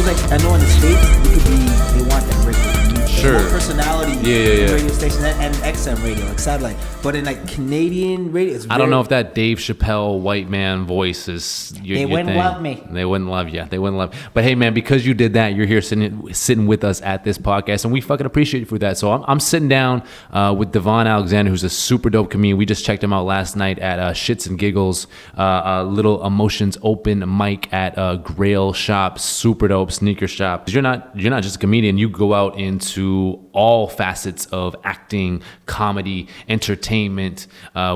it's like, I know in the States, you could be, they want that radio. Sure. More personality Yeah. radio station and XM radio, like satellite. But in like Canadian radio, it's I don't know if that Dave Chappelle white man voice is They wouldn't love me. They wouldn't love you. They wouldn't love. But hey, man, because you did that, you're here sitting with us at this podcast, and we fucking appreciate you for that. So I'm sitting down with Devon Alexander, who's a super dope comedian. We just checked him out last night at Shits and Giggles, little emotions open mic at Grail Shop, super dope sneaker shop. You're not just a comedian. You go out into all facets of acting, comedy, entertainment,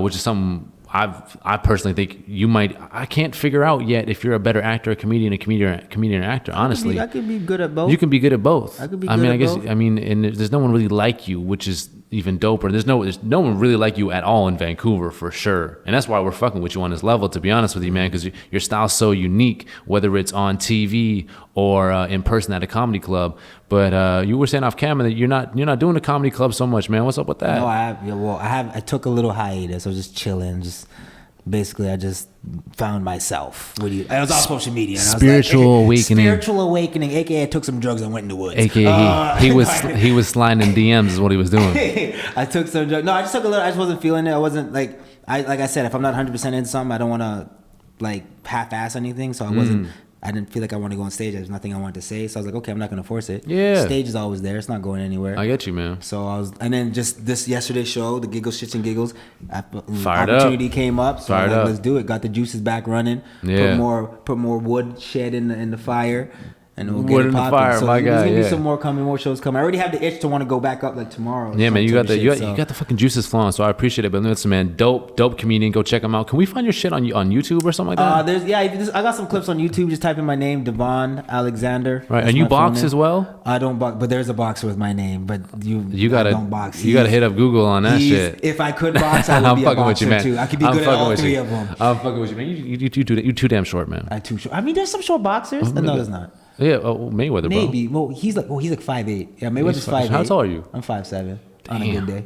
which is something I personally think you might. I can't figure out yet if you're a better actor, a comedian or actor. Honestly, I could be good at both. You can be good at both. I could be. I good mean, at I guess. both. I mean, and there's no one really like you, which is even doper. There's no one really like you at all in Vancouver for sure, and that's why we're fucking with you on this level. To be honest with you, man, because your style's so unique, whether it's on TV or in person at a comedy club. But you were saying off camera that you're not doing the comedy club so much, man. What's up with that? No, I took a little hiatus. I was just chilling, basically, I just found myself. I was on social media. And Spiritual awakening. Spiritual awakening, aka I took some drugs and went in the woods. AKA he was sliding in DMs is what he was doing. I took some drugs. No, I just took a little. I just wasn't feeling it. I wasn't like I said, if I'm not 100% into something, I don't want to like half-ass anything. So I wasn't. I didn't feel like I wanted to go on stage. There's nothing I wanted to say. So I was like, okay, I'm not going to force it. Yeah. Stage is always there. It's not going anywhere. I get you, man. So and then just this yesterday's show, the Giggles, Shits and Giggles, Opportunity came up. So Fired up. Let's do it. Got the juices back running. Yeah. Put more wood shed in the fire. And we'll Wood get it in the popping. fire, So my there's God, gonna be yeah. more shows coming. I already have the itch to want to go back up like tomorrow. Yeah, man, you got the the fucking juices flowing, so I appreciate it. But listen, man, dope comedian. Go check him out. Can we find your shit on YouTube or something like that? I got some clips on YouTube. Just type in my name, Devon Alexander. Right, That's and you my full box name. as well. I don't box, but there's a boxer with my name. But You gotta don't box. You gotta hit up Google on that shit. If I could box, I would I'm be a fucking with boxer you, man. too. I could be good at all three of them. I'm fucking with you, man. You too damn short, man. I too short. I mean, there's some short boxers. No, there's not. Yeah, Mayweather, bro. Maybe. Well, he's like 5'8". Yeah, Mayweather's 5'8". How tall are you? I'm 5'7". On a Damn. good day.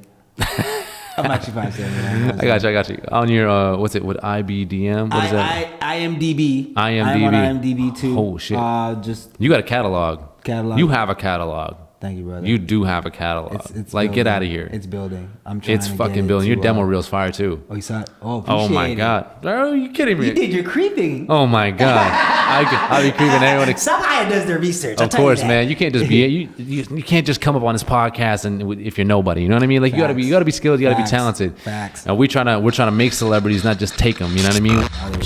I'm actually 5'7". I got you. On your what's it? What IBDM? What is that? IMDb. IMDb. I'm on IMDb too. Oh shit. Just You got a catalog. catalog. You have a catalog. Thank you, brother. You do have a catalog. It's like, get building. out of here. It's building. I'm trying. It's to fucking get building. it Your to, demo reel's fire too. Oh, you saw it? Oh my it. god. Are you kidding me? You did. You're creeping. Oh my god. I'll be creeping everyone. Somebody does their research. Of course, man. You can't just be you can't just come up on this podcast and if you're nobody, you know what I mean? Like you gotta be skilled, you gotta be talented. Facts. And we're trying to make celebrities, not just take them. You know what I mean?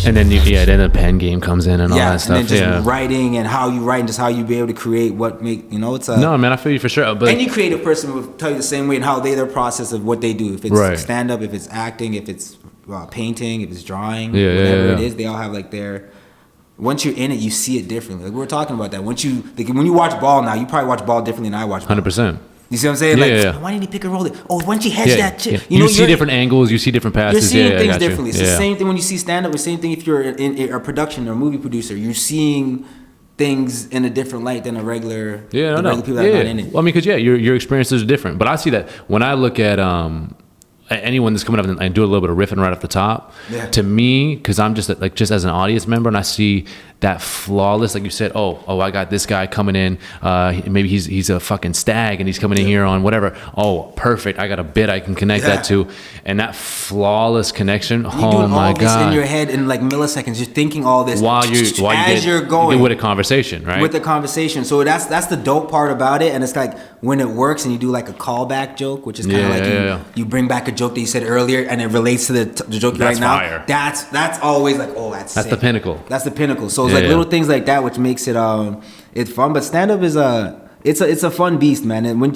And then then the pen game comes in and all that stuff. And then just writing and how you write and just how you be able to create what make it's a No, man, I feel you for sure. But any creative person will tell you the same way and how their process of what they do. If it's Right. stand up, if it's acting, if it's painting, if it's drawing, Yeah, whatever yeah. it is, they all have like their. Once you're in it, you see it differently. Like we were talking about that. When you watch ball now, you probably watch ball differently than I watch ball. 100%. You see what I'm saying? Yeah, Like, yeah. why didn't he pick and roll it? Oh, why didn't he hedge that shit? Yeah. You know, see you're- different angles, you see different passes. You're seeing I things got you. differently. It's the same thing when you see stand up. The same thing if you're in a production or a movie producer. You're seeing things in a different light than regular people that are not in it. Well, I mean, because your experiences are different. But I see that when I look at anyone that's coming up and do a little bit of riffing right off the top. Yeah. To me, because I'm just as an audience member, and I see that flawless, like you said, oh, I got this guy coming in. Maybe he's a fucking stag and he's coming in here on whatever. Oh, perfect. I got a bit I can connect that to, and that flawless connection. You're oh doing my all this god! in your head in like milliseconds. You're thinking all this while you're going with a conversation, right? With the conversation. So that's the dope part about it. And it's like when it works and you do like a callback joke, which is kind of you bring back a joke that you said earlier and it relates to the joke right now. Fire. That's always like, oh, that's the pinnacle. That's the pinnacle. So it's like little things like that which makes it it's fun. But stand up is it's a fun beast, man. And when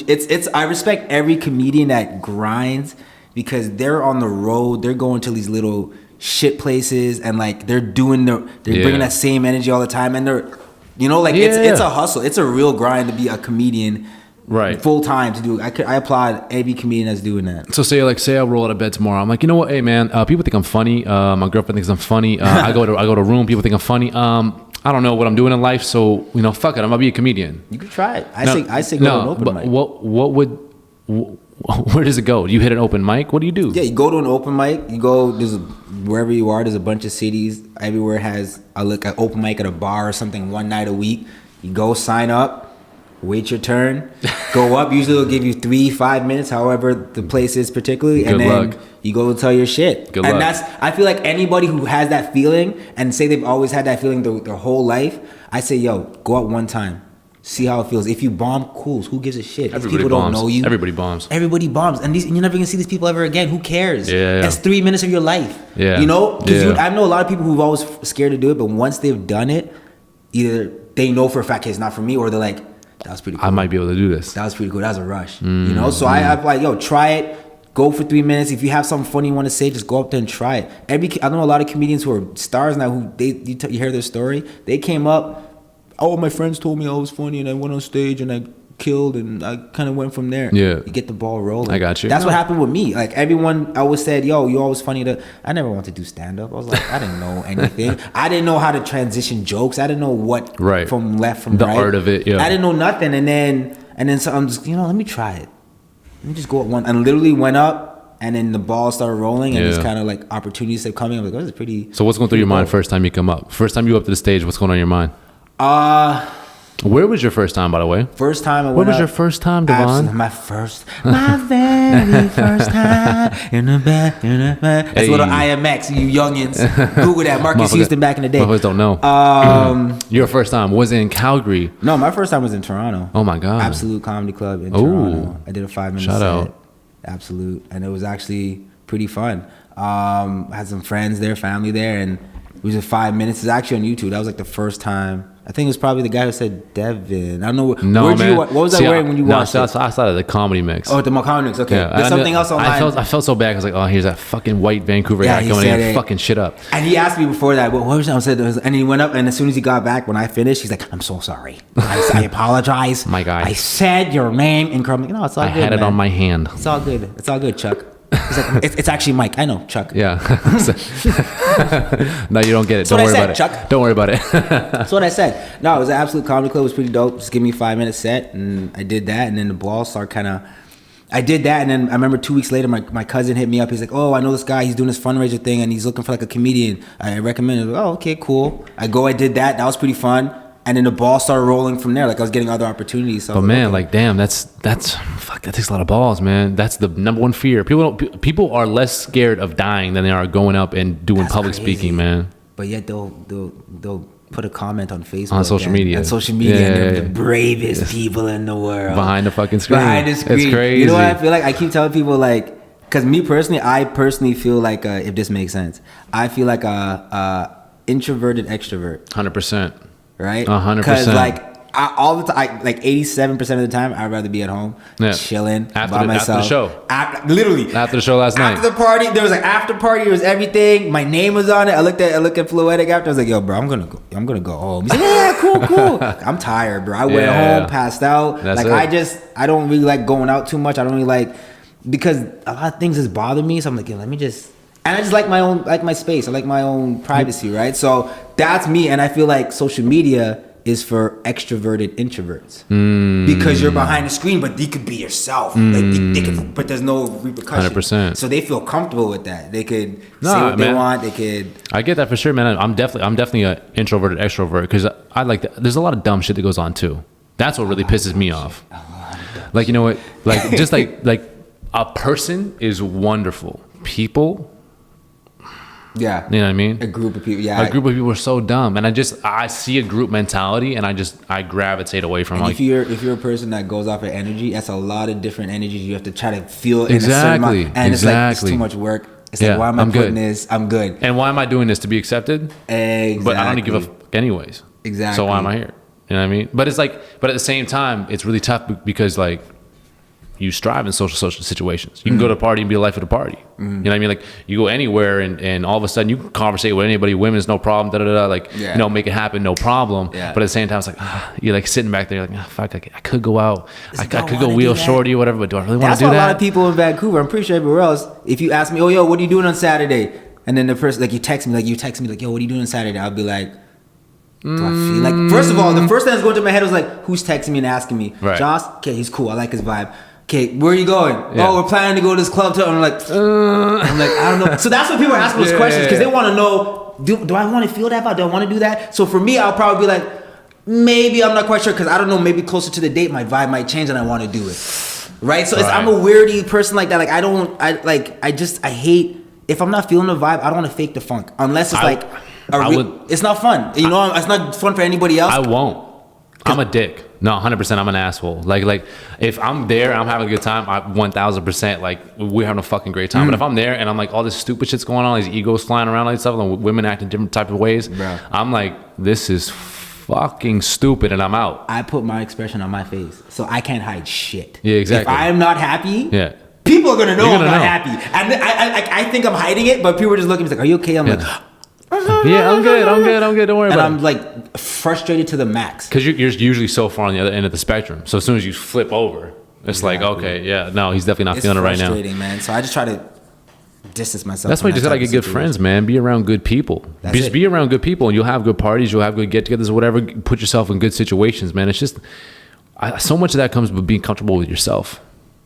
I respect every comedian that grinds because they're on the road, they're going to these little shit places and like they're bringing that same energy all the time and they're it's a hustle. It's a real grind to be a comedian. Right. Full time to do. I applaud every comedian that's doing that. So say I roll out of bed tomorrow. I'm like, you know what? Hey man, people think I'm funny. My girlfriend thinks I'm funny. I go to a room. People think I'm funny. I don't know what I'm doing in life. So fuck it. I'm gonna be a comedian. You could try it. I say go to an open mic. What would? Where does it go? Do you hit an open mic? What do you do? Yeah, you go to an open mic. You go wherever you are. There's a bunch of cities. Everywhere has an open mic at a bar or something one night a week. You go sign up, wait your turn, go up. Usually it'll give you 3-5 minutes, however the place is particularly, and then you go tell your shit. Good luck. That's, I feel like anybody who has that feeling and say they've always had that feeling their whole life, I say, yo, go out one time. See how it feels. If you bomb, cool. Who gives a shit? Everybody people bombs. Don't know you. Everybody bombs. Everybody bombs. And you're never going to see these people ever again. Who cares? Yeah. That's 3 minutes of your life. Yeah. You know? Because I know a lot of people who've always scared to do it, but once they've done it, either they know for a fact, hey, it's not for me, or they're like, that was pretty cool. I might be able to do this. That was pretty cool. That was a rush. You know? So I'm like, yo, try it. Go for 3 minutes. If you have something funny you want to say, just go up there and try it. I know a lot of comedians who are stars now who you hear their story. They came up, oh, my friends told me I was funny, and I went on stage and I killed, and I kind of went from there. Yeah. You get the ball rolling. I got you. That's what happened with me. Like, everyone always said, yo, you're always funny. I never wanted to do stand-up. I was like, I didn't know anything. I didn't know how to transition jokes. I didn't know what from left, from right. The art of it, yeah. I didn't know nothing. And then so I'm just, let me try it. Let me just go at one. And literally went up, and then the ball started rolling, and it's kind of like opportunities started coming. I'm like, oh, this is pretty. So what's going through your mind first time you come up? First time you go up to the stage, what's going on in your mind? Where was your first time, by the way? First time I went. Where was up, your first time, Devon? My very first time in the back. That's a little IMX, you youngins. Google that. Marcus Houston back in the day. Motherfuckers don't know. Your first time was it in Calgary? No, my first time was in Toronto. Oh my god! Absolute Comedy Club in Toronto. I did a 5-minute Shout set. out. Absolute, and it was actually pretty fun. I had some friends there, family there, and it was just 5 minutes. It's actually on YouTube. That was like the first time. I think it was probably the guy who said Devon. I don't know. No, man. What was I wearing when you watched it? I saw the comedy mix. Oh, the comedy mix. Okay. Yeah, There's something else online. I felt so bad. I was like, oh, here's that fucking white Vancouver guy coming in and fucking shit up. And he asked me before that, what was I said? And he went up, and as soon as he got back, when I finished, he's like, I'm so sorry. I apologize. My guy. I said your name incorrectly. No, it's all good. I had it on my hand. It's all good. It's all good, Chuck. He's like, it's actually Mike. I know, Chuck. Yeah. No, you don't get it. Don't worry about it, Chuck. Don't worry about it. That's what I said. No, it was an absolute comedy club. It was pretty dope. Just give me a 5-minute set, and I did that. And then the ball started kind of. I did that, and then I remember 2 weeks later, my cousin hit me up. He's like, "Oh, I know this guy. He's doing this fundraiser thing, and he's looking for like a comedian. I recommend it." Oh, okay, cool. I did that. That was pretty fun. And then the ball started rolling from there. Like I was getting other opportunities. So but man, like damn, that's fuck. That takes a lot of balls, man. That's the number one fear. People are less scared of dying than they are going up and doing public speaking, man. But yet they'll put a comment on Facebook, on social media, and they're the bravest people in the world behind the fucking screen. It's crazy. You know what I feel like? I keep telling people like, because me personally, I feel like if this makes sense, I feel like a introverted extrovert. 100%. Right? 100%. Because like all the time, like 87% of the time, I'd rather be at home, chilling by myself. After the show. Literally. After the show last night. After the party, there was like after party, there was everything. My name was on it. I looked at Fluidic after. I was like, yo, bro, I'm gonna go home. He's like, yeah, cool. I'm tired, bro. I went home, passed out. That's like I don't really like going out too much. I don't really like, because a lot of things just bother me. So I'm like, yo, let me just. And I just like my space. I like my own privacy, right? So that's me. And I feel like social media is for extroverted introverts because you're behind the screen, but you could be yourself. Like they could, but there's no repercussion. 100%. So they feel comfortable with that. They could say what they want. They could. I get that for sure, man. I'm definitely an introverted extrovert because I like that. There's a lot of dumb shit that goes on too. That's what really pisses me off. Like, you know what? Like just like a person is wonderful. People. Yeah. You know what I mean? A group of people. Yeah. A group of people are so dumb. And I see a group mentality and I gravitate away from and like. If you're a person that goes off of energy, that's a lot of different energies you have to try to feel in exactly. a certain amount. And it's like, it's too much work. It's like, why am I putting this? I'm good. And why am I doing this? To be accepted? Exactly. But I don't give a fuck anyways. Exactly. So why am I here? You know what I mean? But it's like, but at the same time, it's really tough because like, you strive in social situations. You can go to a party and be the life of the party. You know what I mean? Like you go anywhere and all of a sudden you can conversate with anybody. Women's no problem. Like you know, make it happen, no problem. Yeah. But at the same time, it's like you're like sitting back there, like fuck, I could go out. I could go wheel shorty or whatever. But do I really want to do that? That's why a lot of people in Vancouver. I'm pretty sure everywhere else. If you ask me, oh yo, what are you doing on Saturday? And then the person like you text me like yo, what are you doing on Saturday? I'll be like. Do I feel like? First of all, the first thing that's going through my head was like, who's texting me and asking me? Right. Josh, okay, he's cool. I like his vibe. Okay, where are you going? Yeah. Oh, we're planning to go to this club. I'm like, I don't know. So that's what people are asking those questions because they want to know, do I want to feel that vibe? Do I want to do that? So for me, I'll probably be like, maybe I'm not quite sure because I don't know. Maybe closer to the date, my vibe might change and I want to do it. Right. So I'm a weirdy person like that. Like I hate if I'm not feeling the vibe. I don't want to fake the funk unless it's it's not fun. You know, it's not fun for anybody else. I won't. I'm a dick. No, 100%. I'm an asshole. Like if I'm there, I'm having a good time. 1,000%. Like we're having a fucking great time. But if I'm there and I'm like all this stupid shit's going on, these egos flying around like stuff, and women acting different type of ways, bro. I'm like, this is fucking stupid, and I'm out. I put my expression on my face, so I can't hide shit. Yeah, exactly. If I'm not happy, yeah, people are gonna know I'm not happy, and I think I'm hiding it, but people are just looking at me like, "Are you okay?" I'm like, "Yeah, I'm good. Don't worry about it." And I'm like frustrated to the max because you're usually so far on the other end of the spectrum. So as soon as you flip over, it's like, okay, yeah, no, he's definitely not feeling it right now. It's frustrating, man. So I just try to distance myself. That's why you just gotta get good friends, man. Be around good people. Just be around good people, and you'll have good parties. You'll have good get-togethers, or whatever. Put yourself in good situations, man. It's just so much of that comes with being comfortable with yourself.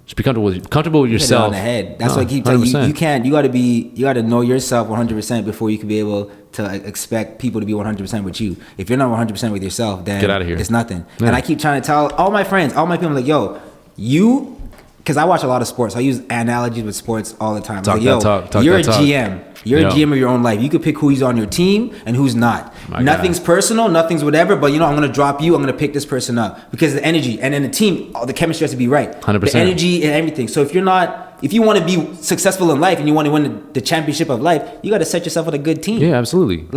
Just be comfortable with yourself. On the head. That's why I keep telling you. You can't. You gotta know yourself 100% before you can be able to expect people to be 100% with you. If you're not 100% with yourself, then get out of here. It's nothing. Yeah. And I keep trying to tell all my friends, all my people, like, yo, you. Because I watch a lot of sports. I use analogies with sports all the time. You're a GM. You're a GM of your own life. You could pick who's on your team and who's not. Nothing's personal. Nothing's whatever. But, I'm going to drop you. I'm going to pick this person up. Because the energy. And then the team, the chemistry has to be right. 100%. The energy and everything. So if you want to be successful in life and you want to win the championship of life, you got to set yourself with a good team. Yeah, absolutely.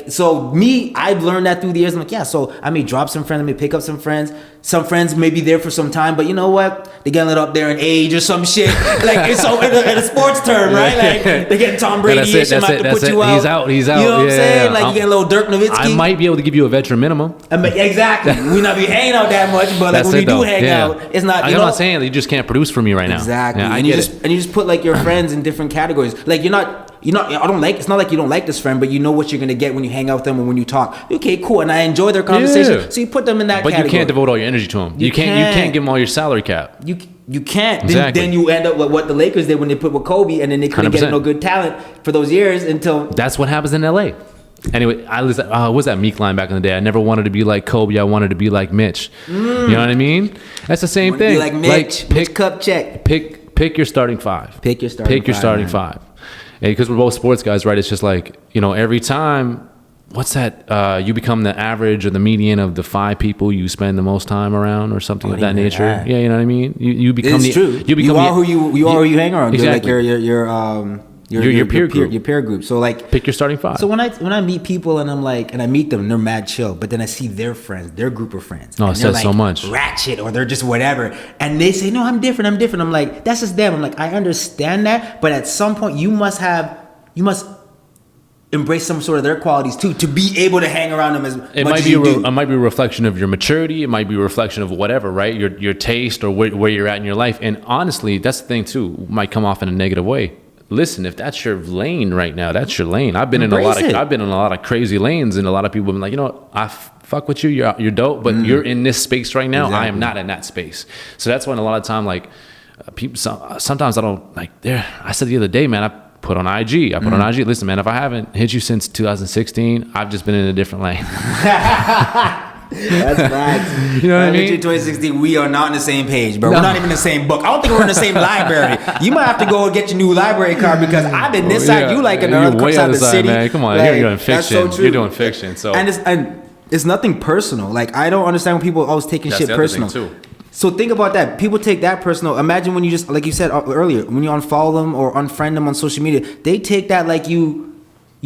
So I've learned that through the years. I'm like, yeah, so I may drop some friends. I may pick up some friends. Some friends may be there for some time, but you know what? They're getting up there in age or some shit. Like, it's so in a sports term, right? Like, they're getting Tom Brady-ish. They might have to put you out. He's out. You know what I'm saying? Like, you get a little Dirk Nowitzki. I might be able to give you a veteran minimum. Exactly. We not be hanging out that much, but like when we do hang out, it's not. I'm not saying that you just can't produce for me right now. Exactly. And you just put like your friends in different categories. Like it's not like you don't like this friend, but you know what you're gonna get when you hang out with them or when you talk. Okay, cool. And I enjoy their conversation. Yeah. So you put them in that category. But you can't devote all your energy to them. You can't give them all your salary cap. You can't. Exactly. Then you end up with what the Lakers did when they put with Kobe, and then they couldn't 100%. Get no good talent for those years until. That's what happens in LA. Anyway, I was that Meek line back in the day. I never wanted to be like Kobe. I wanted to be like Mitch. You know what I mean? That's the same thing. Be like Mitch. Mitch cup check. Pick your starting five. Pick your starting five. Because we're both sports guys, right? It's just like, every time, what's that? You become the average or the median of the 5 people you spend the most time around, or something of that nature. Yeah, you know what I mean. You become. It's true. You are who you hang around. Exactly. You're like your peer group. Your peer group. So like, pick your starting 5. So when I meet people and I'm like, and I meet them, they're mad chill. But then I see their friends, their group of friends. Oh, it says so much. Ratchet, or they're just whatever. And they say, no, I'm different. I'm like, that's just them. I'm like, I understand that, but at some point you must embrace some sort of their qualities too, to be able to hang around them as much as you do. It might be a reflection of your maturity. It might be a reflection of whatever, right? Your taste or where you're at in your life. And honestly, that's the thing too. It might come off in a negative way. Listen, if that's your lane right now, that's your lane. I've been in a lot of crazy lanes, and a lot of people have been like, I fuck with you. You're dope, but you're in this space right now. Exactly. I am not in that space. So that's when a lot of time, like, people. Sometimes I don't like. I said the other day, man. I put on IG. Listen, man. If I haven't hit you since 2016, I've just been in a different lane. That's facts. You know what I mean? 2016, we are not on the same page, bro. No. We're not even in the same book. I don't think we're in the same library. You might have to go and get your new library card, because I'm in this side, you like in the other side of the city. Man. Come on, like, you're doing fiction. So you're doing fiction. So and it's nothing personal. Like, I don't understand when people always taking shit personal. Too. So think about that. People take that personal. Imagine when you just, like you said earlier, when you unfollow them or unfriend them on social media, they take that like you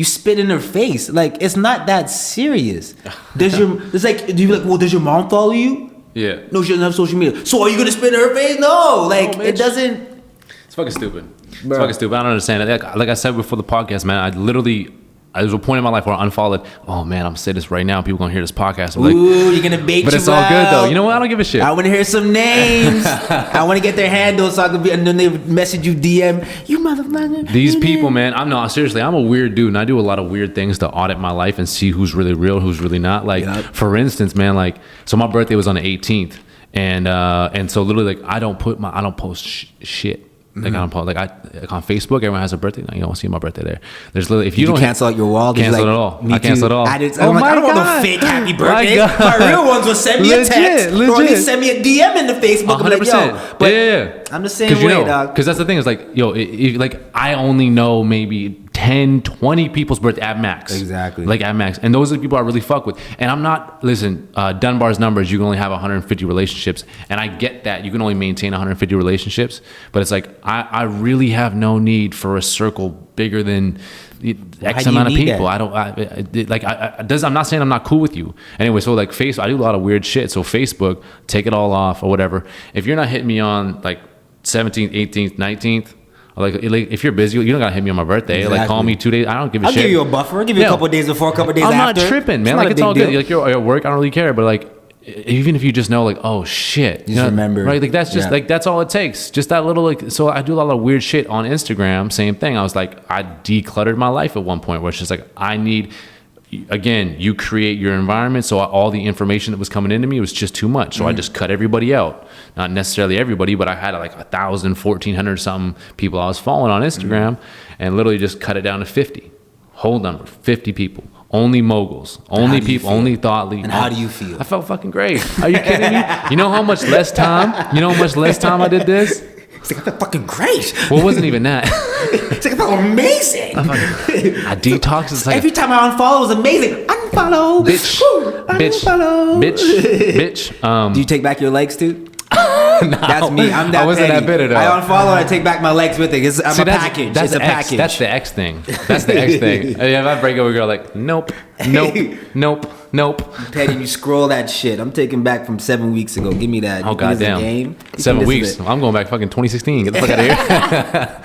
spit in their face. Like, it's not that serious. Does your mom follow you? Yeah. No, she doesn't have social media. So are you gonna spit in her face? No. Like, it doesn't. It's fucking stupid. It's fucking stupid. I don't understand it. Like I said before the podcast, man, there was a point in my life where I unfollowed. Oh man, I'm gonna say this right now. People gonna hear this podcast. I'm like, ooh, you're gonna bait. But it's all good though. You know what? I don't give a shit. I want to hear some names. I want to get their handles so I can be. And then they message you DM. You motherfucker. These people, man. I'm a weird dude, and I do a lot of weird things to audit my life and see who's really real, who's really not. Like, for instance, man. Like, so my birthday was on the 18th, and so literally, like, I don't post shit. Like on Facebook, everyone has a birthday. Like, you don't see my birthday there. There's literally, if you don't cancel out your wall, cancel it all. I cancel it all. I don't want no fake happy birthdays. My real ones will send me a text or at least send me a DM in the Facebook. 100%. But yeah. I'm the same way, dog. Because that's the thing is like, yo, like I only know maybe 10, 20 people's birthday at max. Exactly. Like at max. And those are the people I really fuck with. And I'm not, listen, Dunbar's numbers, you can only have 150 relationships. And I get that. You can only maintain 150 relationships. But it's like, I really have no need for a circle bigger than X amount of people. That? I'm not saying I'm not cool with you. Anyway, so like Facebook, I do a lot of weird shit. So Facebook, take it all off or whatever. If you're not hitting me on like 17th, 18th, 19th, like if you're busy, you don't gotta hit me on my birthday. Exactly. Like call me 2 days. I don't give a shit. I'll give you a buffer. I'll give you a couple of days before, a couple of days after. I'm not tripping, man. Like it's all good. Like you're at work, I don't really care. But like even if you just know, like, oh shit, just remember, right? Like that's just like that's all it takes. Just that little like. So I do a lot of weird shit on Instagram. Same thing. I was like, I decluttered my life at one point where it's just like I need. Again, you create your environment, so all the information that was coming into me was just too much. So I just cut everybody out. Not necessarily everybody, but I had like 1,000, 1,400 something people I was following on Instagram, and literally just cut it down to 50. Whole number, 50 people. Only moguls, only people, only thought leaders. And how do you feel? I felt fucking great. Are you kidding me? You know how much less time? You know how much less time I did this? It's like, I felt fucking great. Well, it wasn't even that. It's like, I felt amazing. I detox. It's like every time I unfollow, it was amazing. Unfollow. Bitch. Unfollow. Bitch. Do you take back your likes too? No, that's me. I'm that I wasn't petty. that bitter though. I unfollow and I take back my likes with it. I'm a package. That's it's a package. That's the X thing. That's the X thing. If I break up with a girl, like, nope. Petty, you scroll that shit. I'm taking back from 7 weeks ago. Give me that. Oh, goddamn. 7 weeks. I'm going back fucking 2016. Get the fuck out of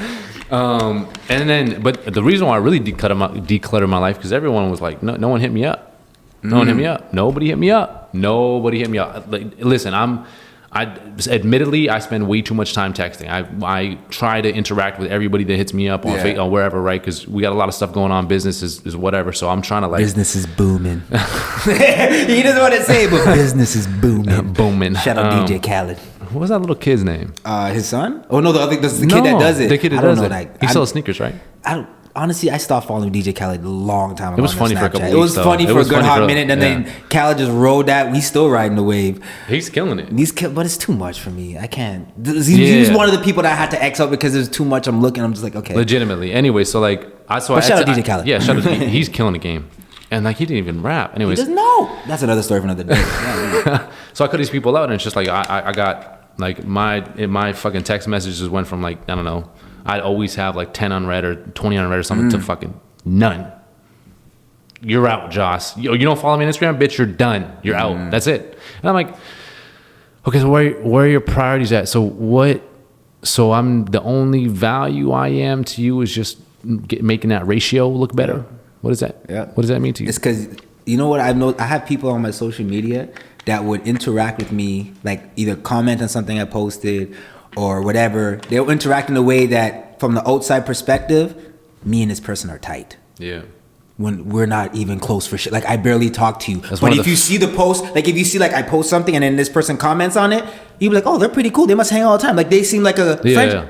here. And then, but the reason why I really decluttered my life, because everyone was like, no one hit me up. No one hit me up. Nobody hit me up. Like, listen, admittedly, I spend way too much time texting. I try to interact with everybody that hits me up on Facebook or wherever, right? Because we got a lot of stuff going on. Business is whatever. So I'm trying to like... Business is booming. He doesn't want to say it, but business is booming. Booming. Shout out DJ Khaled. What was that little kid's name? His son? Oh, no, I think this is the kid that does it. The kid that does it. He sells sneakers, right? Honestly, I stopped following DJ Khaled a long time ago. It was funny for a couple weeks. It was funny for a good hot minute, and then Khaled just rode that. We still riding the wave. He's killing it. But it's too much for me. I can't. He was one of the people that I had to X out because there's too much. I'm looking. I'm just like, okay. Legitimately. Anyway, so like, shout out DJ Khaled. Yeah, shout out. He's killing the game, and like he didn't even rap. Anyways, he doesn't know. That's another story for another day. So I cut these people out, and it's just like I got like my fucking text messages went from like, I don't know. I'd always have like 10 unread or 20 unread or something to fucking none. You're out, Joss. You don't follow me on Instagram? Bitch, you're done. You're out. That's it. And I'm like, okay, so where are your priorities at? So I'm the only value I am to you is just making that ratio look better? What is that? Yeah. What does that mean to you? It's because, you know what, I have people on my social media that would interact with me, like either comment on something I posted or whatever. They'll interact in a way that, from the outside perspective, me and this person are tight. Yeah. When we're not even close for shit. Like, I barely talk to you. But if you see the post, like if you see like I post something and then this person comments on it, you'll be like, oh, they're pretty cool. They must hang all the time. Like, they seem like a friend. Yeah.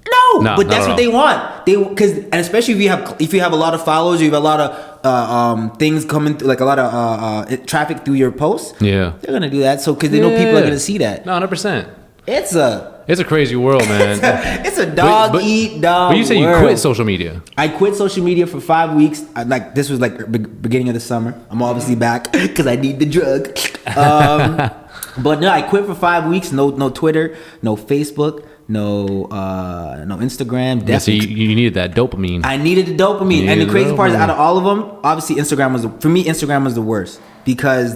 No, but that's what they want. And especially if you have a lot of followers, you have a lot of things coming through, like a lot of traffic through your posts. Yeah. They're gonna do that. So because they know people are gonna see that. No, 100%. It's a crazy world, man. It's a dog eat dog. But you say you quit social media. I quit social media for 5 weeks. This was like beginning of the summer. I'm obviously back because I need the drug. But no, I quit for 5 weeks. No Twitter, no Facebook, no Instagram. Yeah, so you needed that dopamine. I needed the dopamine, and the crazy part is, out of all of them, obviously Instagram was the worst because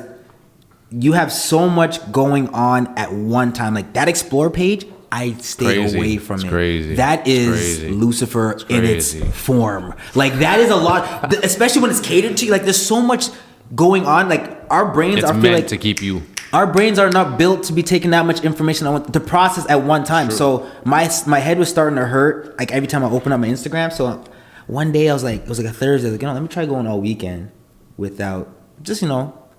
you have so much going on at one time. Like that Explore page, I stay away from it. Crazy. That is Lucifer in its form. Like that is a lot, especially when it's catered to you. Like there's so much going on. Like our brains are meant to keep you. Our brains are not built to be taking that much information to process at one time. True. So my head was starting to hurt. Like every time I open up my Instagram. So one day I was like, it was like a Thursday. I was like, let me try going all weekend without just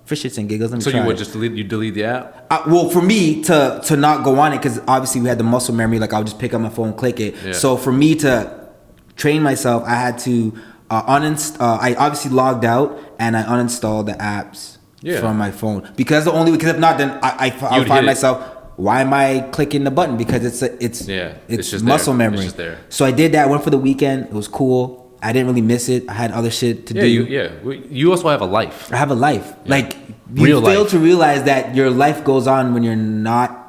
for shits and giggles. Let me So try you would it. just delete the app? Well, for me to not go on it, because obviously we had the muscle memory. Like I'll just pick up my phone, click it. Yeah. So for me to train myself, I had to I obviously logged out and I uninstalled the apps from my phone, because if not, then I'll find myself. Why am I clicking the button? Because it's just muscle memory. It's just there. So I did that. Went for the weekend. It was cool. I didn't really miss it. I had other shit to do. You also have a life. I have a life. Yeah. Like you fail to realize that your life goes on when you're not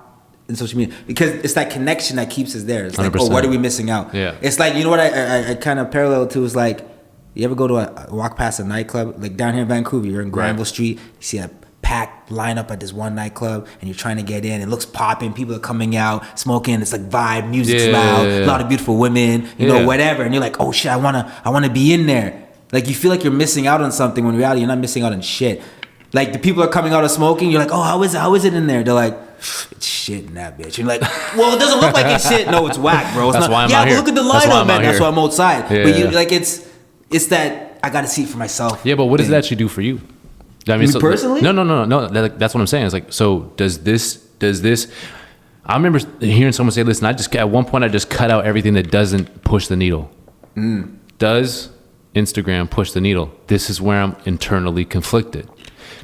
in social media, because it's that connection that keeps us there. It's like, 100%. what are we missing out? Yeah. It's like, you know what I kind of parallel to is like, you ever go to walk past a nightclub, like down here in Vancouver, you're in Granville Street, you see a packed lineup at this one nightclub, and you're trying to get in. It looks popping. People are coming out, smoking. It's like vibe, music's loud, a lot of beautiful women, you know, whatever. And you're like, oh shit, I wanna be in there. Like you feel like you're missing out on something, when in reality you're not missing out on shit. Like the people are coming out of smoking. You're like, oh, how is it in there? They're like, it's shit in that bitch. You're like, well, it doesn't look like it's shit. No, it's whack, bro. It's That's not. why I'm yeah, out but here. Look at the lineup, man. That's why I'm outside. Yeah, but you like it's that I got to see it for myself. Yeah, but what does it actually do for you? I mean, personally? No. That's what I'm saying. It's like, so does this? I remember hearing someone say, "Listen, at one point I just cut out everything that doesn't push the needle." Does Instagram push the needle? This is where I'm internally conflicted,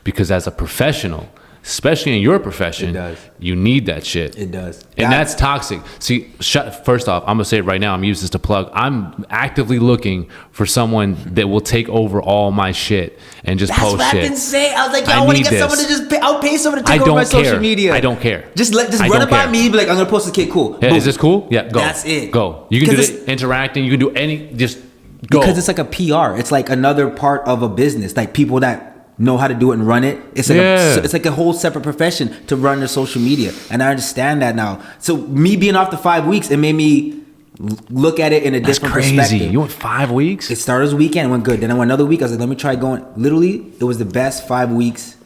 because as a professional, especially in your profession, you need that shit. It does. And that's toxic. See, first off, I'm going to say it right now. I'm using this to plug. I'm actively looking for someone that will take over all my shit and just post shit. That's what I've been saying. I was like, I want to get someone to just I'll pay someone to take over my social media. I don't care. Just run it by me. Be like, I'm going to post a kid. Cool. Yeah, is this cool? Yeah, go. That's it. Go. You can do it interacting. You can do just go. Because it's like a PR. It's like another part of a business. Like people that know how to do it and run it. It's like it's like a whole separate profession to run their social media, and I understand that now. So me being off the 5 weeks, it made me look at it in a different perspective. You went 5 weeks? It started as a weekend, it went good. Then I went another week. I was like, let me try going. Literally, it was the best 5 weeks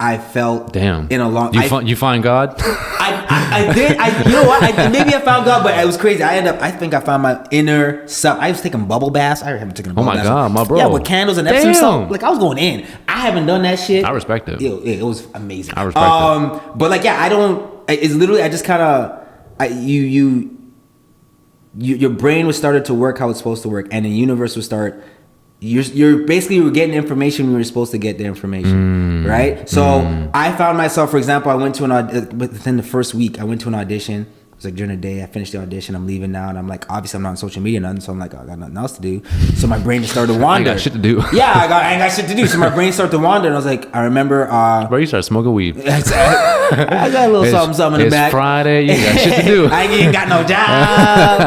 I felt in a long. You find God? I did. You know what? Maybe I found God, but it was crazy. I think I found my inner self. I was taking bubble baths. I haven't taken a bubble bath. Oh my God, my bro. Yeah, with candles and Epsom salt. Like I was going in. I haven't done that shit. I respect it. It was amazing. I respect it. But like, yeah, I don't. It's literally. I just kind of. Your brain was started to work how it's supposed to work, and the universe would start. You're basically getting information when you were supposed to get the information, right? So I found myself, for example, I went to within the first week, I went to an audition. It was like during the day, I finished the audition, I'm leaving now, and I'm like, obviously I'm not on social media or nothing, so I'm like, I got nothing else to do. So my brain just started to wander. I got shit to do. Yeah, I ain't got shit to do. So my brain started to wander, and I was like, I remember. Bro, you started smoking weed. I got a little something in the back. It's Friday, you got shit to do. I ain't got no job.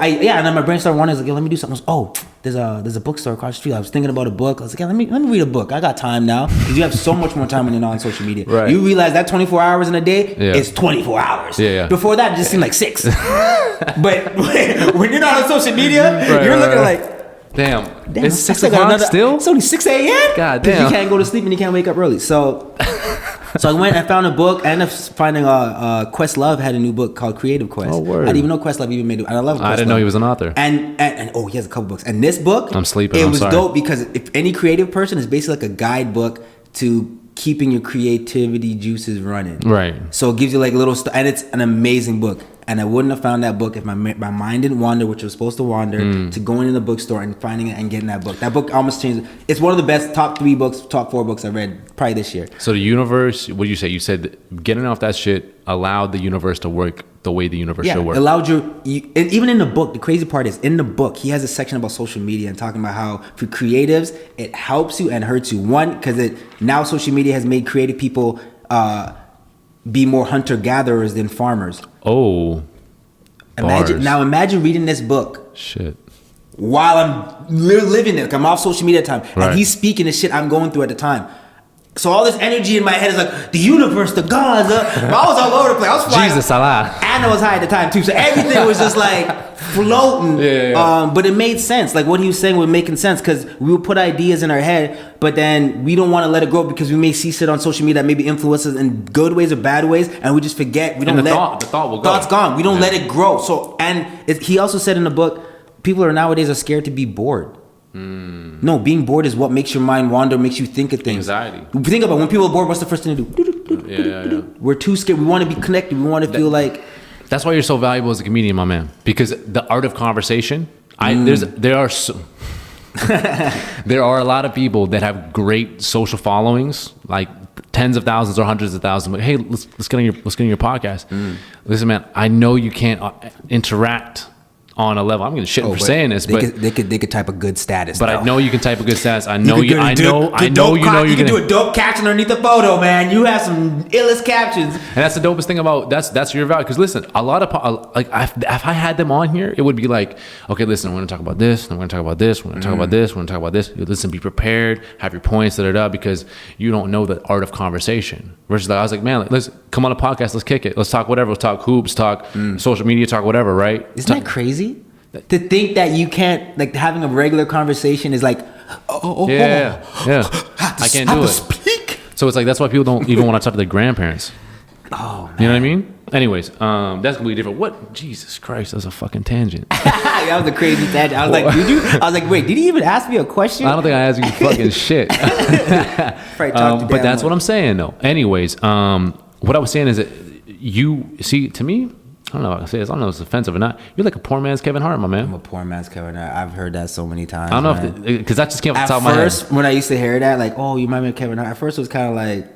And then my brain started wandering. I was like, let me do something. I was, there's a bookstore across the street. I was thinking about a book. I was like, let me read a book. I got time now, because you have so much more time when you're not on social media. Right. You realize that 24 hours in a day is 24 hours. Yeah. Before that, it just seemed like 6. But when you're not on social media, you're looking like, damn, it's 6 o'clock still? It's only 6 a.m. God damn. You can't go to sleep and you can't wake up early. So I went and found a book. I ended up finding Questlove had a new book called Creative Quest. Oh, word. I didn't even know Questlove even made it. And I love Questlove. I didn't know he was an author. And he has a couple books. And this book, I'm sleeping. It was dope because if any creative person, is basically like a guidebook to keeping your creativity juices running. Right. So it gives you like little and it's an amazing book. And I wouldn't have found that book if my mind didn't wander, which was supposed to wander, to going in the bookstore and finding it and getting that book. That book almost changed. It's one of the best top 4 books I read probably this year. So the universe, what did you say? You said getting off that shit allowed the universe to work the way the universe should work. Allowed and even in the book, the crazy part is in the book, he has a section about social media and talking about how for creatives, it helps you and hurts you. One, because now social media has made creative people be more hunter-gatherers than farmers. Oh, Imagine reading this book. Shit. While I'm living it, I'm off social media at the time, and he's speaking the shit I'm going through at the time. So all this energy in my head is like the universe, the gods. I was all over the place. I was flying. Jesus Allah. And I was high at the time too, so everything was just like floating. But it made sense. Like what he was saying was making sense, because we would put ideas in our head, but then we don't want to let it go because we may see shit on social media that maybe influences in good ways or bad ways, and we just forget. We don't the thought will go. Thought's gone. We don't let it grow. So he also said in the book, people nowadays are scared to be bored. No, being bored is what makes your mind wander, makes you think of things. Anxiety. Think about when people are bored, what's the first thing to do? Yeah. We're too scared. We want to be connected. We want to feel like. That's why you're so valuable as a comedian, my man. Because the art of conversation, there are a lot of people that have great social followings, like tens of thousands or hundreds of thousands. But hey, let's get on your podcast. Listen, man, I know you can't interact on a level. I'm gonna shit for saying this, but they could type a good status. But though. I know you can type a good status. I know you. You can do a dope caption underneath the photo, man. You have some illest captions. And that's the dopest thing about that's your value. Because listen, a lot of like if I had them on here, it would be like, okay, listen, we're gonna talk about this, and we're gonna talk about this, we're gonna talk about this, we're gonna talk about this. Listen, be prepared, have your points, because you don't know the art of conversation. Versus like, I was like, man, let's come on a podcast, let's kick it, let's talk whatever, let's talk hoops, talk social media, talk whatever, right? Isn't that crazy? To think that you can't, like, having a regular conversation is like, yeah. I can't do it. Speak. So it's like, that's why people don't even want to talk to their grandparents. Oh, man. You know what I mean? Anyways, that's completely different. What? Jesus Christ, that's a fucking tangent. That was a crazy tangent. I was like, I was like, wait, did he even ask me a question? I don't think I asked you fucking shit. But that's what I'm saying, though. Anyways, what I was saying is that you see, to me, I don't know how to say this. I don't know if it's offensive or not. You're like a poor man's Kevin Hart, my man. I'm a poor man's Kevin Hart. I've heard that so many times. I don't know if because that just came off the top of my head. At first, when I used to hear that, like, oh, you might be Kevin Hart. At first, it was kind of like,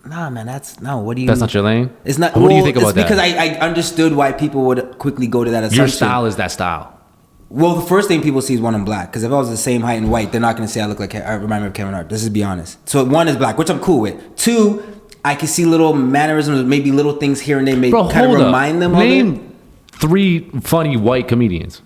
nah, man, what do you? That's not your lane. It's not. What do you think about that? Because I understood why people would quickly go to that assumption. Your style is that style. Well, the first thing people see is one, I'm black. Because if I was the same height and white, they're not going to say I remind me of Kevin Hart. Let's just be honest. So one is black, which I'm cool with. Two, I can see little mannerisms, maybe little things here and there, maybe kind of remind them of it. 3 funny white comedians.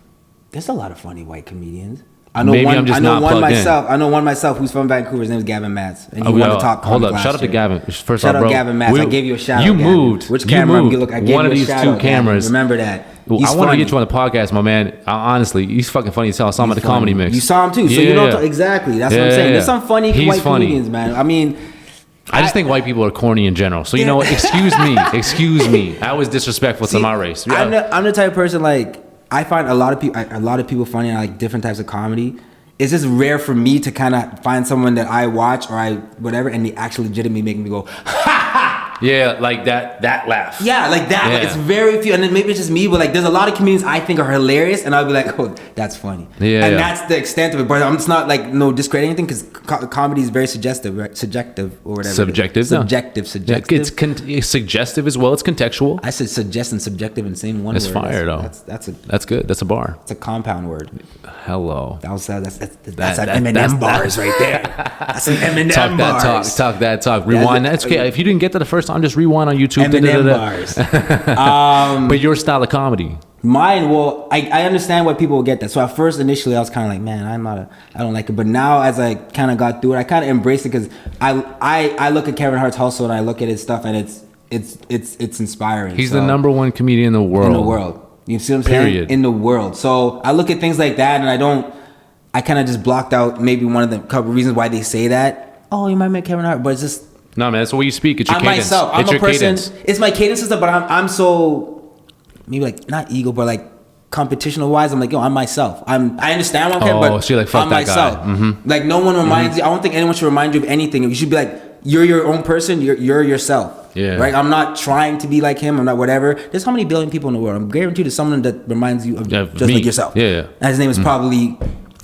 There's a lot of funny white comedians. I know Maybe one. I'm just I know not one plugged myself. In. I know one myself who's from Vancouver. His name is Gavin Matz, and he won the top. Hold up! Shout out to Gavin. First shout off, out bro, Gavin Matz. I gave you a shout out. You moved. Which camera? You moved. I gave one you of a these shout 2 out, cameras. Gavin. Remember that. I want to get you on the podcast, my man. Honestly, he's fucking funny as hell. I saw him at the comedy mix. You saw him too, so you know exactly. That's what I'm saying. There's some funny white comedians, man. I mean. I just think white people are corny in general. So, you know what? Excuse me. I was disrespectful to my race. Yeah. I'm the type of person, like, I find a lot of people funny. I like different types of comedy. It's just rare for me to kind of find someone that I watch or whatever, and they actually legitimately make me go, ha ha. Yeah, like that laugh. Yeah, like that. Yeah. Like, it's very few, and then maybe it's just me, but like there's a lot of comedians I think are hilarious, and I'll be like, oh, that's funny. Yeah, and that's the extent of it. But I'm just not like discredit anything because comedy is very suggestive, right? Subjective or whatever. Subjective. Subjective. It's suggestive as well. It's contextual. I said suggest and subjective in the same one. It's word. fire though. That's good. That's a bar. It's a compound word. Hello. That's Eminem bars right there. That's some Eminem bars. Talk that talk. Rewind. That's okay. If you didn't get to the first time, just rewind on YouTube. Eminem bars. But your style of comedy. Mine, well, I understand why people will get that. So at first, initially, I was kind of like, man, I don't like it. But now, as I kind of got through it, I kind of embraced it because I look at Kevin Hart's hustle and I look at his stuff and it's inspiring. He's the number 1 comedian in the world. In the world. You see what I'm saying? In the world. So I look at things like that and I kind of just blocked out maybe one of the couple reasons why they say that. Oh, you might make Kevin Hart, but it's just. No, man, that's the way you speak. It's your cadence. Myself. I'm a person. Cadence. It's my cadence and stuff, but I'm so maybe like not ego, but like competitional wise, I'm like, yo, I'm myself. I understand what I'm saying, but so you're like, fuck I'm that myself. Guy. Mm-hmm. Like no one reminds you. I don't think anyone should remind you of anything. You should be like, you're your own person. You're yourself. Yeah. Right. I'm not trying to be like him. I'm not whatever. There's how many billion people in the world. I'm guaranteed there's someone that reminds you of just me. like yourself. Yeah. And his name is probably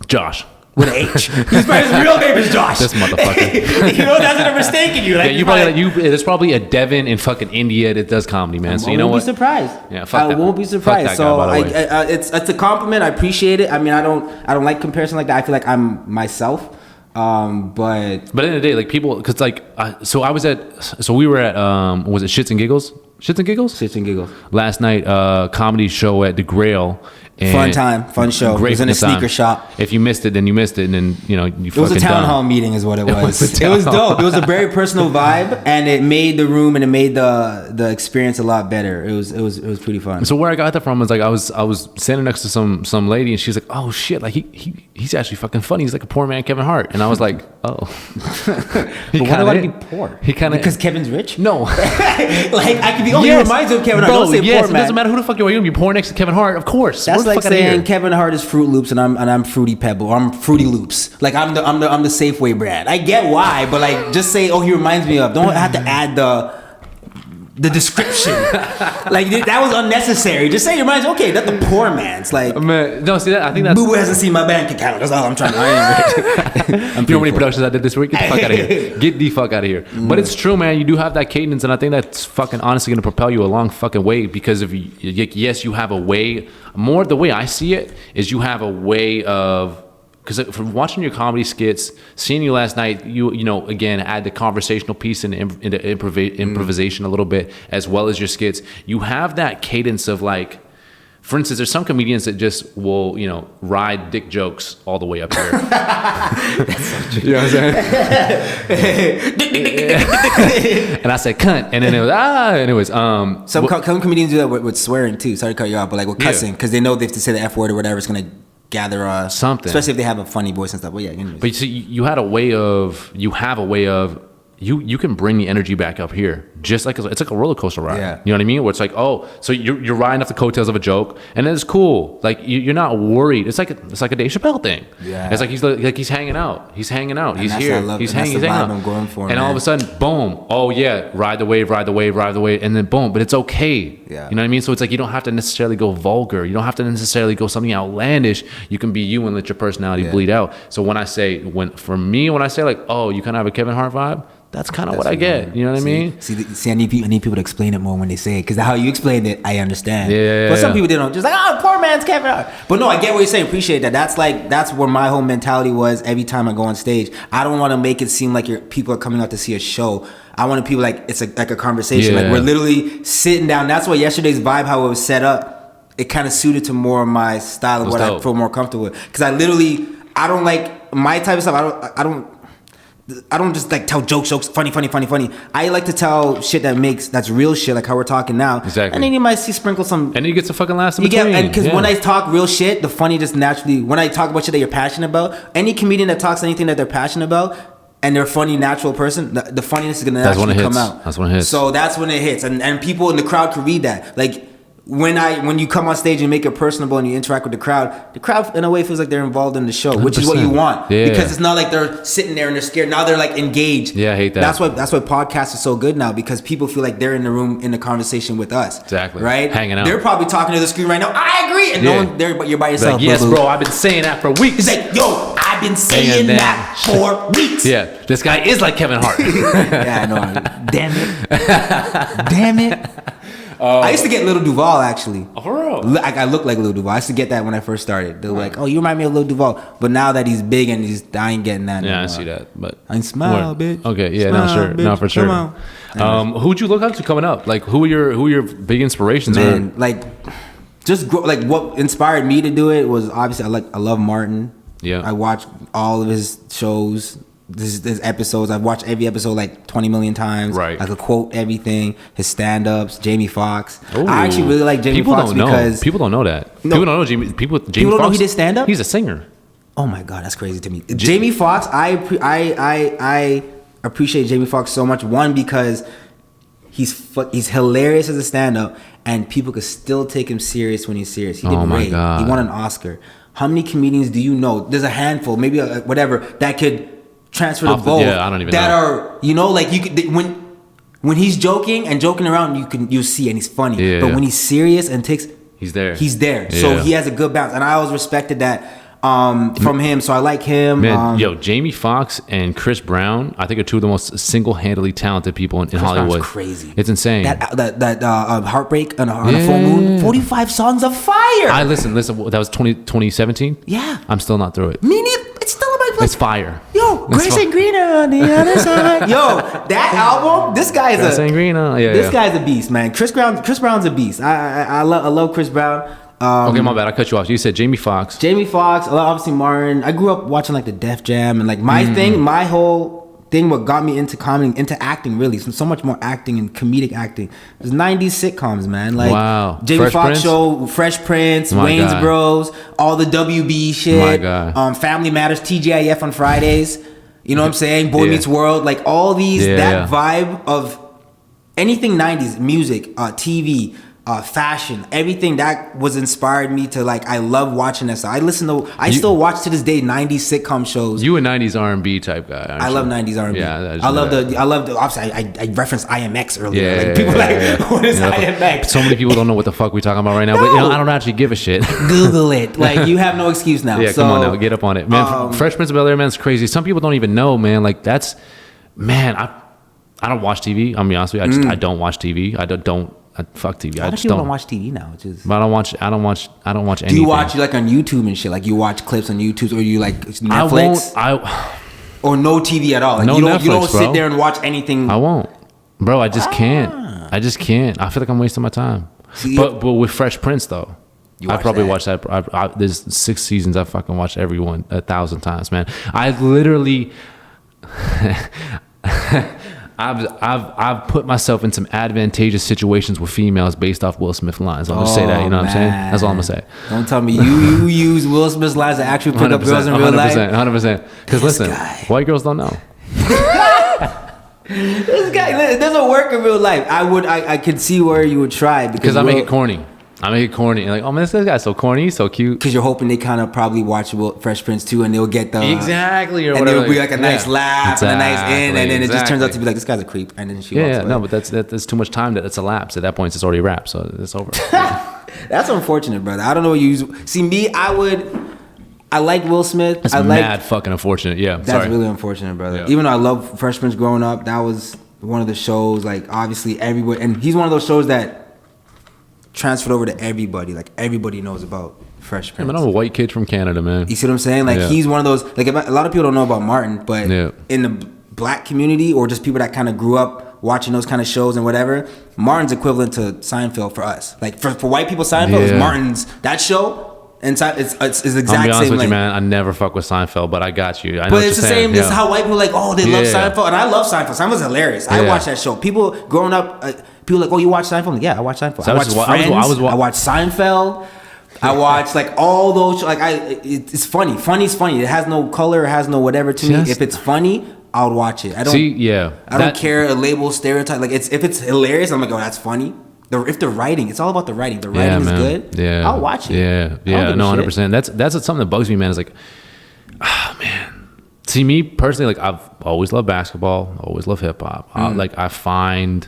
Josh. With an H. His real name is Josh. This motherfucker. You know, that's what I'm mistaking you. Like, yeah, there's probably a Devon in fucking India that does comedy, man. So you know what? I won't be surprised. Yeah, fuck that. I won't be surprised. Fuck that guy, so it's a compliment. I appreciate it. I mean, I don't like comparison like that. I feel like I'm myself. But at the end of the day, like people, because like, we were at was it Shits and Giggles? Shits and Giggles. Last night, comedy show at the Grail. And fun time, fun show. It was in a sneaker shop. If you missed it, then you missed it, and then you it was a town hall meeting, is what it was. It was dope. It was a very personal vibe, and it made the room and it made the experience a lot better. It was pretty fun. So where I got that from was like I was standing next to some lady, and she's like, "Oh shit, like he's actually fucking funny. He's like a poor man Kevin Hart," and I was like, "Oh." But why do I be poor? Because Kevin's rich? No. Like I could be. Oh, he reminds you of Kevin Hart. Don't say poor man. It doesn't matter who the fuck you are. You're gonna be poor next to Kevin Hart, of course. That's like saying Kevin Hart is Fruit Loops and I'm Fruity Pebble or I'm Fruity Loops. Like I'm the Safeway brand. I get why, but like just say, oh, he reminds me of. Don't have to add the description. Like that was unnecessary. Just say he reminds. Okay, that's the poor man's. Like man, no, see that I think that's. Boo Boo hasn't seen my bank account. That's all I'm trying to. You know how many productions I did this week? Get the fuck out of here. Get the fuck out of here. But it's true, man. You do have that cadence, and I think that's fucking honestly gonna propel you a long fucking way because if you, yes, you have a way. More the way I see it is you have a way of. Because from watching your comedy skits, seeing you last night, you know, again, add the conversational piece and into improvisation a little bit, as well as your skits. You have that cadence of like, for instance, there's some comedians that just will, you know, ride dick jokes all the way up here. That's so true. You know what I'm saying? And I said cunt, and then it was anyways. Some comedians do that with swearing too. Sorry to cut you off, but like with cussing, because they know they have to say the F word or whatever, it's gonna gather something, especially if they have a funny voice and stuff. But yeah, anyways. But you see, you have a way of you can bring the energy back up here, just like it's like a roller coaster ride. Yeah. You know what I mean? Where it's like, oh, so you're riding off the coattails of a joke, and then it's cool. Like you're not worried. It's like a Dave Chappelle thing. Yeah. It's like he's hanging out. He's hanging out. He's here. He's hanging out. I'm going for, and man. All of a sudden, boom! Oh yeah, ride the wave, and then boom! But it's okay. Yeah. You know what I mean? So it's like you don't have to necessarily go vulgar. You don't have to necessarily go something outlandish. You can be you and let your personality bleed out. So when I say like, oh, you kind of have a Kevin Hart vibe. That's kind of what I get. You know what I mean? See, I need people to explain it more when they say it, because how you explained it, I understand. Yeah. But some people, they don't. Just like, oh, poor man's Kevin Hart. But no, I get what you're saying. Appreciate that. That's where my whole mentality was every time I go on stage. I don't want to make it seem like people are coming out to see a show. I want people like it's like a conversation. Yeah. Like we're literally sitting down. That's why yesterday's vibe, how it was set up, it kind of suited to more of my style of what I feel more comfortable with. Because I don't like my type of stuff. I don't just like tell jokes, funny. I like to tell shit that's real shit, like how we're talking now. Exactly. And then you might sprinkle some. And then you get some fucking laughs in between. between. Because when I talk real shit, the funny just naturally. When I talk about shit that you're passionate about, any comedian that talks anything that they're passionate about, and they're a funny, natural person, the funniness is gonna naturally come out. That's when it hits. So that's when it hits, and people in the crowd can read that, like. When you come on stage and make it personable and you interact with the crowd in a way feels like they're involved in the show, 100%. Which is what you want. Yeah. Because it's not like they're sitting there and they're scared. Now they're like engaged. Yeah, I hate that. That's why podcasts are so good now, because people feel like they're in the room in the conversation with us. Exactly. Right? Hanging out. They're probably talking to the screen right now. I agree. And no one there, but you're by yourself. Like, yes, bro, I've been saying that for weeks. He's like, yo, I've been saying that for weeks. Yeah, this guy is like Kevin Hart. Yeah, I know. Damn it. I used to get Little Duval, actually. Oh, for real? I look like Little Duval. I used to get that when I first started. They were like, oh, you remind me of Little Duval. But now that he's big and I ain't getting that. Yeah, I see that. But I smile, bitch. Okay, yeah, smile, no, sure. Bitch. No, for sure. Come on. Who'd you look up to coming up? Like, who are your big inspirations? Man, like, like what inspired me to do it was obviously I love Martin. Yeah. I watch all of his shows. His episodes, I've watched every episode like 20 million times. Right. I could quote everything. His stand-ups, Jamie Foxx. Ooh. I actually really like Jamie Foxx because people don't know that. No. People don't know Jamie. People don't know he did stand-up. He's a singer. Oh my god, that's crazy to me. Jamie Foxx, I appreciate Jamie Foxx so much. One, because he's hilarious as a stand-up, and people could still take him serious when he's serious. He did great. God. He won an Oscar. How many comedians do you know? There's a handful, maybe whatever, that could transfer to both. Yeah, I don't even that know. Are like you could when he's joking around, you see, and he's funny. Yeah. But when he's serious and he's there. Yeah. So he has a good balance, and I always respected that from him. So I like him. Man, Jamie Foxx and Chris Brown, I think, are two of the most single-handedly talented people in Hollywood. Brown's crazy. It's insane. That Heartbreak on a full moon. 45 songs of fire. I listen. That was 2017. Yeah. I'm still not through it. Me neither. It's still in my playlist. It's fire. Yo, grass ain't greener on the other side. Yo, that album. This guy is grass ain't greener. Yeah. This guy's a beast, man. Chris Brown's a beast. I love Chris Brown. Okay, my bad. I cut you off. You said Jamie Foxx. Obviously Martin. I grew up watching like the Def Jam, and like my whole thing, what got me into comedy, into acting, really, so much more acting and comedic acting, was 90s sitcoms, man. Like, wow. Jamie Foxx Show, Fresh Prince, Wayne's Bros, all the WB shit. My God. Family Matters, TGIF on Fridays. You know what I'm saying? Boy Meets World, like all these, vibe of anything 90s, music, TV, fashion, everything that was inspired me to like. I love watching that stuff. I still watch to this day 90s sitcom shows. You a 90s R&B type guy. I love 90s R&B. Yeah, I love the. Obviously, I referenced IMX earlier. What is IMX? So many people don't know what the fuck we talking about right now. No. But I don't actually give a shit. Google it. Like you have no excuse now. Yeah, come on now, get up on it, man. Fresh Prince of Bel-Air, man, it's crazy. Some people don't even know, man. Like that's, man. I don't watch TV. I'm gonna be honest with you. I don't watch TV. Fuck TV. I just don't watch TV now. But I don't watch anything. Do you watch like on YouTube and shit? Like you watch clips on YouTube, or you like Netflix? Or no TV at all. Like, no Netflix, you don't sit there and watch anything. I won't, bro. I just can't. I feel like I'm wasting my time. See, but with Fresh Prince though, I probably that. watched that. There's 6 seasons. I fucking watched every one 1,000 times, man. I literally. I've put myself in some advantageous situations with females based off Will Smith lines. I'm gonna say that, you know what I'm saying? That's all I'm gonna say. Don't tell me you use Will Smith's lines to actually pick up girls in real life. 100%. Because listen, white girls don't know. This guy, it doesn't work in real life. I could see where you would try because I make it corny. And like, oh man, this guy's so corny, he's so cute. Because you're hoping they kind of probably watch Fresh Prince too, and they'll get the exactly, or and whatever. it'll be like a nice laugh and a nice in, and then it just turns out to be like this guy's a creep, and then she walks away. No, but that's too much time. That's a lapse. At that point, it's already wrapped, so it's over. That's unfortunate, brother. I don't know what you use. See me, I like Will Smith. It's mad fucking unfortunate. Yeah, that's really unfortunate, brother. Yeah. Even though I love Fresh Prince growing up, that was one of the shows like obviously everywhere, and he's one of those shows that transferred over to everybody. Like everybody knows about Fresh Prince. I'm a white kid from Canada, man. You see what I'm saying? Like he's one of those. Like a lot of people don't know about Martin, but in the black community or just people that kind of grew up watching those kind of shows and whatever, Martin's equivalent to Seinfeld for us. Like for white people, Seinfeld is Martin's that show. And it's exact same. I'll be honest with like, you, man. I never fuck with Seinfeld, but I got you. I know but it's the same. This is how white people like. Oh, they love Seinfeld, and I love Seinfeld. Seinfeld's hilarious. I watch that show. People growing up, people like, oh, you watch Seinfeld? Like, yeah, I watch Seinfeld. So I watch Friends. I watch Seinfeld. I watch like all those. Like it's funny. Funny's funny. It has no color. It has no whatever to me. If it's funny, I'll watch it. I don't. I don't care a label stereotype. Like if it's hilarious, I'm like, oh, that's funny. If the writing, it's all about the writing. The writing is good. Yeah, I'll watch it. Yeah. No, 100%. That's something that bugs me, man. Is like, man. See, me personally, like I've always loved basketball. Always loved hip hop. Like I find,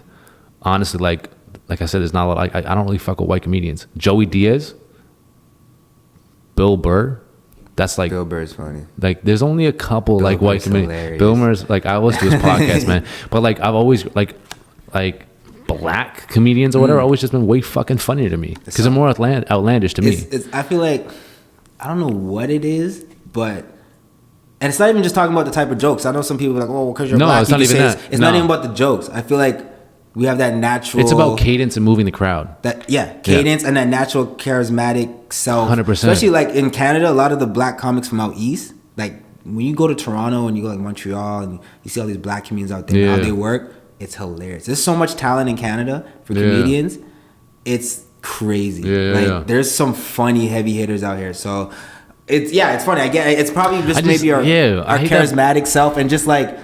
honestly, like I said, there's not a lot. I don't really fuck with white comedians. Joey Diaz, Bill Burr. That's like Bill Burr's funny. Like there's only a couple Bill like white comedians. Bill Burr's like I always do his podcast, man. But like I've always like. Black comedians or whatever always just been way fucking funnier to me because they're more outlandish to me. I feel like I don't know what it is, but and it's not even just talking about the type of jokes. I know some people are like, oh, because you're black. It's not even that. It's not even about the jokes. I feel like we have that natural. It's about cadence and moving the crowd. Cadence and that natural charismatic self. 100%. Especially like in Canada, a lot of the black comics from out east, like when you go to Toronto and you go like Montreal and you see all these black comedians out there, how they work. It's hilarious. There's so much talent in Canada for comedians. It's crazy. Like there's some funny heavy hitters out here. So it's funny. I get it's probably just maybe our charismatic self and just like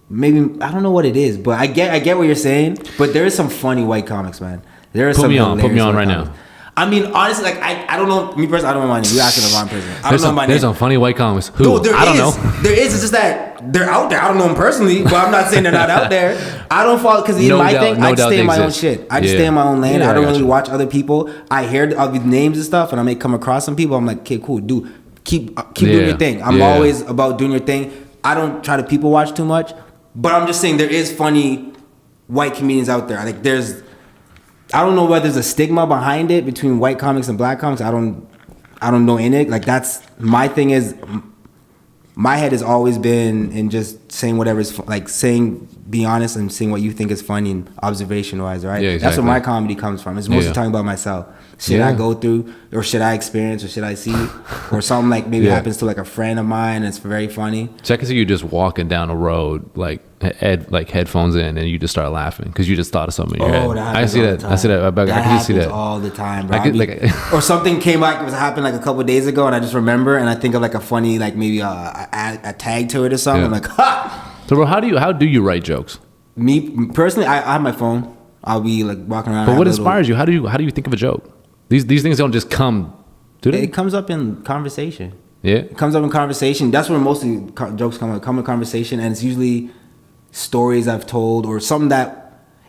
maybe I don't know what it is, but I get what you're saying. But there is some funny white comics, man. There is some hilarious put me on right comics. now. I mean, honestly, like I don't know. Me personally, I don't know my name. You asking the wrong person. I don't know my name. There's some funny white comics. Who? No, I don't know. There is. It's just that they're out there. I don't know them personally, but I'm not saying they're not out there. I don't follow because my thing. I just stay in my own shit. I just stay in my own lane. I don't really watch other people. I hear all these names and stuff, and I may come across some people. I'm like, okay, cool, dude, keep doing your thing. I'm always about doing your thing. I don't try to people watch too much, but I'm just saying there is funny white comedians out there. Like I don't know whether there's a stigma behind it between white comics and black comics. I don't know in it. Like that's my thing is my head has always been in just saying whatever's like be honest and saying what you think is funny and observation wise, right? Yeah, exactly. That's where my comedy comes from. It's mostly talking about myself. Shit I go through or shit I experience or shit I see or something like maybe happens to like a friend of mine and it's very funny. So I can see you just walking down a road like headphones in and you just start laughing because you just thought of something in your head. I see that. I can just see that all the time, bro. Or something came back. It happened like a couple of days ago, and I just remember, and I think of like a funny, like maybe a tag to it or something. I'm like, ha. So, bro, how do you write jokes? Me personally, I have my phone. I'll be like walking around. But what inspires you? How do you think of a joke? These things don't just come, do they? It comes up in conversation. Yeah. It comes up in conversation. That's where mostly jokes come in conversation, and it's usually stories I've told or something that.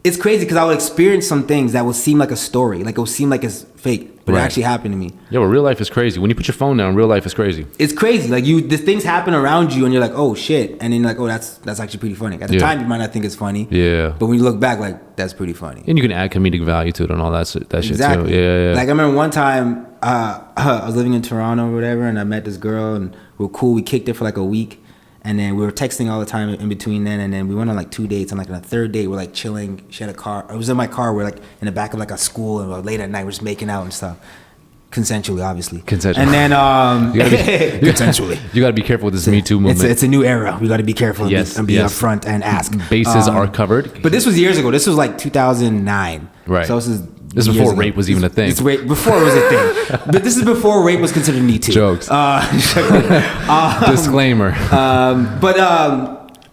It's crazy because I would experience some things that will seem like a story, like it will seem like it's fake, but it actually happened to me. Yeah, well, real life is crazy. When you put your phone down, real life is crazy. It's crazy. Like the things happen around you, and you're like, oh shit, and then you're like, oh, that's actually pretty funny. At the time, you might not think it's funny. Yeah. But when you look back, like that's pretty funny. And you can add comedic value to it and all that shit Exactly. too. Yeah. Like I remember one time I was living in Toronto or whatever, and I met this girl, and we were cool. We kicked it for like a week. And then we were texting all the time in between then, and then we went on like 2 dates. And like on the third date, we're like chilling. She had a car. I was in my car. We're like in the back of like a school, and like, late at night, we're just making out and stuff, consensually, obviously. Consensually. And then consensually. You gotta be careful with this Me Too movement. It's a new era. We got to be careful and be upfront and ask. Bases are covered. But this was years ago. This was like 2009. Right. So this is before rape was even a thing. It's before it was a thing. But this is before rape was considered Me Too. Jokes. Disclaimer.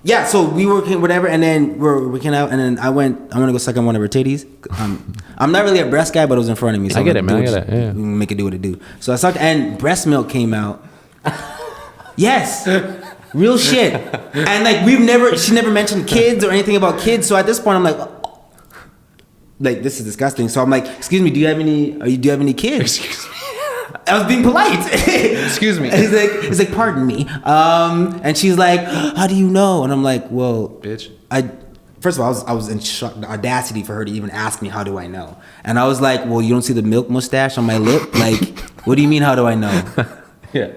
Yeah, so we were whatever, and then we're working out, and then I want to go suck on one of her titties. I'm not really a breast guy, but it was in front of me. So I get it, man. I get it. Yeah. Make it do what it do. So I sucked, and breast milk came out. Yes. Real shit. And like she never mentioned kids or anything about kids. So at this point, I'm like, this is disgusting. So I'm like, excuse me, do you have any kids? Excuse me. I was being polite. Excuse me. He's like, pardon me. And she's like, how do you know? And I'm like, well, bitch. First of all, I was in shock, the audacity for her to even ask me, how do I know? And I was like, well, you don't see the milk mustache on my lip? Like, what do you mean, how do I know? Yeah.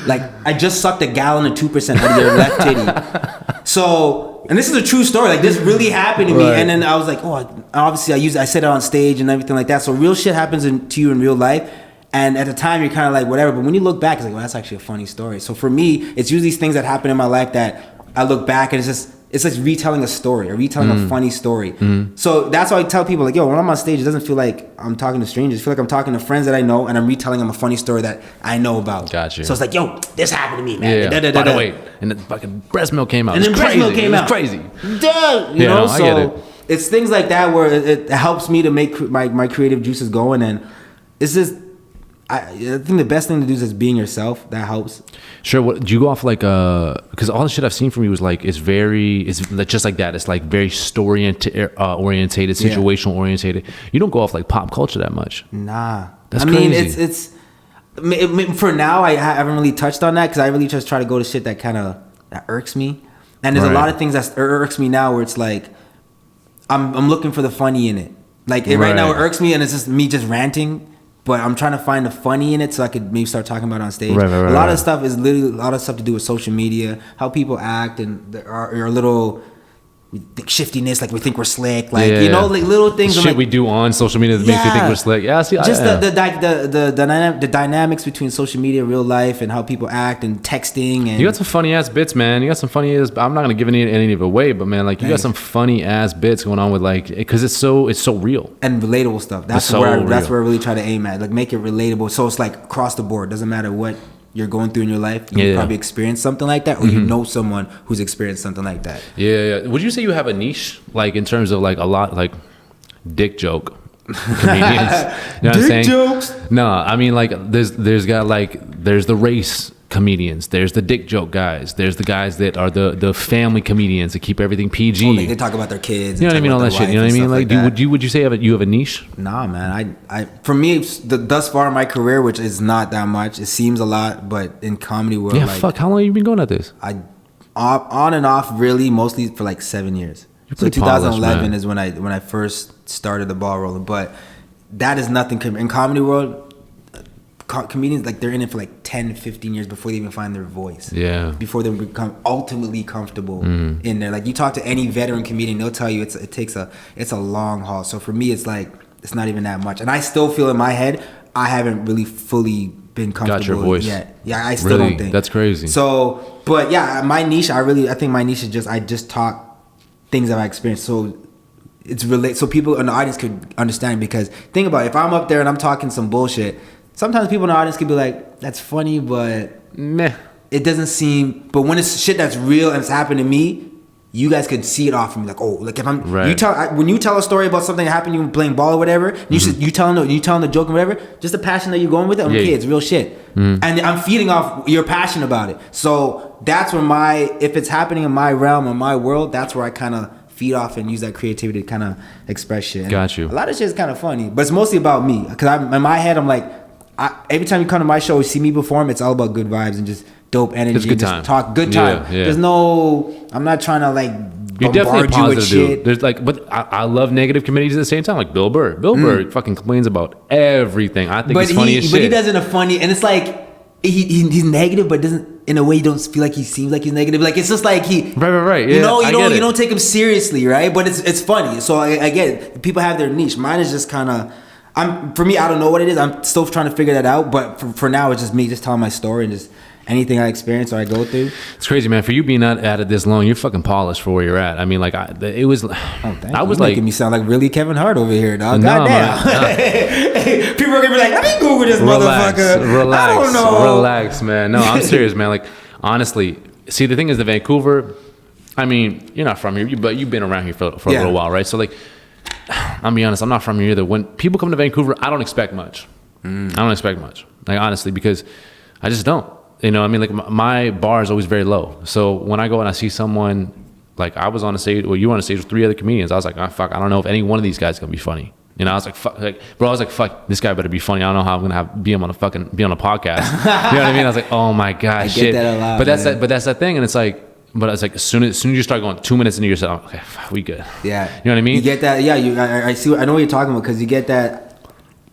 Like, I just sucked a gallon of 2% out of your left titty. So, and this is a true story. Like, this really happened to me. Right. And then I was like, oh, obviously I said it on stage and everything like that. So real shit happens to you in real life. And at the time, you're kind of like, whatever. But when you look back, it's like, well, that's actually a funny story. So for me, it's usually these things that happen in my life that I look back and it's like retelling a story or retelling a funny story. So that's why I tell people, like, yo, when I'm on stage, it doesn't feel like I'm talking to strangers. I feel like I'm talking to friends that I know, and I'm retelling them a funny story that I know about. Gotcha. So it's like, yo, this happened to me, man. Yeah. By the way, and the fucking breast milk came out. And then breast milk came out. It was crazy. Duh, you know, I get it. It's things like that where it helps me to make my creative juices going, and it's just, I think the best thing to do is just being yourself. That helps. Sure. What do you go off like? Because all the shit I've seen from you is like it's just like that. It's like very story orientated, situational orientated. You don't go off like pop culture that much. Nah, that's crazy. It's for now. I haven't really touched on that because I really just try to go to shit that that irks me. And there's a lot of things that irks me now where it's like I'm looking for the funny in it. Like right now it irks me and it's just me just ranting. But I'm trying to find the funny in it so I could maybe start talking about it on stage. Right, a lot of stuff is literally a lot of stuff to do with social media, how people act, and our little shiftiness, like we think we're slick, like you know, like little things. Shit we do on social media that makes you think we're slick. Yeah, see, just the dynamics between social media, real life, and how people act and texting. And you got some funny ass bits, man. You got some funny ass. I'm not gonna give any of it away, but man, like you got some funny ass bits going on with like because it's so real and relatable stuff. That's where I really try to aim at, like make it relatable. So it's like across the board. Doesn't matter what you're going through in your life, you probably experienced something like that, or you know someone who's experienced something like that. Yeah. Would you say you have a niche, like in terms of like a lot, like dick joke comedians? You know what I'm saying? Jokes? No, I mean like there's the race comedians, there's the dick joke guys, there's the guys that are the family comedians that keep everything PG. Oh, they talk about their kids. You know what I mean? All that shit. You know what I mean? Like, would you say you have a niche? Nah, man. I for me, thus far in my career, which is not that much, it seems a lot, but in comedy world, how long have you been going at this? I on and off, really, mostly for like 7 years. So 2011 is when I first started the ball rolling, but that is nothing in comedy world. Comedians, like, they're in it for like 10, 15 years before they even find their voice. Yeah. Before they become ultimately comfortable in there. Like, you talk to any veteran comedian, they'll tell you it's a long haul. So for me, it's like, it's not even that much. And I still feel in my head, I haven't really fully been comfortable got your voice yet. Yeah, I still don't think. That's crazy. So, but yeah, my niche, I think my niche is just, I just talk things that I experienced. So so people in the audience could understand, because think about it, if I'm up there and I'm talking some bullshit, sometimes people in the audience could be like, that's funny, but meh. It doesn't seem, but when it's shit that's real and it's happened to me, you guys could see it off of me, like, oh, like if I'm, right. when you tell a story about something that happened, you playing ball or whatever, you telling the joke or whatever, just the passion that you're going with it, okay, it's real shit, and I'm feeding off your passion about it. So that's where if it's happening in my realm, in my world, that's where I kind of feed off and use that creativity to kind of express shit. Got you. A lot of shit is kind of funny, but it's mostly about me, because in my head, I'm like, every time you come to my show, you see me perform, it's all about good vibes and just dope energy. It's good just time. Talk good time. Yeah. There's no, I'm not trying to like you're definitely a bombard you with positive shit. dude. There's like, but I love negative comedians at the same time. Like Bill Burr. Bill Burr fucking complains about everything. I think he's funny as shit. But he does it in a funny, and it's like he's negative, but doesn't, in a way, you don't feel like he seems like he's negative. Like it's just like right. Yeah, you don't take him seriously, right? But it's funny. So I get it. People have their niche. Mine is just kind of, for me, I don't know what it is. I'm still trying to figure that out. But for now, it's just me just telling my story and just anything I experience or I go through. It's crazy, man. For you being at it this long, you're fucking polished for where you're at. I mean, like it was. I was like, making me sound like really Kevin Hart over here, dog. No, Goddamn. People are gonna be like, let me Google this motherfucker. Relax, I don't know. Relax, man. No, I'm serious, man. Like honestly, see, the thing is, the Vancouver. I mean, you're not from here, but you've been around here for a little while, right? So like, I'll be honest, I'm not from here either. When people come to Vancouver, I don't expect much. I don't expect much, like honestly, because I just don't. You know, I mean, like my bar is always very low. So when I go and I see someone, like I was on a stage, you were on a stage with 3 other comedians. I was like, oh, fuck, I don't know if any one of these guys is gonna be funny. You know, I was like, fuck, fuck, this guy better be funny. I don't know how I'm gonna be on a podcast. You know what I mean? I was like, oh my god, shit. That a lot, but that's that thing, and it's like. But it's like as soon as you start going 2 minutes into your set, I'm okay, we good. Yeah, you know what I mean. You get that. Yeah, I see. I know what you're talking about, because you get that.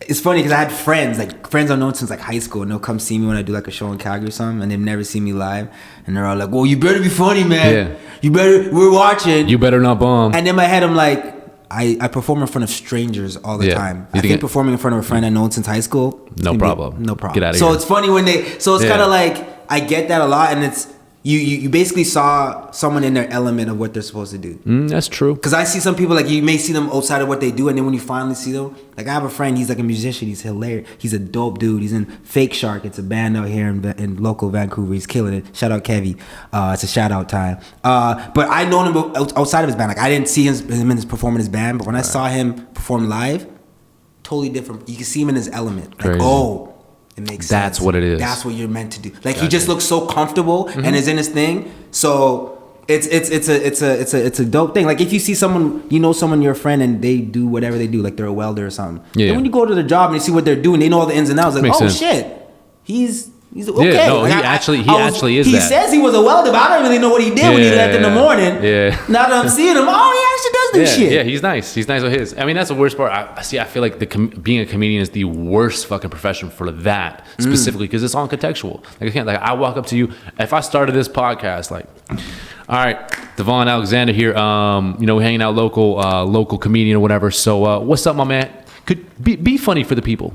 It's funny because I had friends I've known since like high school, and they'll come see me when I do like a show in Calgary or something, and they've never seen me live, and they're all like, "Well, you better be funny, man. Yeah. We're watching. You better not bomb." And in my head, I'm like, I perform in front of strangers all the time. I think performing in front of a friend I've known since high school, no problem. No problem. Get out of here. So it's funny when it's kind of like I get that a lot, and it's. You basically saw someone in their element of what they're supposed to do. That's true. Because I see some people, like, you may see them outside of what they do, and then when you finally see them, like, I have a friend, he's like a musician, he's hilarious, he's a dope dude, he's in Fake Shark, it's a band out here in local Vancouver, he's killing it. Shout out Kevy, it's a shout out time. But I known him outside of his band, like, I didn't see him in his perform in his band, but when I saw him perform live, totally different. You can see him in his element. Like, it makes sense. That's what it is. That's what you're meant to do. Like he just looks so comfortable and is in his thing. So it's a dope thing. Like if you see someone, someone, your friend, and they do whatever they do, like they're a welder or something. Yeah. Then when you go to the job and you see what they're doing, they know all the ins and outs. Like, makes sense. Shit, he's okay. Yeah, no, like, he actually is he that. He says he was a welder, but I don't really know what he did when he left in the morning. Yeah. Now that I'm seeing him, he actually does do shit. Yeah, he's nice. He's nice with his. I mean, that's the worst part. I feel like being a comedian is the worst fucking profession for that specifically, because it's all contextual. Like I walk up to you. If I started this podcast, like, all right, Devon Alexander here. Hanging out local comedian or whatever. So what's up, my man? Could be funny for the people.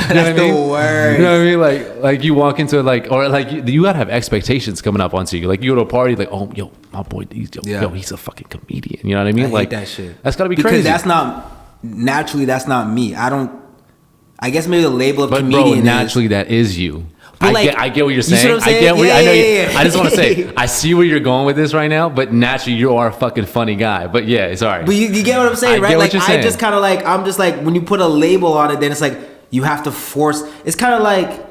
That's the worst. You know what I mean? Like you walk into you gotta have expectations coming up onto you. Like you go to a party, like, oh, yo, my boy, he's a fucking comedian. You know what I mean? I hate that shit. That's gotta be because crazy. That's not me. I guess maybe the label of comedian. Bro, naturally that is you. I get what you're saying. You see what I'm saying? I just want to say, I see where you're going with this right now, but naturally you are a fucking funny guy. But yeah, sorry. But you get what I'm saying, right? Like I just kind of like, I'm just like, when you put a label on it, then it's like, you have to force. It's kind of like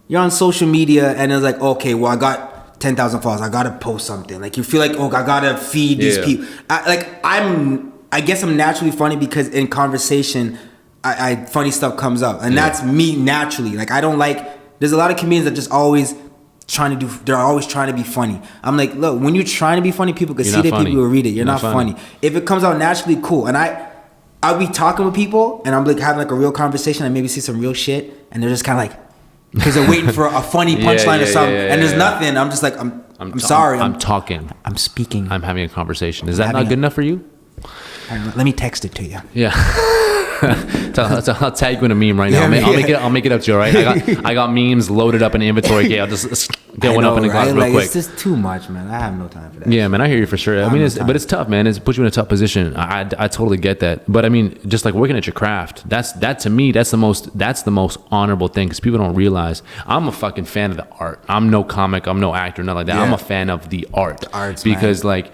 you're on social media and it's like, okay, well, I got 10,000 followers. I got to post something. Like you feel like, oh, I got to feed these people. I guess I'm naturally funny because in conversation, funny stuff comes up. And that's me naturally. Like I don't like, there's a lot of comedians that just always they're always trying to be funny. I'm like, look, when you're trying to be funny, people can see that, people will read it. You're not funny. If it comes out naturally, cool. And I'll be talking with people and I'm like having like a real conversation. I maybe see some real shit and they're just kind of like, because they're waiting for a funny punchline or something. And there's nothing. I'm just like, I'm sorry. I'm talking. I'm speaking. I'm having a conversation. Is that not good enough for you? Let me text it to you. Yeah. I'll tag you in a meme right now. I'll make it up to you, all right? I got memes loaded up in inventory. Okay, I'll just get one up in the closet real quick. It's just too much, man. I have no time for that. Yeah, man, I hear you for sure. I mean, it's tough, man. It puts you in a tough position. I totally get that. But I mean, just like working at your craft, that to me, that's the most honorable thing, because people don't realize I'm a fucking fan of the art. I'm no comic, I'm no actor, nothing like that. Yeah. I'm a fan of the art. The arts, because like,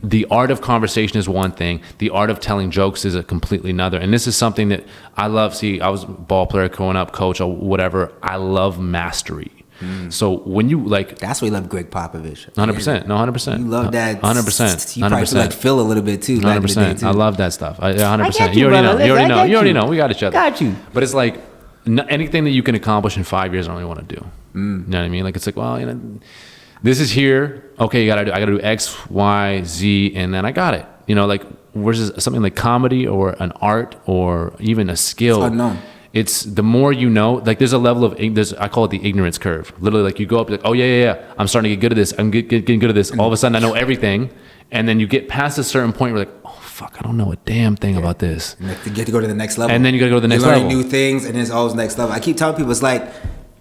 the art of conversation is one thing. The art of telling jokes is a completely another. And this is something that I love. See, I was a ball player growing up, coach or whatever. I love mastery. So when you like, that's why you love Greg Popovich. 100%. No, 100%. You love that. 100%. You probably like Phil a little bit too. 100%. I love that stuff. 100%. You already know. We got each other. Got you. But it's like anything that you can accomplish in 5 years, I don't really want to do. You know what I mean? Like, it's like, well, you know, this is here. Okay, I gotta do X, Y, Z, and then I got it. You know, like, versus something like comedy or an art or even a skill. It's unknown. It's the more you know. Like, there's a level of I call it the ignorance curve. Literally, like, you go up, like, oh yeah. I'm starting to get good at this. I'm getting good at this. All of a sudden, I know everything, and then you get past a certain point where you're like, oh fuck, I don't know a damn thing about this. And you get to go to the next level. And then you got to go to the next level. You learn new things, and it's always next level. I keep telling people, it's like,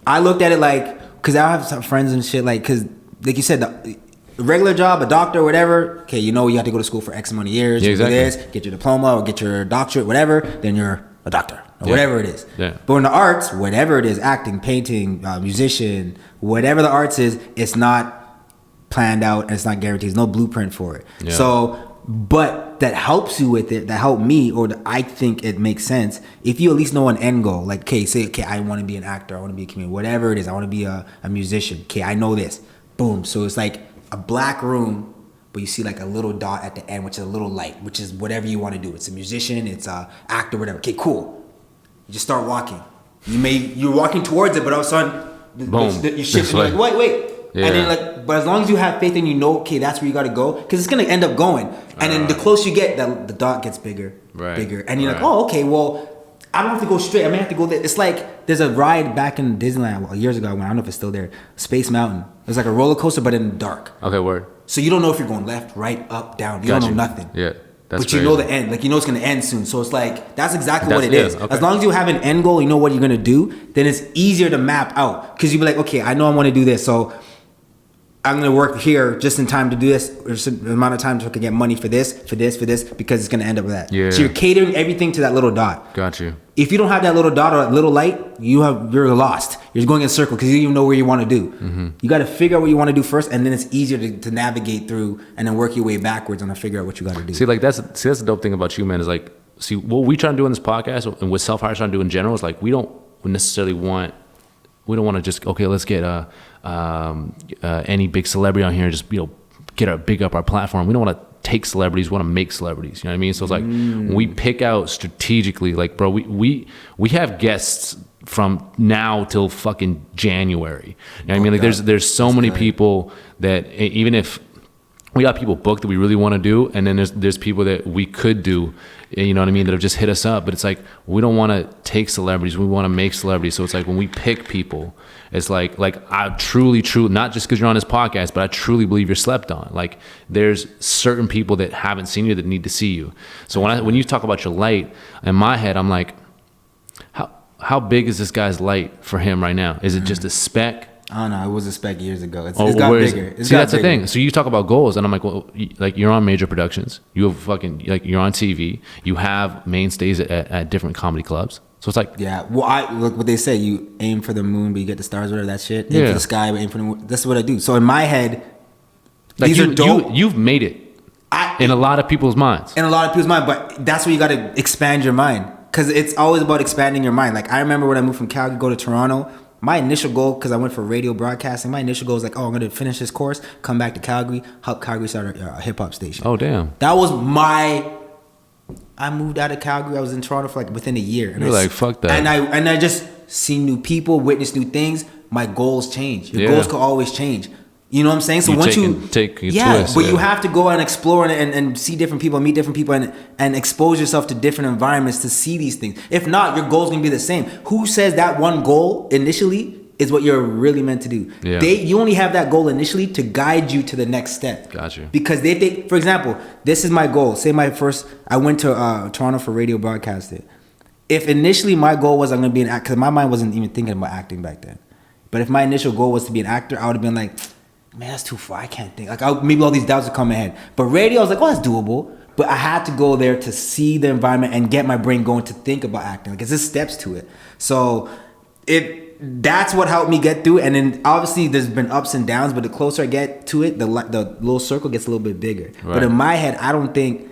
I looked at it like, because I have some friends and shit, like, because like you said, the regular job, a doctor, whatever. Okay, you know you have to go to school for X amount of years. Yeah, exactly. Do this, get your diploma or get your doctorate, whatever. Then you're a doctor or whatever it is. Yeah. But in the arts, whatever it is, acting, painting, musician, whatever the arts is, it's not planned out and it's not guaranteed. There's no blueprint for it. Yeah. So, but that helps you with it. That helped me, or I think it makes sense if you at least know an end goal. Like, okay, say, okay, I want to be an actor. I want to be a comedian. Whatever it is, I want to be a musician. Okay, I know this. Boom. So it's like a black room, but you see like a little dot at the end, which is a little light, which is whatever you want to do. It's a musician, it's a actor, whatever. Okay, cool. You just start walking. You're walking towards it, but all of a sudden, boom, you shift. You're like, wait. Yeah. And then like, but as long as you have faith and you know, okay, that's where you got to go, because it's gonna end up going. And then the closer you get, the dot gets bigger, bigger, and you're like, oh, okay, well, I don't have to go straight. I may have to go there. It's like there's a ride back in Disneyland years ago. I don't know if it's still there. Space Mountain. It's like a roller coaster, but in the dark. Okay, word. So you don't know if you're going left, right, up, down. You don't know nothing. Yeah, but you know the end. Like, you know it's gonna end soon. So it's like that's exactly what it is. Okay. As long as you have an end goal, you know what you're gonna do. Then it's easier to map out, because you be like, okay, I know I want to do this, so I'm gonna work here just in time to do this, or the amount of time so I can get money for this, because it's gonna end up with that. Yeah. So you're catering everything to that little dot. Got you. If you don't have that little dot or that little light, you're lost. You're going in a circle because you don't even know where you want to do. Mm-hmm. You got to figure out what you want to do first, and then it's easier to navigate through and then work your way backwards and figure out what you got to do. See, like that's the dope thing about you, man. Is like, see, what we try to do in this podcast and what self-hire trying to do in general is like, we don't necessarily want. We don't want to just, okay, let's get any big celebrity on here and just, get our big up our platform. We don't want to take celebrities, we want to make celebrities. You know what I mean? So it's like, we pick out strategically, like, bro, we have guests from now till fucking January. You know what I mean? Like, there's so many people that even if we got people booked that we really want to do, and then there's people that we could do, you know what I mean, that have just hit us up. But it's like, we don't want to take celebrities, we want to make celebrities. So it's like, when we pick people, it's like I truly, not just because you're on this podcast, but I truly believe you're slept on. Like, there's certain people that haven't seen you that need to see you. So when you talk about your light, in my head, I'm like, how big is this guy's light for him right now? Is it just a speck? I don't know. It was a spec years ago. It's got bigger. See, that's the thing. So you talk about goals, and I'm like, well, like, you're on major productions. You have you're on TV. You have mainstays at different comedy clubs. So it's like, yeah. Well, look what they say. You aim for the moon, but you get the stars. Whatever that shit. Aim for the sky, but aim for the moon. That's what I do. So in my head, like, these are dope. You've made it in a lot of people's minds. But that's where you got to expand your mind, because it's always about expanding your mind. Like, I remember when I moved from Calgary, go to Toronto. My initial goal, because I went for radio broadcasting, my initial goal was like, oh, I'm going to finish this course, come back to Calgary, help Calgary start a hip-hop station. Oh, damn. That was I moved out of Calgary. I was in Toronto for like within a year. And you're like, fuck that. And I just seen new people, witnessed new things. My goals change. Your goals could always change. You know what I'm saying? So once take twist, you have to go and explore and see different people, meet different people, and expose yourself to different environments to see these things. If not, your goal's gonna be the same. Who says that one goal initially is what you're really meant to do? Yeah. You only have that goal initially to guide you to the next step. Got you. Because they for example, this is my goal. Say I went to Toronto for radio broadcasting. if initially my goal was I'm gonna be an actor, because my mind wasn't even thinking about acting back then. But if my initial goal was to be an actor, I would have been like, man, that's too far. I can't think. Like maybe all these doubts would come ahead. But radio, I was like, oh, that's doable. But I had to go there to see the environment and get my brain going to think about acting. Like, it's just steps to it. So that's what helped me get through. And then obviously there's been ups and downs, but the closer I get to it, the little circle gets a little bit bigger. Right. But in my head, I don't think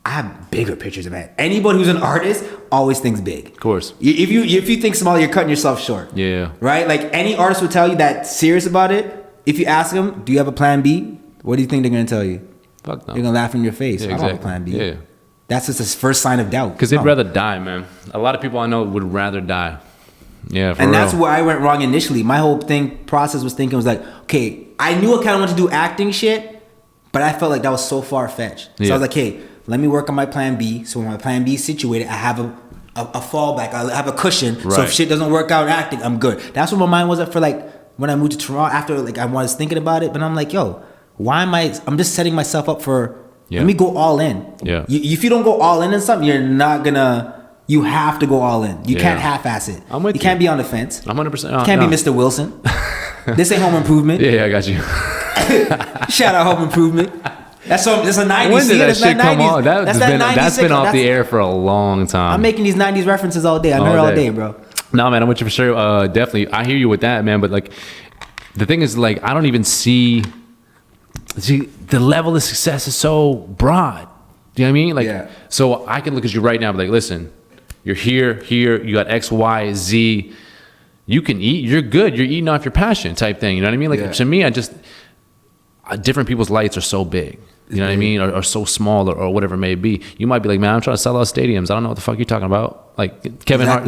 I have bigger pictures of it. Anybody who's an artist always thinks big. Of course. If you think small, you're cutting yourself short. Yeah. Right? Like any artist will tell you that serious about it. If you ask them, do you have a plan B? What do you think they're going to tell you? Fuck no. They're going to laugh in your face. Yeah, I don't have a plan B. Yeah. That's just the first sign of doubt. Because they'd rather die, man. A lot of people I know would rather die. Yeah, for and real. that's where I went wrong initially. My whole process was thinking was like, okay, I knew I kind of wanted to do acting shit, but I felt like that was so far-fetched. So I was like, hey, let me work on my plan B. So when my plan B is situated, I have a fallback. I have a cushion. Right. So if shit doesn't work out in acting, I'm good. That's what my mind was at for like when I moved to Toronto. After like I was thinking about it, but I'm like, yo, why am I'm just setting myself up for, let me go all in. Yeah. If you don't go all in something, you're not gonna, you have to go all in. You can't half-ass it. I'm with you. You can't be on the fence. I'm 100%. You can't be Mr. Wilson. This ain't Home Improvement. Yeah, I got you. Shout out Home Improvement. That's a 90s. When did that shit come on? That's been off the air for a long time. I'm making these 90s references all day. I know it all day, bro. No, man, I'm with you for sure. Definitely. I hear you with that, man. But like, the thing is, like, I don't even see the level of success is so broad. Do you know what I mean? Like, so I can look at you right now and be like, listen, you're here, you got X, Y, Z. You can eat, you're good. You're eating off your passion type thing. You know what I mean? Like, to me, different people's lights are so big. You know what I mean? Or so small or whatever it may be. You might be like, man, I'm trying to sell out stadiums. I don't know what the fuck you're talking about. Like Kevin Hart,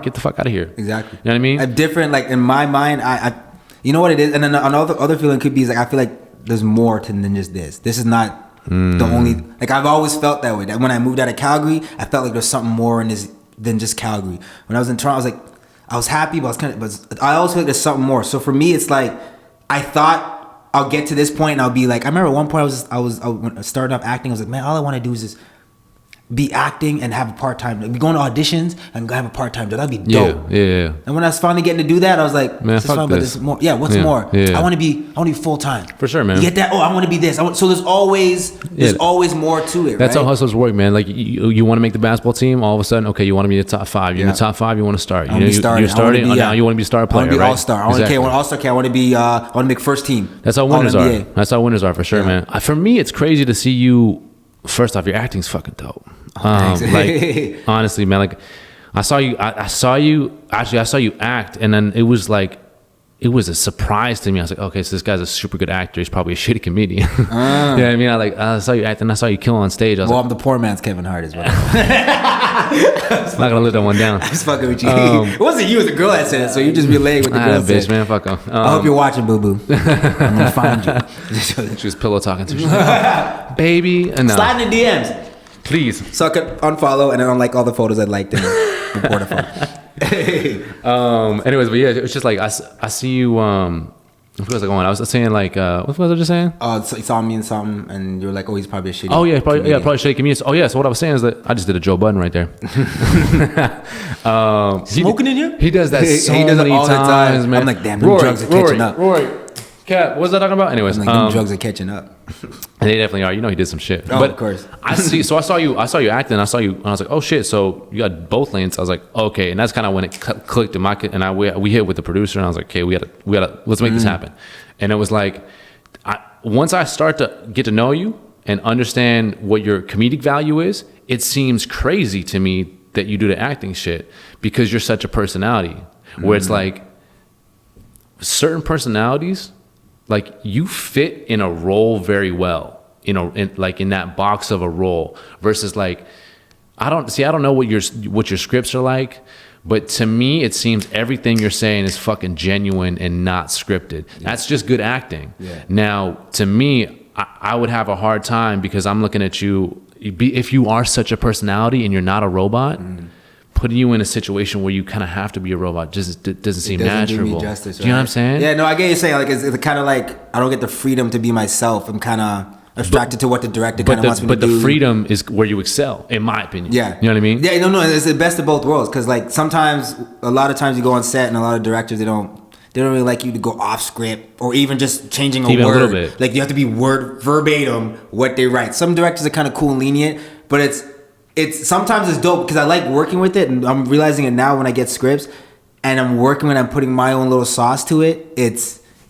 get the fuck out of here. Exactly. You know what I mean? A different, like in my mind, I you know what it is? And then another other feeling could be is like, I feel like there's more than just this. This is not the only, like I've always felt that way. That when I moved out of Calgary, I felt like there's something more in this than just Calgary. When I was in Toronto, I was happy, but I always feel like there's something more. So for me, it's like, I thought I'll get to this point and I'll be like, I remember at one point I was starting off acting. I was like, man, all I want to do is just be acting and have a part-time, like, be going to auditions and have a part-time job. That'd be dope. Yeah. And when I was finally getting to do that, I was like, man, this is fun, but this is more. Yeah, what's more? I want to be full-time. For sure, man. You get that? Oh, I want to be this. So there's always more to it. That's right? how hustlers work, man. Like you want to make the basketball team, all of a sudden, okay, you want to be in the top 5. You're in the top 5. You want to start. You're starting. Now you want to be a star player. I want to be right? all-star. I want to all-star. I want to be. I want to make first team. That's how winners are. That's how winners are for sure, man. For me, it's crazy to see you. First off, your acting's fucking dope. Like honestly, man, like I saw you act, and then it was a surprise to me. I was like, okay, so this guy's a super good actor. He's probably a shitty comedian. You know what I mean? I saw you act, and I saw you kill on stage. I was I'm the poor man's Kevin Hart as well. I'm not gonna let that one down. I was fucking with you. It wasn't you, it was a girl that said it, so you just relayed with the girl bitch, said. man, fuck him. I hope you're watching, boo boo. I'm gonna find you. She was pillow talking to me. Like, baby, and slide in the DMs. Please. So I could unfollow and then unlike all the photos I liked and report a photo. Anyways, but yeah, it's just like I see you. What was I going? I was saying like, what was I just saying? So you saw me in something and you were like, oh, he's probably a shitty. Oh yeah, probably shitty comedian. Oh yeah, so what I was saying is that I just did a Joe Budden right there. Smoking in here? He does that so he does many all times, man. I'm like, damn, them drugs are catching up. Rory. Cat, what was I talking about? Anyways, I'm like, them drugs are catching up. They definitely are. You know, he did some shit. Oh, but of course. I saw you acting. I saw you, and I was like, oh shit. So you got both lanes. I was like, okay, and that's kind of when it clicked. We hit with the producer, and I was like, okay, we gotta let's make this happen. And it was like, once I start to get to know you and understand what your comedic value is, it seems crazy to me that you do the acting shit because you're such a personality. Where it's like certain personalities. Like you fit in a role very well, in that box of a role versus like, I don't know what your scripts are like, but to me, it seems everything you're saying is fucking genuine and not scripted. Yeah. That's just good acting. Yeah. Now, to me, I would have a hard time because I'm looking at you, if you are such a personality and you're not a robot, putting you in a situation where you kind of have to be a robot just doesn't seem natural. Do justice, you know what I'm saying? Yeah, no, I get you saying. Like, it's kind of like I don't get the freedom to be myself. I'm kind of abstracted to what the director kind of wants me to do. But the freedom is where you excel, in my opinion. Yeah. You know what I mean? Yeah, no, it's the best of both worlds. Because like sometimes, a lot of times you go on set and a lot of directors, they don't really like you to go off script or even just changing a word. A little bit. Like you have to be word verbatim what they write. Some directors are kind of cool and lenient, but it's sometimes it's dope because I like working with it, and I'm realizing it now when I get scripts and I'm working when I'm putting my own little sauce to it.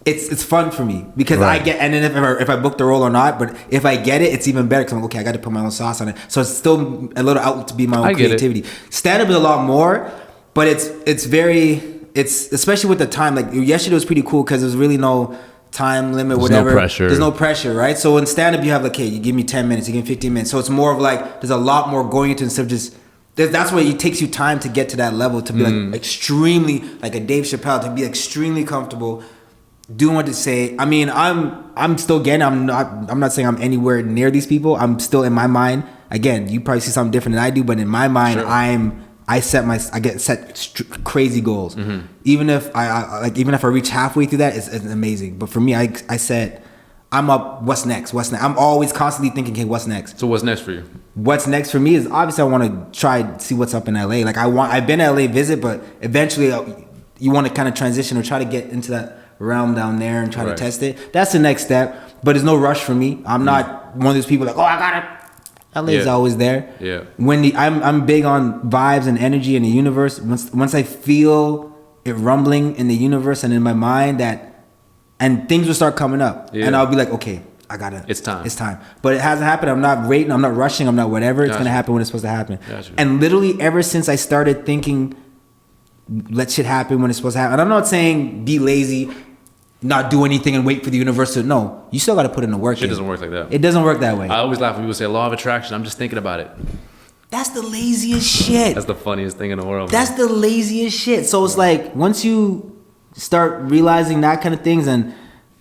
It's fun for me because right. I get, and then if I book the role or not, but if I get it, it's even better because I'm like, okay, I got to put my own sauce on it. So it's still a little outlet to be my own creativity. Stand up is a lot more, but it's especially with the time. Like yesterday was pretty cool because there's really no time limit, whatever. No pressure. There's no pressure, right? So in stand up, you have like, okay, you give me 10 minutes, you give me 15 minutes. So it's more of like there's a lot more going into instead of just. That's why it takes you time to get to that level to be like extremely like a Dave Chappelle, to be extremely comfortable doing what to say. I mean, I'm still getting. I'm not saying I'm anywhere near these people. I'm still in my mind. Again, you probably see something different than I do, but in my mind, sure. I get set crazy goals. Mm-hmm. Even if I reach halfway through that, it's amazing. But for me, I said, I'm up. What's next? I'm always constantly thinking, hey, what's next? So what's next for you? What's next for me is obviously I want to try see what's up in LA. Like I've been to LA visit, but eventually you want to kind of transition or try to get into that realm down there and try to test it. That's the next step. But there's no rush for me. I'm not one of those people like, oh, I got it. LA is always there. Yeah. I'm big on vibes and energy in the universe. Once I feel it rumbling in the universe and in my mind and things will start coming up, and I'll be like, okay, I gotta. It's time. But it hasn't happened. I'm not waiting. I'm not rushing. I'm not whatever. It's gonna happen when it's supposed to happen. And literally, ever since I started thinking, let shit happen when it's supposed to happen. And I'm not saying be lazy, not do anything and wait for the universe to. No, you still got to put in the work. Shit doesn't work like that. It doesn't work that way. I always laugh when people say law of attraction. I'm just thinking about it. That's the laziest shit. That's the funniest thing in the world. That's the laziest shit. So it's like once you start realizing that kind of things, and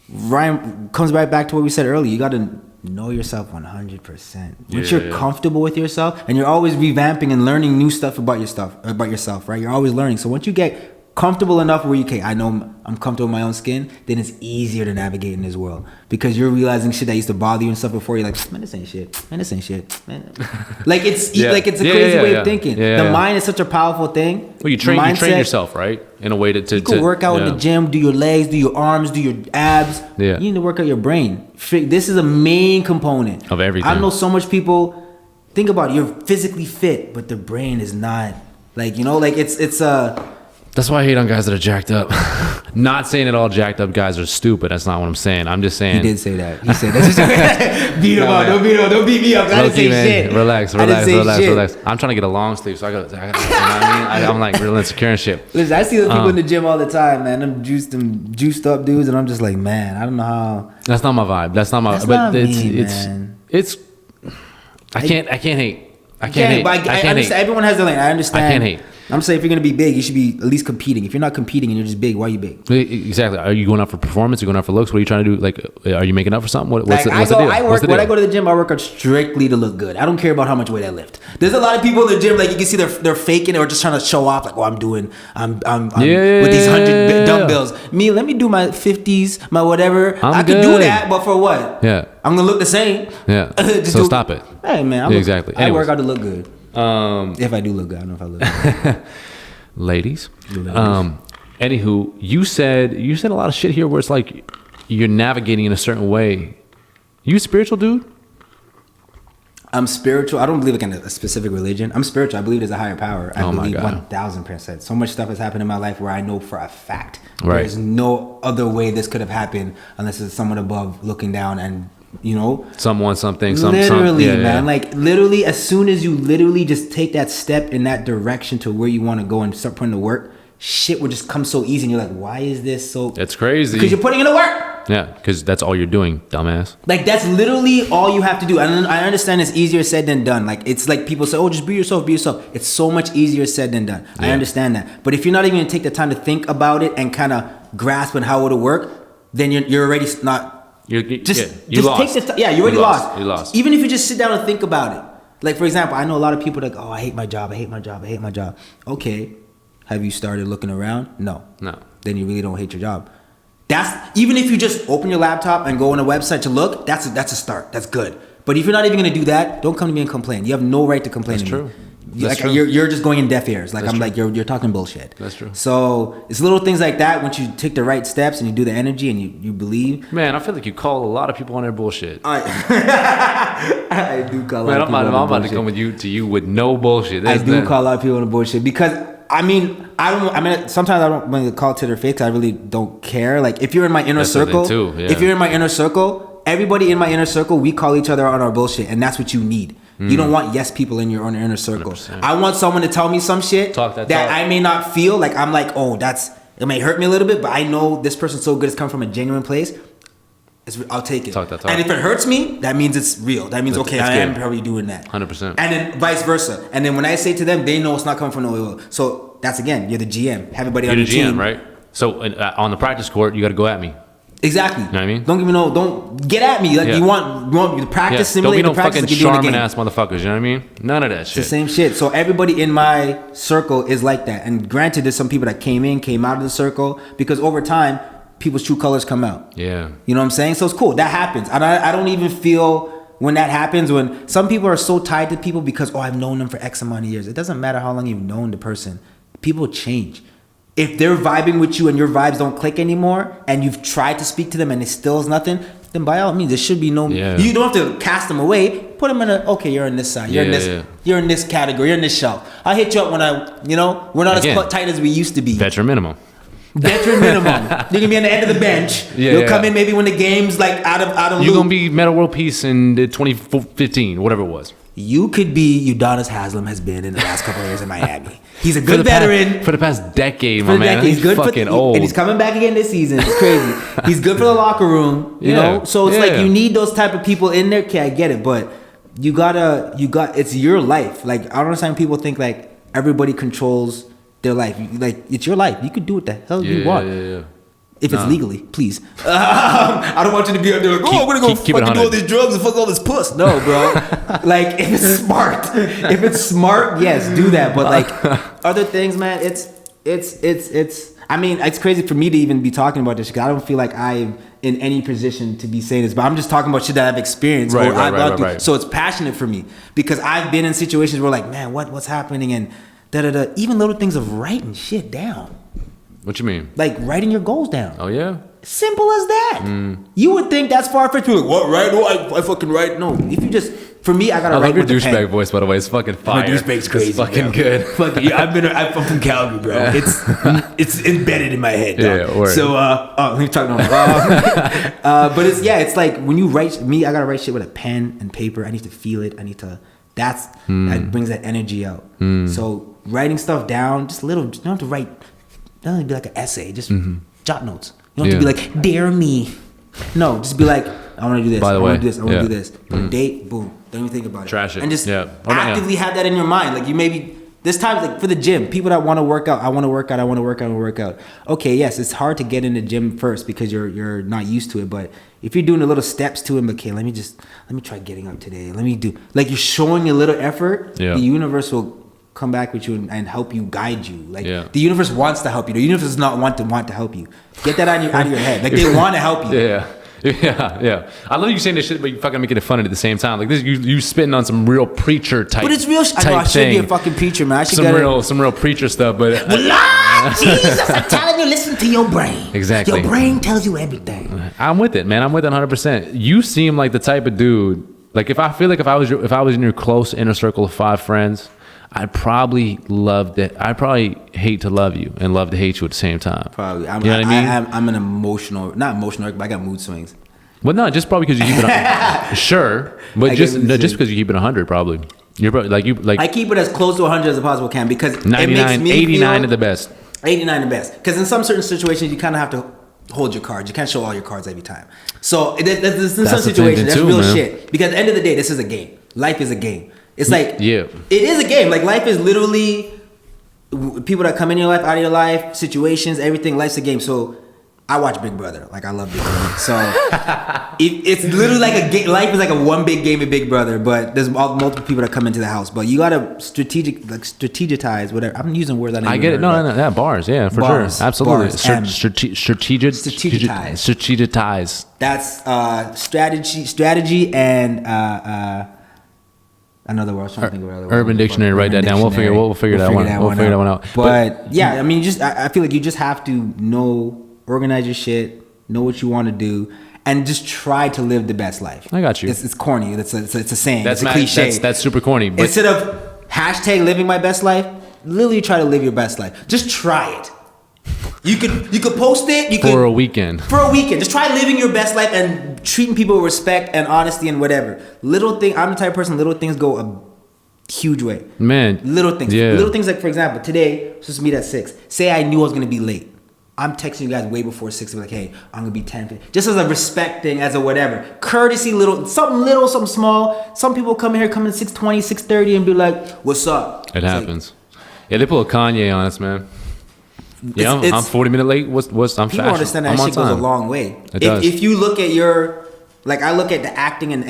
Ryan comes right back to what we said earlier. You got to know yourself 100%. Once you're comfortable with yourself, and you're always revamping and learning new stuff about yourself, right? You're always learning. So once you get comfortable enough where I know I'm comfortable in my own skin, then it's easier to navigate in this world because you're realizing shit that used to bother you and stuff before. You're like, man, this ain't shit. Man. Like it's a crazy way of thinking. The mind is such a powerful thing. Well, you train yourself, right? In a way to you can work out in the gym, do your legs, do your arms, do your abs. Yeah. You need to work out your brain. This is a main component of everything. I know so much people think about it. You're physically fit, but the brain is not. Like, you know, like it's a. That's why I hate on guys that are jacked up. Not saying that all jacked up guys are stupid. That's not what I'm saying. I'm just saying. He did say that. He said that. Beat him up. Don't beat him up. Don't beat me up. I didn't say shit. Relax. I'm trying to get a long sleeve, so I got. You know what I mean? I'm like real insecure and shit. Listen, I see those people in the gym all the time, man. Them juiced up dudes, and I'm just like, man, I don't know how. That's not my vibe. That's not my. That's but not it's. I can't hate. I understand. Everyone has their lane. I understand. I can't hate. I'm saying if you're gonna be big, you should be at least competing. If you're not competing and you're just big, why are you big? Exactly. Are you going out for performance? Are you going out for looks? What are you trying to do? Like, are you making up for something? What's the deal? When I go to the gym, I work out strictly to look good. I don't care about how much weight I lift. There's a lot of people in the gym, like you can see they're faking it or just trying to show off. Like, oh, I'm with these 100 dumbbells. Me, let me do my 50s, my whatever. I could do that, but for what? Yeah. I'm gonna look the same. Yeah. So stop it. Hey man, exactly. I work out to look good. If I do look good, I don't know if I look good. Ladies. Anywho, you said a lot of shit here where it's like you're navigating in a certain way. You a spiritual dude? I'm spiritual. I don't believe in a specific religion. I'm spiritual. I believe there's a higher power. I believe 1000%. So much stuff has happened in my life where I know for a fact there's no other way this could have happened unless it's someone above looking down and, you know, something man. Like literally, as soon as you literally just take that step in that direction to where you want to go and start putting the work, shit will just come so easy and you're like, why is this so? It's crazy because you're putting in the work. Yeah, because that's all you're doing, dumbass. Like that's literally all you have to do. And I understand it's easier said than done. Like it's like people say, oh, just be yourself. It's so much easier said than done. I understand that. But if you're not even gonna take the time to think about it and kind of grasp on how it'll work, then you're already not. You lost. Take the you already lost. You lost. Even if you just sit down and think about it. Like for example, I know a lot of people like, oh, I hate my job. Okay, have you started looking around? No. Then you really don't hate your job. That's even if you just open your laptop and go on a website to look, that's a start. That's good. But if you're not even gonna do that, don't come to me and complain. You have no right to complain. That's to true. me. That's like true. You're just going in deaf ears. Like That's I'm true. like you're talking bullshit. That's true. So it's little things like that. Once you take the right steps and you do the energy and you believe. Man, I feel like you call a lot of people on their bullshit. I do call. Man, I'm about to come to you with no bullshit. I do call a lot of people on the bullshit because. I mean, sometimes I don't want to call it to their face because I really don't care. Like, if you're in my inner circle, if you're in my inner circle, everybody in my inner circle, we call each other on our bullshit, and that's what you need. You don't want yes people in your inner circle. 100%. I want someone to tell me some shit that I may not feel like. I'm like, oh, it may hurt me a little bit, but I know this person's so good. It's come from a genuine place. I'll take it. Talk. And if it hurts me, that means it's real. That means, okay, I am probably doing that. 100%. And then vice versa. And then when I say to them, they know it's not coming from no oil. So that's, again, you're the GM. Have everybody on your team. You're the GM, right? So on the practice court, you got to go at me. Exactly. You know what I mean? Don't get at me. Like, you want the practice, simulate the practice. Don't be no fucking Charmin ass motherfuckers, you know what I mean? None of that shit. It's the same shit. So everybody in my circle is like that. And granted, there's some people that came out of the circle, because over time, people's true colors come out. Yeah. You know what I'm saying? So it's cool. That happens. And I don't even feel when that happens, when some people are so tied to people because, I've known them for X amount of years. It doesn't matter how long you've known the person. People change. If they're vibing with you and your vibes don't click anymore and you've tried to speak to them and it still is nothing, then by all means, there should be no... Yeah. You don't have to cast them away. Put them in okay, you're in this side. You're in this category. You're in this shelf. I'll hit you up when we're not as tight as we used to be. Veteran minimum. Veteran minimum. You're gonna be on the end of the bench. You'll come in maybe when the game's like out of You're gonna be Meta World Peace in 2015, whatever it was. You could be Udonis Haslam has been in the last couple of years in Miami. He's a good veteran. For the past decade, my man. He's good fucking old. And he's coming back again this season. It's crazy. He's good for the locker room, you know? So it's like you need those type of people in there. Okay, I get it. But it's your life. Like, I don't understand when people think like everybody controls their life. Like, it's your life. You could do what the hell you want. If it's legally, please. I don't want you to be out there like, we're gonna go fucking do all these drugs and fuck all this puss. No, bro. Like, if it's smart, yes, do that. But like other things, man, it's. I mean, it's crazy for me to even be talking about this because I don't feel like I'm in any position to be saying this. But I'm just talking about shit that I've experienced or I've gone through. So it's passionate for me because I've been in situations where like, man, what's happening and even little things of writing shit down. What you mean? Like writing your goals down. Oh yeah. Simple as that. You would think that's far-fetched. You're like, what? Right? No, I fucking write. No, if you just, for me, I gotta write with the pen. I love your douchebag voice, by the way. It's fucking fire. My douchebag's crazy. It's fucking good. Fuck yeah, I'm from Calgary, bro. It's embedded in my head. Dog. Yeah. Word. So let me talk about. But it's like when you write. Me, I gotta write shit with a pen and paper. I need to feel it. I need to. That brings that energy out. So writing stuff down, just little. You don't have to write. Doesn't have to be like an essay. Just jot notes. You don't have to be like, dare me. No, just be like, I want to do this. I want to do this. I want to do this. Put a date, boom. Don't even think about it. Trash it. And just actively have that in your mind. Like you maybe, this time, like for the gym, people that want to work out, I want to work out. Okay, yes, it's hard to get in the gym first because you're not used to it. But if you're doing a little steps to it, okay, let me try getting up today. Let me do, like you're showing a little effort, the universe will come back with you and help you, guide you. Like the universe wants to help you. The universe does not want to help you. Get that out of your head. Like they want to help you. Yeah. I love you saying this shit, but you fucking making it fun at the same time. Like this, you spitting on some real preacher type. But it's real. I know I should be a fucking preacher, man. I should some real preacher stuff. But Lord Jesus, I'm telling you, listen to your brain. Exactly. Your brain tells you everything. I'm with it, man. I'm with it 100%. You seem like the type of dude. Like if I was in your close inner circle of 5 friends, I'd probably hate to love you and love to hate you at the same time. Probably. You know what I mean? I'm an not emotional, but I got mood swings. Well, no, just probably because you keep it sure, but just because you keep it 100, probably. You're probably like I keep it as close to 100 as I possibly can because 99, it makes me 89 is the best. 89 the best. Because in some certain situations, you kind of have to hold your cards. You can't show all your cards every time. So in some situations, that's real shit. Because at the end of the day, this is a game. Life is a game. It's like, it is a game. Like life is literally people that come in your life, out of your life, situations, everything. Life's a game. So I watch Big Brother. Like, I love Big Brother. So it's literally like life is like a one big game of Big Brother, but there's multiple people that come into the house. But you gotta strategize, whatever. I'm using words I get it. No, yeah, bars. Yeah, for sure. Absolutely. Strategize. That's strategy and another word. I was trying to think of another word. Urban Dictionary. Write that down. We'll figure that one out. But yeah, I mean, I feel like you just have to organize your shit, know what you want to do, and just try to live the best life. I got you. It's corny. It's a saying. It's a cliche. That's super corny. But instead of hashtag living my best life, literally try to live your best life. Just try it. You could post it. For a weekend. Just try living your best life and treating people with respect and honesty and whatever. I'm the type of person, little things go a huge way. Man. Little things. Yeah. Little things like, for example, today, supposed to meet at 6. Say I knew I was going to be late. I'm texting you guys way before 6. I'm like, hey, I'm going to be 10. Just as a respect thing, as a whatever. Courtesy, something small. Some people come in 6:20, 6:30 and be like, what's up? It happens. Yeah, they pull a Kanye on us, man. Yeah, I'm 40 minutes late. I'm people understand that shit goes a long way. If you look at I look at the acting and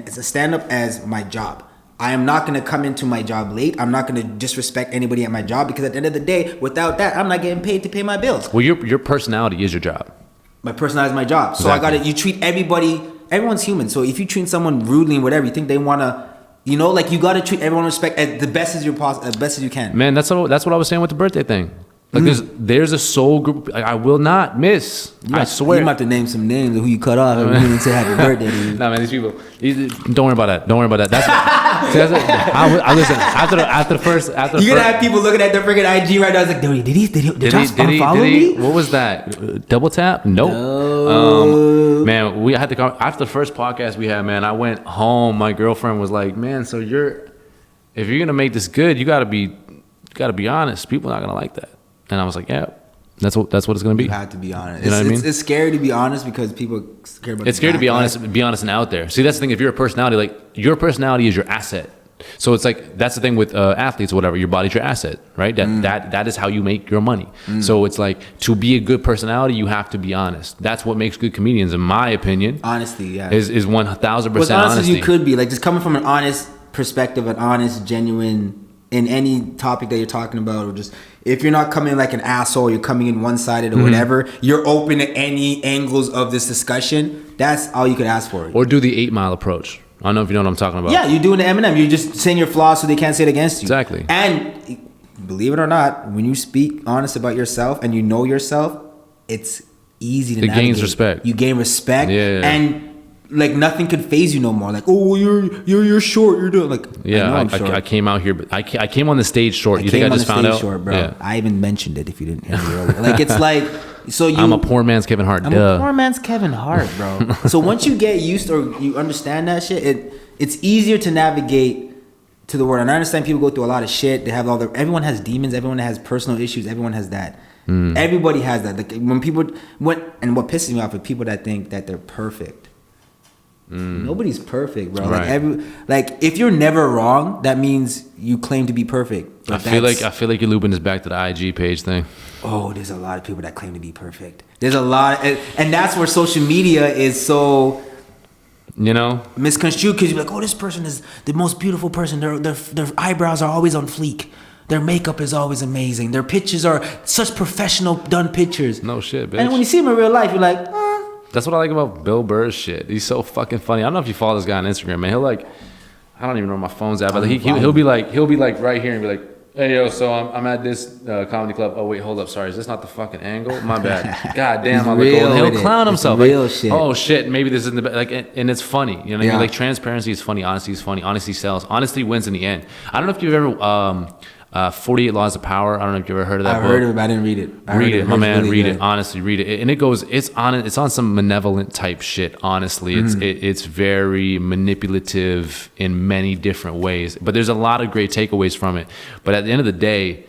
as a stand-up as my job. I am not going to come into my job late. I'm not going to disrespect anybody at my job because at the end of the day, without that, I'm not getting paid to pay my bills. Well, your personality is your job. My personality is my job. So exactly. You treat everyone's human. So if you treat someone rudely and whatever, you think they want to, you got to treat everyone with respect as the best as you can. Man, that's what I was saying with the birthday thing. Like there's a soul group I will not miss. I swear. You might have to name some names of who you cut off and we didn't say happy birthday to you. Nah, man, these people. Don't worry about that. I listen after the first. You're gonna have people looking at their freaking IG right now. I was like, did he just unfollow me? What was that? Double tap? Nope. No. Man, we had to go after the first podcast we had. Man, I went home. My girlfriend was like, man, so if you're gonna make this good, you gotta be honest. People are not gonna like that. And I was like, yeah, that's what it's gonna be. You have to be honest. You know what I mean? It's scary to be honest because people care about. It's scary to be honest and out there. See, that's the thing. If you're a personality, like your personality is your asset. So it's like that's the thing with athletes or whatever. Your body's your asset, right? That is how you make your money. So it's like to be a good personality, you have to be honest. That's what makes good comedians, in my opinion. Honesty, yeah, is 1,000% as honest honesty. as you could be, like just coming from an honest perspective, an honest, genuine. In any topic that you're talking about, or just if you're not coming like an asshole, you're coming in one-sided or whatever, you're open to any angles of this discussion. That's all you could ask for. Or do the 8 Mile approach. I don't know if you know what I'm talking about. Yeah, you're doing the Eminem. You're just saying your flaws so they can't say it against you. Exactly. And believe it or not, when you speak honest about yourself and you know yourself, it's easy to navigate. It gains respect. You gain respect. Yeah. And like nothing could phase you no more. Like, oh, you're short. You're doing like. Yeah, I came out here, but I came on the stage short. You think I just found out? Short, bro. Yeah. I even mentioned it. If you didn't hear me earlier, like it's like I'm a poor man's Kevin Hart. I'm a poor man's Kevin Hart, bro. So once you get used to or you understand that shit, it's easier to navigate to the world. And I understand people go through a lot of shit. They have everyone has demons. Everyone has personal issues. Everyone has that. Everybody has that. Like and what pisses me off is people that think that they're perfect. Nobody's perfect, bro. Right. Like if you're never wrong, that means you claim to be perfect. I feel like you're looping this back to the IG page thing. Oh, there's a lot of people that claim to be perfect. There's a lot, and that's where social media is so, misconstrued because you're like, oh, this person is the most beautiful person. Their eyebrows are always on fleek. Their makeup is always amazing. Their pictures are such professional done pictures. No shit, bitch. And when you see them in real life, you're like, That's what I like about Bill Burr's shit. He's so fucking funny. I don't know if you follow this guy on Instagram, man. He'll like, I don't even know where my phone's at, but he'll be like right here and be like, hey yo, so I'm at this comedy club. Oh wait, hold up, sorry, is this not the fucking angle? My bad. God damn, I look old. And he'll clown himself. Real shit. Oh shit, maybe this isn't the like, and it's funny. You know what I mean? Like transparency is funny, honesty is funny, honesty sells. Honesty wins in the end. I don't know if you've ever 48 Laws of Power. I don't know if you've ever heard of that book. I've heard of it, but I didn't read it. Read it, my man. Really read it. Honestly, read it. And it's on some malevolent type shit. Honestly, it's very manipulative in many different ways. But there's a lot of great takeaways from it. But at the end of the day,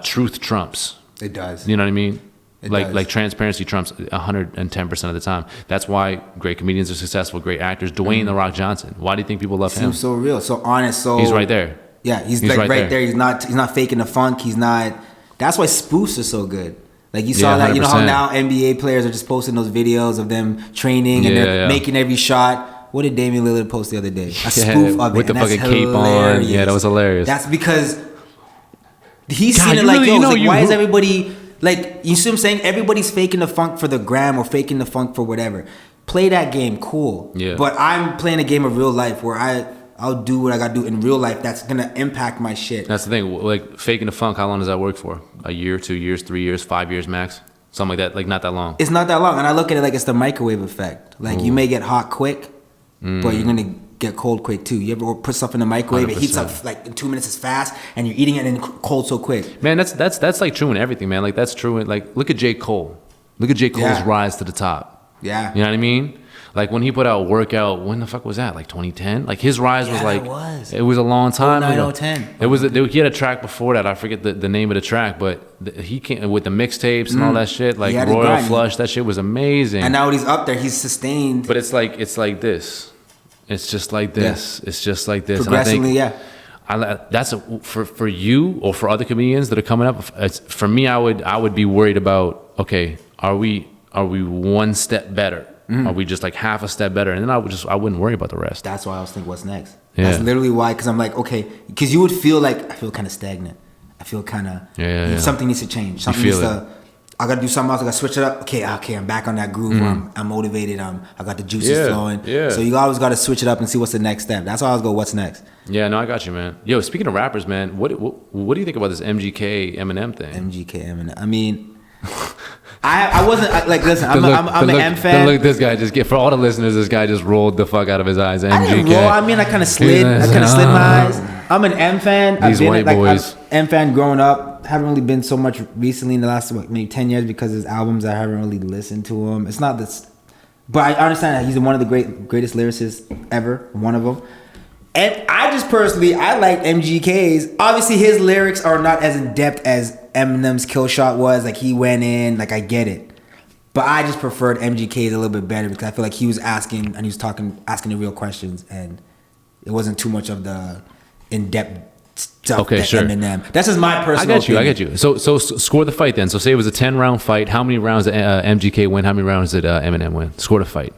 truth trumps. It does. You know what I mean? Like transparency trumps 110% of the time. That's why great comedians are successful. Great actors. Dwayne The Rock Johnson. Why do you think people love him? Seems so real, so honest, so he's right there. Yeah, he's like right there. He's not faking the funk. He's not. That's why spoofs are so good. Like you saw that, 100%. you know how now NBA players are just posting those videos of them training and they're making every shot. What did Damian Lillard post the other day? A spoof of it. With the fucking cape on. Yeah, that was hilarious. That's because he's seen it like, why is everybody, like, you see what I'm saying? Everybody's faking the funk for the gram or faking the funk for whatever. Play that game, cool. Yeah. But I'm playing a game of real life where I'll do what I gotta do in real life that's gonna impact my shit. That's the thing. Like, faking the funk, how long does that work for? A year, 2 years, 3 years, 5 years max? Something like that. Like, not that long. It's not that long. And I look at it like it's the microwave effect. Like, you may get hot quick, but you're gonna get cold quick too. You ever put stuff in the microwave, 100%. It heats up like in 2 minutes it's fast, and you're eating it and cold so quick. Man, that's like true in everything, man. Like, that's true in, like, look at J. Cole. Look at J. Cole's rise to the top. Yeah. You know what I mean? Like, when he put out Workout, when the fuck was that? Like 2010? Like, his rise was like, it was a long time ago. 10. It was he had a track before that. I forget the name of the track, but he came with the mixtapes and all that shit. Like Royal Flush, that shit was amazing. And now when he's up there, he's sustained. But it's like this. It's just like this. Yeah. It's just like this. Progressively, and I think, that's for you or for other comedians that are coming up. For me, I would be worried about, okay, are we one step better? Are we just like half a step better? And then I wouldn't worry about the rest. That's why I was thinking, what's next? Yeah. That's literally why, because I'm like, okay, because you would feel like, I feel kind of stagnant. I feel kind of, something needs to change. Something needs to, I got to do something else. I got to switch it up. Okay, I'm back on that groove where I'm motivated. I got the juices flowing. Yeah. So you always got to switch it up and see what's the next step. That's why I always go, what's next? Yeah, no, I got you, man. Yo, speaking of rappers, man, what do you think about this MGK Eminem thing? MGK Eminem. I mean, I wasn't like, listen, I'm an M fan. Look, this guy for all the listeners, this guy just rolled the fuck out of his eyes. MGK. I didn't roll. I mean, I kind of slid. I kind of slid my eyes. I'm an M fan. These white boys. I'm M fan growing up. Haven't really been so much recently in the last maybe 10 years because his albums I haven't really listened to him. It's not this, but I understand that he's one of the greatest lyricists ever. One of them. And I just personally, I like MGK's. Obviously, his lyrics are not as in depth as Eminem's Kill Shot was. Like, he went in, like, I get it. But I just preferred MGK's a little bit better because I feel like he was asking, and he was asking the real questions, and it wasn't too much of the in-depth stuff that Eminem. That's just my personal opinion. I get you. So score the fight then. So say it was a 10-round fight. How many rounds did MGK win? How many rounds did Eminem win? Score the fight.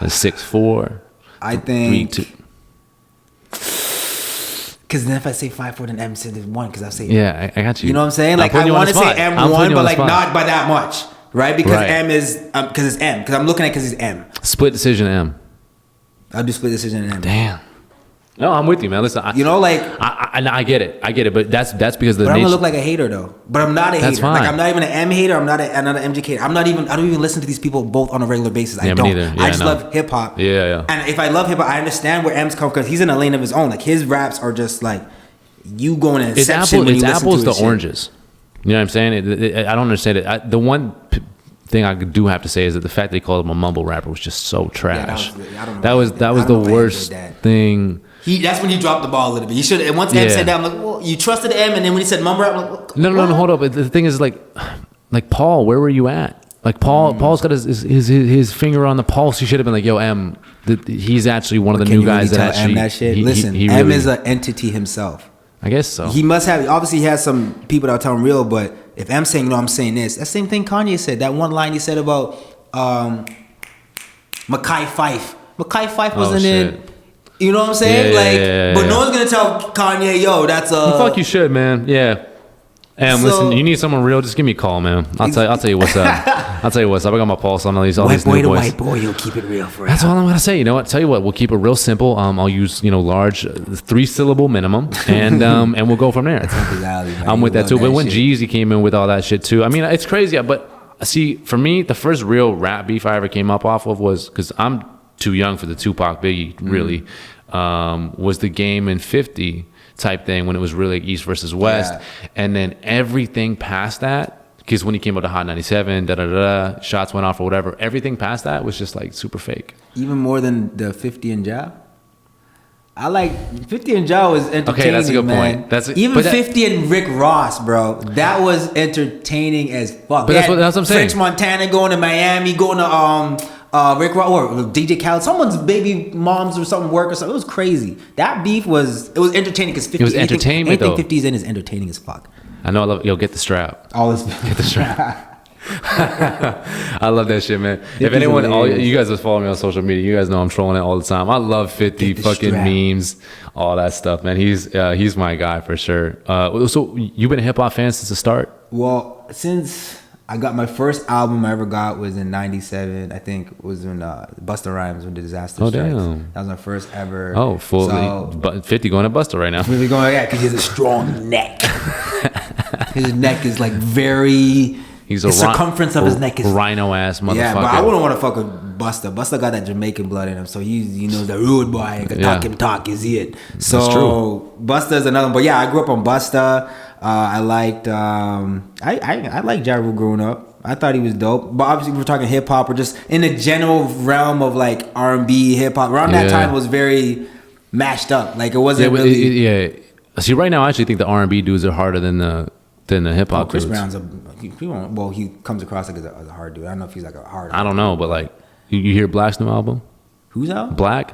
6-4. I think... 3-2. Because then if I say 5-4, then M said there's 1. Because I'll say... Yeah, I got you. You know what I'm saying? Like, I want to say M won, but like not by that much. Right? Because M is... Because it's M. Because I'm looking at it because it's M. Split decision M. I'll do split decision M. Damn. No, I'm with you, man. Listen, I get it, but that's because the. But I'm gonna look like a hater though. But I'm not a hater. Fine. Like, I'm not even an M hater. I'm not an MGK. I don't even listen to these people both on a regular basis. I don't. Yeah, I just love hip hop. Yeah. And if I love hip hop, I understand where M's come because he's in a lane of his own. Like, his raps are just like you going in Inception when you listen to his apples to shit. Oranges. You know what I'm saying? I don't understand it. The one thing I do have to say is that the fact that he called him a mumble rapper was just so trash. That was the worst thing. That's when he dropped the ball a little bit. You should. And once M said that, I'm like, well, you trusted M, and then when he said mumble rap, I'm like, no, hold up. The thing is, like Paul, where were you at? Like Paul's got his finger on the pulse. He should have been like, yo, M, he's actually one of the new guys that actually. M that shit? Listen, he M is an entity himself. I guess so. He must have. Obviously, he has some people that will tell him real. But if M's saying, no, I'm saying this. That same thing Kanye said. That one line he said about Mekhi Phife. Mekhi Phife wasn't in. You know what I'm saying? But no one's gonna tell Kanye, yo, that's a. Fuck, you should, man. Yeah. Listen, you need someone real, just give me a call, man. I'll tell you what's up. I got my pulse on all these white boy new to boys. white boy, you'll keep it real for That's all I'm gonna say. You know what? Tell you what, we'll keep it real simple. I'll use large 3-syllable minimum, and we'll go from there. I'm with that too. But when Jeezy came in with all that shit too, I mean, it's crazy. But see, for me, the first real rap beef I ever came up off of was because I'm too young for the Tupac Biggie. Really, was the Game and 50 type thing when it was really East versus West, and then everything past that, because when he came out to Hot 97, shots went off or whatever, everything past that was just like super fake. Even more than the 50 and Ja. I like 50 and Ja was entertaining. Okay, that's a good point. 50 and Rick Ross, bro, that was entertaining as fuck. But that's what I'm saying. French Montana going to Miami, going to Rick Ross or DJ Khaled, someone's baby moms or something work or something. It was crazy. That beef was entertaining because 50. It was entertainment anything though. 50's in is entertaining as fuck. I know. I love. Yo, get the strap. All this. Get the strap. I love that shit, man. If anyone, you guys just follow me on social media, you guys know I'm trolling it all the time. I love 50 fucking strap. Memes, all that stuff, man. He's my guy for sure. So you've been a hip hop fan since the start? Well, since I got my first album I ever got was in '97. I think it was when Busta Rhymes with the Disaster Strikes. Damn. That was my first ever. Oh, full. So, 50 going to Busta right now. Really going, yeah, because he has a strong neck. His neck is like very. He's the circumference of his neck is rhino ass motherfucker. Yeah, but I wouldn't want to fuck with Busta. Busta got that Jamaican blood in him, so he knows the rude boy. Talk him talk is it. So that's true. Busta is another one. But yeah, I grew up on Busta. I liked I liked Ja Rule growing up. I thought he was dope. But obviously we're talking hip hop or just in the general realm of like R&B, hip hop. Around that time it was very mashed up. Like it wasn't really See, right now I actually think the R&B dudes are harder than the hip hop Chris dudes. Brown's he comes across like as a hard dude. I don't know if he's like a hard. I don't know, but like you hear Black's new album? Who's out? Black?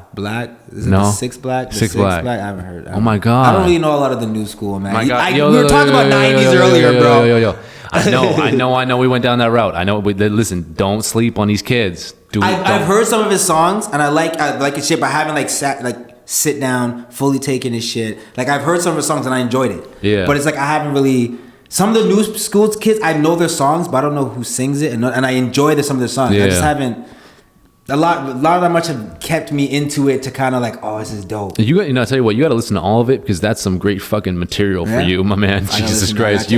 Is it the Six Black? Six Black. I haven't heard. Oh my god! I don't really know a lot of the new school, man. My god. We were talking about '90s earlier, bro. Yo. I know. We went down that route. I know. Listen, don't sleep on these kids. I've heard some of his songs, and I like his shit, but I haven't sit down, fully taken his shit. Like I've heard some of his songs, and I enjoyed it. Yeah. But it's like I haven't really. Some of the new school kids, I know their songs, but I don't know who sings it, and I enjoy some of their songs. Yeah. I just haven't. A lot of that much have kept me into it to kind of like, oh, this is dope. I tell you what, you got to listen to all of it because that's some great fucking material for you, my man. Jesus Christ,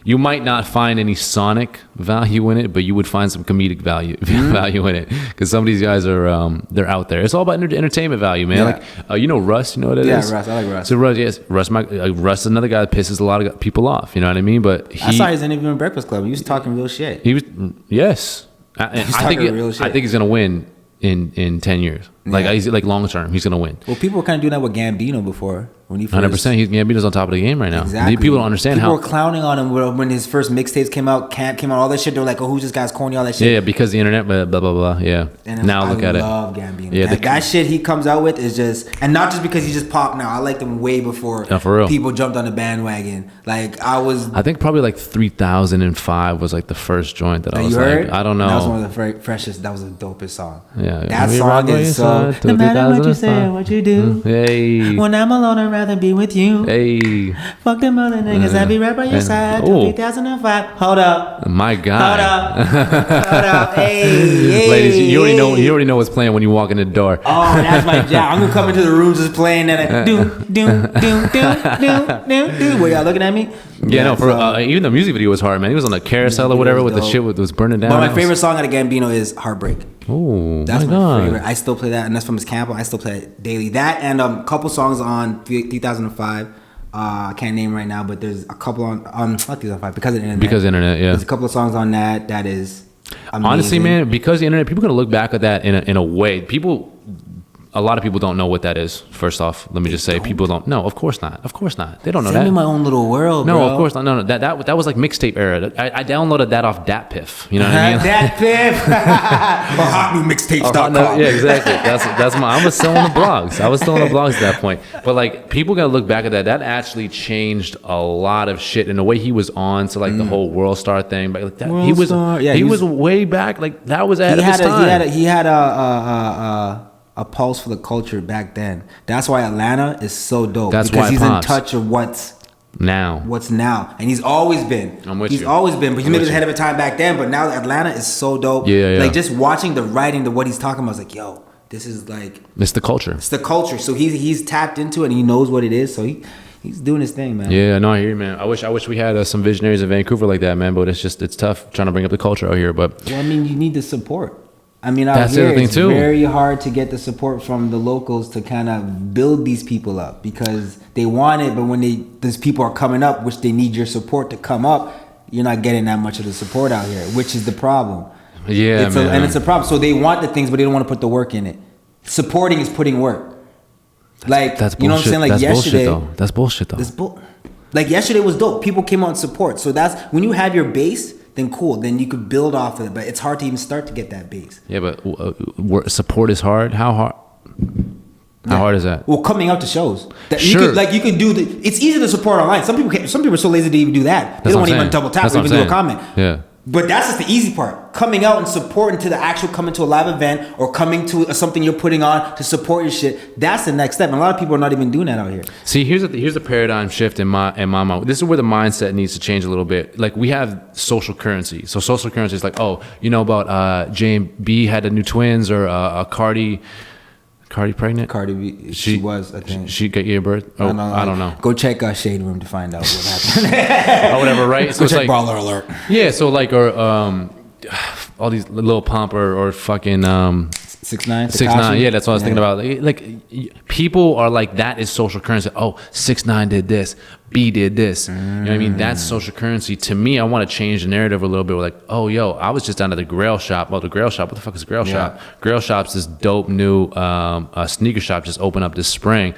you might not find any sonic value in it, but you would find some comedic value in it because some of these guys are they're out there. It's all about entertainment value, man. Yeah. Like Russ, you know what it is? Yeah, Russ, I like Russ. So Russ is another guy that pisses a lot of people off. You know what I mean? But I saw his interview on Breakfast Club. He was talking real shit. Yes. I think he's gonna win in 10 years. Like he's like long term, he's gonna win. Well, people were kind of doing that with Gambino before when he first. 100%. Gambino's on top of the game right now. Exactly. People don't understand people were clowning on him when his first mixtapes came out. Camp came out, all that shit. They were like, "Oh, who's this guy's corny?" All that shit. Yeah, because the internet, blah blah blah. Yeah. And now look at it. I love Gambino. Yeah, that shit he comes out with is just, and not just because he just popped now. I liked him way before for real. People jumped on the bandwagon. Like I think probably like 3005 was like the first joint that I was heard? Like, I don't know. That was one of the freshest. That was the dopest song. Yeah, that song is so. No matter what you say or what you do, hey. When I'm alone, I'd rather be with you. Hey, fuck them other niggas, I'll be right by your side. 2005. Hold up, my God. Hold up. Hey, ladies, you already know what's playing when you walk in the door. Oh, that's my job. I'm gonna come into the rooms just playing that. Do. Were y'all looking at me? Yeah, no. Even the music video was hard, man. He was on a carousel or whatever with the shit was burning down. But my favorite song out of Gambino is "Heartbreak." Oh, that's my favorite. I still play that, and that's from his camp. I still play it daily. That and a couple songs on 2005. I can't name right now, but there's a couple on not 2005 because of the internet. Because of the internet, yeah. There's a couple of songs on that is amazing. Honestly, man, because of the internet, people are gonna look back at that in a way. A lot of people don't know what that is. First off, let me just say, people don't. No, of course not. They don't know that. Send me my own little world, no, bro. Of course not. No. That was like mixtape era. I downloaded that off DatPiff. You know what I mean? DatPiff. Or hotnewmixtapes.com. Yeah, exactly. That's I was still on the blogs. At that point. But like, people gotta look back at that. That actually changed a lot of shit in the way he was on to like the whole World Star thing. But like that, he was way back. Like that was ahead of his time. He had a pulse for the culture back then. That's why Atlanta is so dope. Because he's in touch of what's now, and he's always been. He's always been, but he maybe was ahead of his time back then. But now Atlanta is so dope. Yeah. Like just watching the writing, what he's talking about, I was like, yo, this is like it's the culture. It's the culture. So he's tapped into it and he knows what it is. So he's doing his thing, man. Yeah, no, I hear you, man. I wish we had some visionaries in Vancouver like that, man. But it's tough trying to bring up the culture out here. But well, I mean, you need the support. I mean, out here, it's very hard to get the support from the locals to kind of build these people up because they want it, but when these people are coming up, which they need your support to come up, you're not getting that much of the support out here, which is the problem. Yeah, man. It's a problem. So they want the things, but they don't want to put the work in it. Supporting is putting work. That's you know what I'm saying? Like that's yesterday, that's bullshit though. Like yesterday was dope. People came out and support. So that's when you have your base. Then cool. Then you could build off of it. But it's hard to even start to get that base. Yeah, but support is hard. How hard? How hard is that? Well, coming out to shows. Sure. You could do it's easy to support online. Some people are so lazy to even do that. They don't want to even double tap or even do a comment. Yeah. But that's just the easy part. Coming out and supporting to the actual coming to a live event or coming to something you're putting on to support your shit. That's the next step. And a lot of people are not even doing that out here. See, here's a paradigm shift in my mind. This is where the mindset needs to change a little bit. Like we have social currency. So social currency is like, oh, you know about J&B had the new twins or Cardi pregnant? Cardi B, she was, I think. She got gave birth? Oh, I don't know. Go check Shade Room to find out what happened. Or whatever, right? So go check Baller Alert. Yeah, so like, or all these Lil Pump or fucking 6ix9ine. 6ix9ine, yeah, that's what I was thinking about. Like people are like, that is social currency. Oh, 6ix9ine did this, B did this. You know what I mean? That's social currency. To me, I want to change the narrative a little bit. We're like, oh, yo, I was just down at the Grail Shop. Well, the Grail Shop, what the fuck is Grail Shop? Grail Shop's this dope new sneaker shop just opened up this spring.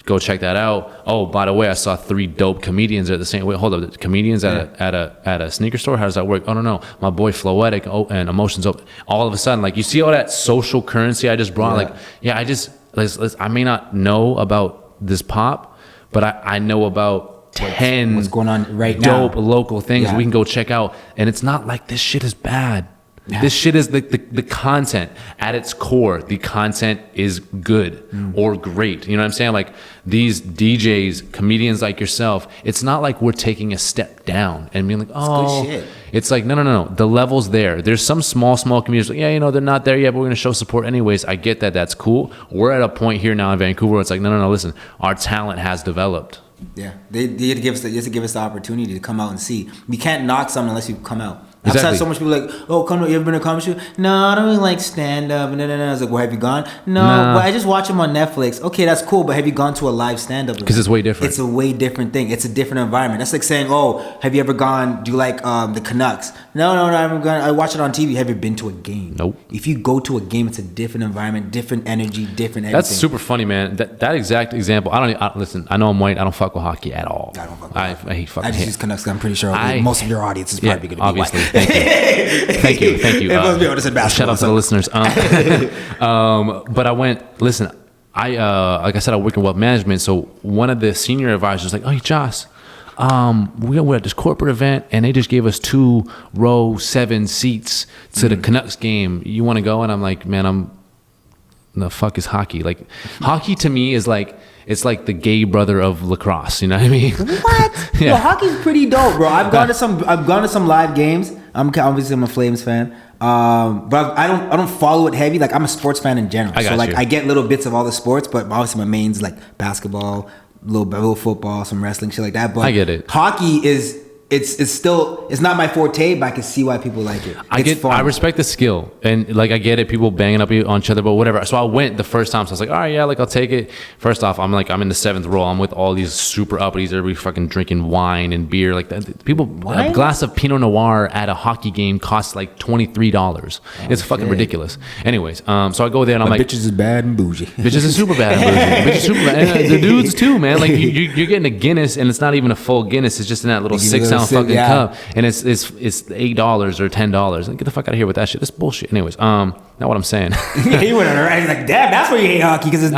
Go check that out. Oh, by the way, I saw 3 dope comedians at the same. Wait, hold up, comedians at a sneaker store. How does that work? Oh no, my boy Floetic and Emotions. All of a sudden, like you see all that social currency I just brought. I may not know about this pop, but I know about 10 what's going on right now. Dope local things we can go check out, and it's not like this shit is bad. Yeah. This shit is the content at its core. The content is good or great. You know what I'm saying? Like these DJs, comedians like yourself, it's not like we're taking a step down and being like, oh, it's good shit. It's like, no. The level's there. There's some small communities like, yeah, they're not there yet, but we're going to show support anyways. I get that. That's cool. We're at a point here now in Vancouver where it's like, no, listen, our talent has developed. Yeah, they had to give us the opportunity to come out and see. We can't knock something unless you come out. Exactly. I've had so much people like, oh, you ever been to a comedy show? No, I don't really like stand up. And then I was like, well, have you gone? No, but I just watch them on Netflix. Okay, that's cool, but have you gone to a live stand up? Because it's way different. It's a way different thing. It's a different environment. That's like saying, oh, have you ever gone? Do you like the Canucks? No, I haven't gone. I watch it on TV. Have you been to a game? Nope. If you go to a game, it's a different environment, different energy, different everything. That's super funny, man. That exact example. Listen. I know I'm white. I don't fuck with hockey at all. I don't fuck with I hate fucking. I just use Canucks. I'm pretty sure most of your audience is probably going to be obviously. white. Thank you. Thank you. Shout out to the listeners. But I went. Listen, like I said, I work in wealth management. So one of the senior advisors was like, "Oh, hey, Josh, we're at this corporate event, and they just gave us 2 row 7 seats to the Canucks game. You want to go?" And I'm like, "Man, the fuck is hockey? Like, hockey to me is like." It's like the gay brother of lacrosse, you know what I mean? What? Yeah. Yo, hockey's pretty dope, bro. I've gone to some live games. I'm a Flames fan, but I don't follow it heavy. Like I'm a sports fan in general, I get little bits of all the sports, but obviously my main's like basketball, little football, some wrestling, shit like that. But I get it. Hockey is. It's not my forte, but I can see why people like it. I respect the skill, and like I get it. People banging up on each other, but whatever. So I went the first time, so I was like, all right, yeah, like I'll take it. First off, I'm in the 7th row. I'm with all these super uppities. Everybody fucking drinking wine and beer. Like that. People, a glass of Pinot Noir at a hockey game costs like $23. It's fucking ridiculous. Anyways, so I go there and I'm like, bitches is bad and bougie. Bitches is super bad and bougie. Bitches super bad. And the dudes too, man. Like you're getting a Guinness, and it's not even a full Guinness. It's just in that little 6-ounce fucking cup, and it's $8 or $10. Like, get the fuck out of here with that shit. That's bullshit. Anyways, not what I'm saying. Yeah, you went around. He's like, damn, that's why you hate hockey, because the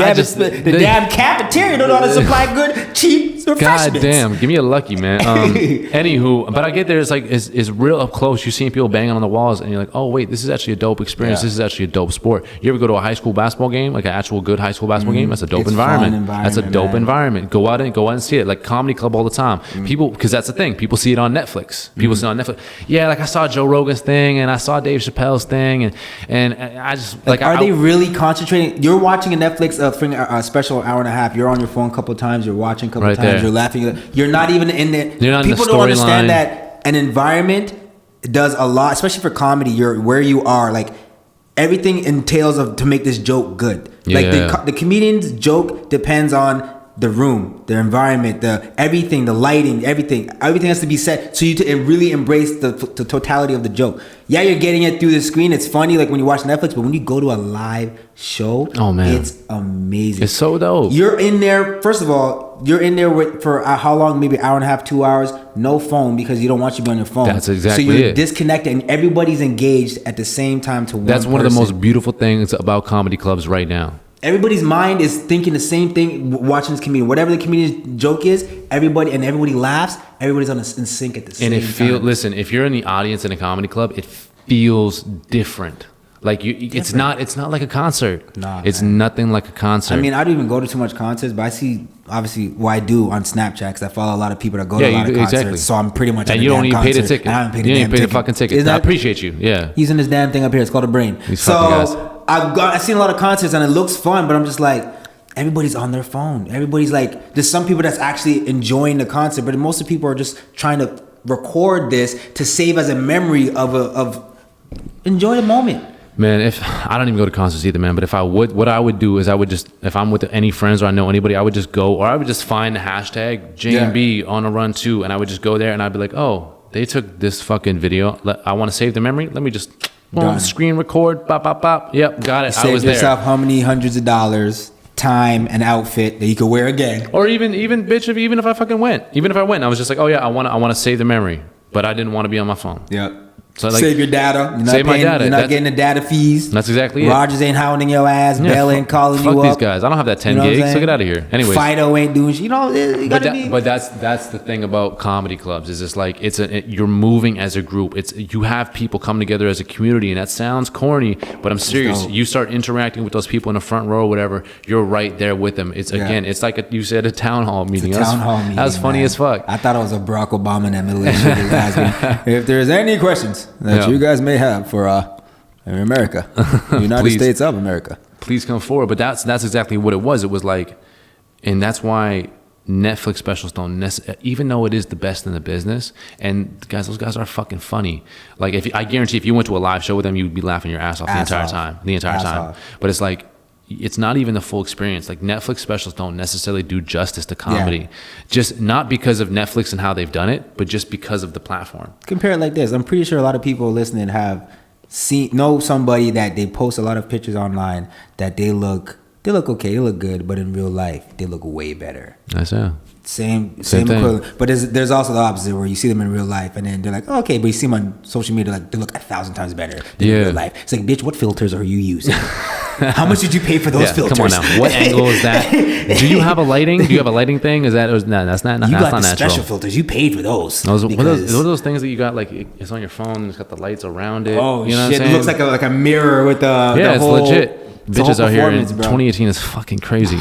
damn cafeteria don't know how to supply good, cheap refreshments. God damn, give me a lucky, man. Anywho, but I get there. It's like it's real up close. You're seeing people banging on the walls, and you're like, oh wait, this is actually a dope experience. Yeah. This is actually a dope sport. You ever go to a high school basketball game, like an actual good high school basketball game? That's a dope environment. That's a dope environment. Go out and see it. Like comedy club all the time. People, because that's the thing. People see it on Netflix. People see it on Netflix. Yeah, like I saw Joe Rogan's thing, and I saw Dave Chappelle's thing, and I just like. Are they really concentrating? You're watching a Netflix special hour and a half. You're on your phone a couple of times. You're watching a couple of times. There. You're laughing. You're not even in it. People don't understand that an environment does a lot, especially for comedy. You're where you are. Like everything entails to make this joke good. Yeah. Like the comedian's joke depends on the room, the environment, everything, the lighting, everything has to be set so you to really embrace the totality of the joke. Yeah, you're getting it through the screen. It's funny, like when you watch Netflix, but when you go to a live show, oh man, it's amazing. It's so dope. You're in there. First of all, you're in there for how long? Maybe an hour and a half, 2 hours. No phone, because you don't want you to be on your phone. That's exactly so you're it. Disconnected, and everybody's engaged at the same time to one That's one person. of the most beautiful things about comedy clubs right now. everybody's mind is thinking the same thing watching this comedian. Whatever the comedian's joke is, everybody laughs. Everybody's in sync at the same time. Listen, if you're in the audience in a comedy club, it feels different. Like it's not like a concert. Nah, it's man. nothing like a concert. I mean, I don't even go to too much concerts, but I see obviously what I do on Snapchat because I follow a lot of people that go to a lot of concerts. Exactly. So I'm pretty much. And you don't even pay the ticket. I haven't paid you the didn't pay the fucking ticket. I appreciate you. Yeah. Using this damn thing up here. It's called a brain. These fucking guys. I've seen a lot of concerts and it looks fun, but I'm just like, everybody's on their phone. Everybody's like, there's some people that's actually enjoying the concert, but most of the people are just trying to record this to save as a memory of enjoy the moment. Man, if I don't even go to concerts either, man. But if I would, what I would do is I would just, if I'm with any friends or I know anybody, I would just go, or I would just find the hashtag J&B on a run too, and I would just go there and I'd be like, oh, they took this fucking video. I want to save the memory. Let me just screen record. Bop, bop, bop. Yep, got it. I was there. Save yourself how many hundreds of dollars, time, and outfit that you could wear again. Or even bitch, even if I fucking went, even if I went, I was just like, oh yeah, I want to save the memory, but I didn't want to be on my phone. Yep. So like, save your data. Save my data. You're not getting the data fees. That's exactly it. Rogers ain't hounding your ass. Yeah, Bell ain't calling you up. Fuck these guys. I don't have that 10 gigs. So get out of here. Anyways. Fido ain't doing shit. You know, you gotta be. But that's the thing about comedy clubs is it's like you're moving as a group. You have people come together as a community, and that sounds corny, but I'm serious. You start interacting with those people in the front row or whatever. You're right there with them. It's again, it's like you said, a town hall meeting. That was funny as fuck. I thought it was a Barack Obama in that middle of the show. If there's any questions that you guys may have for America, the United States of America, please come forward. But that's exactly what it was. It was like, and that's why Netflix specials don't necessarily, even though it is the best in the business, and guys, those guys are fucking funny. Like I guarantee if you went to a live show with them, you'd be laughing your ass off the entire time. But it's like, it's not even the full experience. Like Netflix specials don't necessarily do justice to comedy, just not because of Netflix and how they've done it, but just because of the platform. Compare it like this. I'm pretty sure a lot of people listening know somebody that they post a lot of pictures online that they look okay, they look good, but in real life they look way better. That's it. Same equivalent. But there's also the opposite where you see them in real life and then they're like, oh, okay, but you see them on social media, like they look 1,000 times better than in real life. It's like, bitch, what filters are you using? How much did you pay for those filters? Come on now. What angle is that? Do you have a lighting? Do you have a lighting thing? Is that no? That's not. You that's got not the natural. special filters. You paid for those. Those are those things that you got, like it's on your phone and it's got the lights around it. Oh, you know shit! What It looks like a mirror with the it's whole, legit. Bitches out here in bro. 2018 is fucking crazy.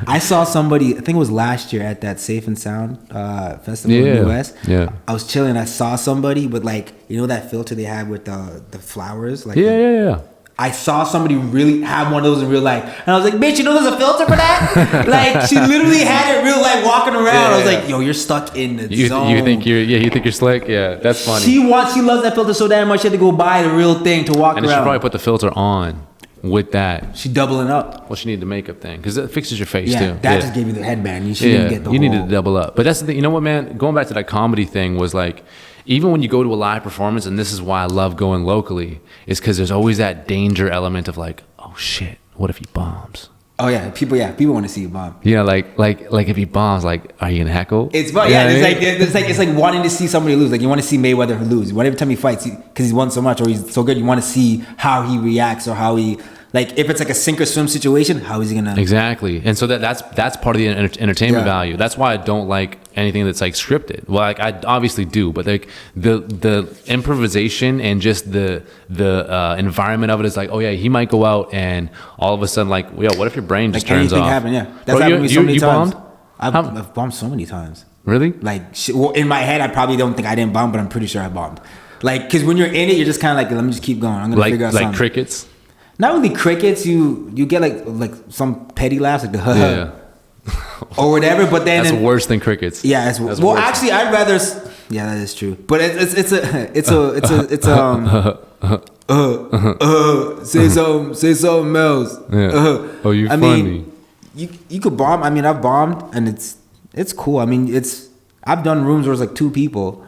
I saw somebody, I think it was last year at that Safe and Sound festival in the US. Yeah. I was chilling. I saw somebody with that filter they had with the flowers. Yeah. I saw somebody really have one of those in real life. And I was like, bitch, you know there's a filter for that? Like, she literally had it in real life walking around. I was like, yo, you're stuck in the zone. You think you're slick? Yeah, that's funny. She loves that filter so damn much she had to go buy the real thing to walk around. And she probably put the filter on with that. She doubling up. Well, she needed the makeup thing because it fixes your face too. That just gave you the headband. You shouldn't get the you needed to double up. But that's the thing. You know what, man? Going back to that comedy thing was like, even when you go to a live performance, and this is why I love going locally, is because there's always that danger element of like, oh shit, what if he bombs? Oh yeah, people want to see you bomb. You know, like if he bombs, like, are you gonna heckle? It's like wanting to see somebody lose. Like you want to see Mayweather lose. Every time he fights, because he's won so much or he's so good, you want to see how he reacts or how he. Like if it's like a sink or swim situation, how is he gonna? Exactly, and so that's part of the entertainment value. That's why I don't like anything that's like scripted. Well, like I obviously do, but like the improvisation and just the environment of it is like, oh yeah, he might go out and all of a sudden like, yo, what if your brain just turns off? Happen, yeah. That's happened to me so many times. Bombed? I've bombed so many times. Really? Like in my head, I probably don't think I didn't bomb, but I'm pretty sure I bombed. Like because when you're in it, you're just kind of like, let me just keep going. I'm gonna figure out something. Like crickets. Not really crickets. You get like some petty laughs, like the or whatever. But then that's worse than crickets. Yeah, well, actually, I'd rather. Yeah, that is true. But it's say something else. Yeah. Oh, you funny. Mean, you could bomb. I mean, I've bombed, and it's cool. I mean, I've done rooms where it's like 2 people.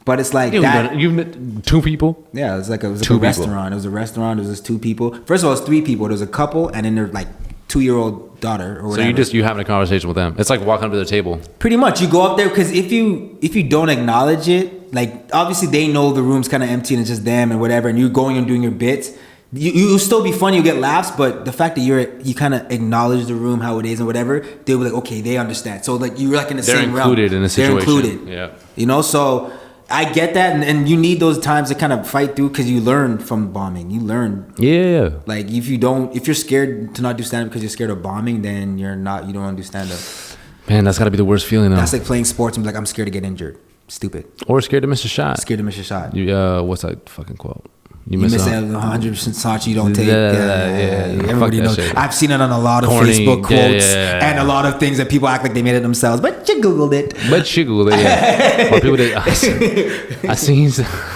But it's like you've met 2 people? Yeah, it was like a restaurant. It was a restaurant. It was just 2 people. First of all, it was 3 people. There was a couple, and then there's like 2-year-old daughter or whatever. So you having a conversation with them. It's like walking up to their table. Pretty much. You go up there because if you don't acknowledge it, like obviously they know the room's kind of empty and it's just them and whatever, and you're going and doing your bits. you'll still be funny, you get laughs, but the fact that you kind of acknowledge the room how it is and whatever, they'll be like, okay, they understand. So like you're like in the same realm. They're included in the situation. They're included. Yeah. You know, so I get that, and you need those times to kind of fight through because you learn from bombing. You learn. Yeah. Like if you're scared to not do stand up because you're scared of bombing, then you don't do stand up. Man, that's got to be the worst feeling though. That's like playing sports and be like, I'm scared to get injured. Stupid. Or scared to miss a shot. Scared to miss a shot. What's that fucking quote? You miss 100% shot you don't take. Everybody knows. I've seen it on a lot of Facebook quotes and a lot of things that people act like they made it themselves, but you Googled it. Yeah. Or people did. I seen,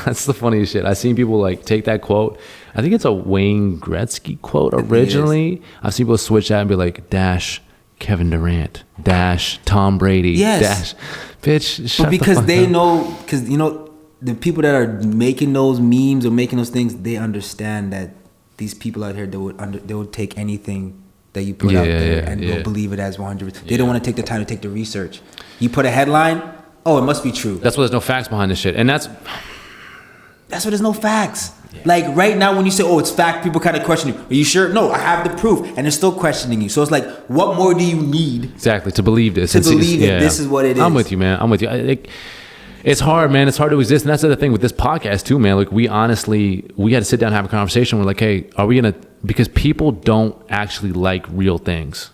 that's the funniest shit. I seen people like take that quote. I think it's a Wayne Gretzky quote originally. I've seen people switch that and be like, dash Kevin Durant, dash Tom Brady, dash, bitch. Shut because they know, because you know, the people that are making those memes or making those things, they understand that these people out here, they would take anything that you put out there and they'll believe it as 100%. They don't want to take the time to take the research. You put a headline, oh, it must be true. That's why there's no facts behind this shit. And that's why there's no facts. Yeah. Like right now when you say, oh, it's fact, people kind of question you. Are you sure? No, I have the proof. And they're still questioning you. So it's like, what more do you need? Exactly, to believe this. To believe that this is what it is. I'm with you, man. I'm with you. It's hard, man. It's hard to exist. And that's the other thing with this podcast too, man. Like we had to sit down and have a conversation. We're like, hey, are we because people don't actually like real things.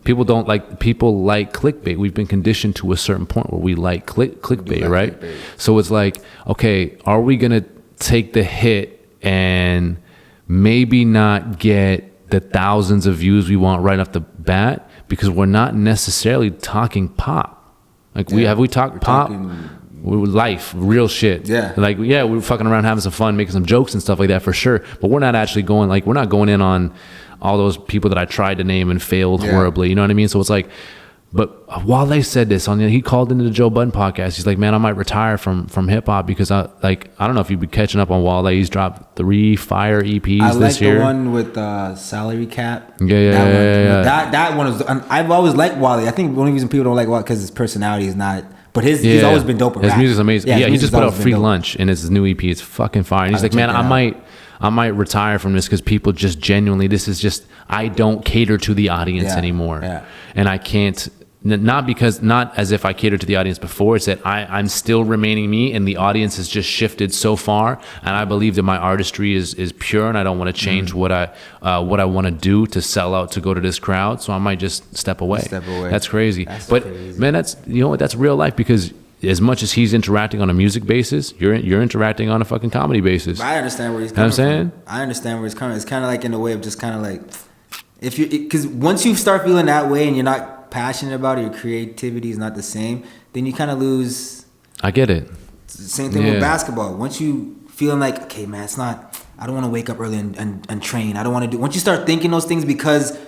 People like clickbait. We've been conditioned to a certain point where we like clickbait, right? Clickbait. So it's like, okay, are we going to take the hit and maybe not get the thousands of views we want right off the bat because we're not necessarily talking pop. Like we talked pop, life, real shit. Yeah. Like, yeah, we're fucking around having some fun, making some jokes and stuff like that for sure. But we're not actually we're not going in on all those people that I tried to name and failed horribly. You know what I mean? So it's like, but Wale said this he called into the Joe Budden podcast. He's like, man, I might retire from hip hop because I don't know if you've been catching up on Wale. He's dropped 3 fire EPs this year. I like the one with salary cap. Yeah. That one is. I've always liked Wale. I think the only reason people don't like Wale because his personality is not. But he's always been dope. His music's amazing. Yeah, he just put out Free Lunch and it's his new EP. It's fucking fire. And he's like, man, I might retire from this because people just genuinely, I don't cater to the audience anymore. Yeah. And I can't. Not as if I catered to the audience before. It's that I'm still remaining me, and the audience has just shifted so far. And I believe that my artistry is pure, and I don't want to change what I want to do to sell out to go to this crowd. So I might just step away. That's crazy. Man, that's that's real life because as much as he's interacting on a music basis, you're interacting on a fucking comedy basis. I understand where he's coming from. I understand where he's coming. It's kind of like in a way of just kind of like because once you start feeling that way and you're not passionate about it, your creativity is not the same, then you kind of lose. I get it. Same thing with basketball. Once you feeling like, okay, man, it's not. I don't want to wake up early and train. I don't want to do. Once you start thinking those things because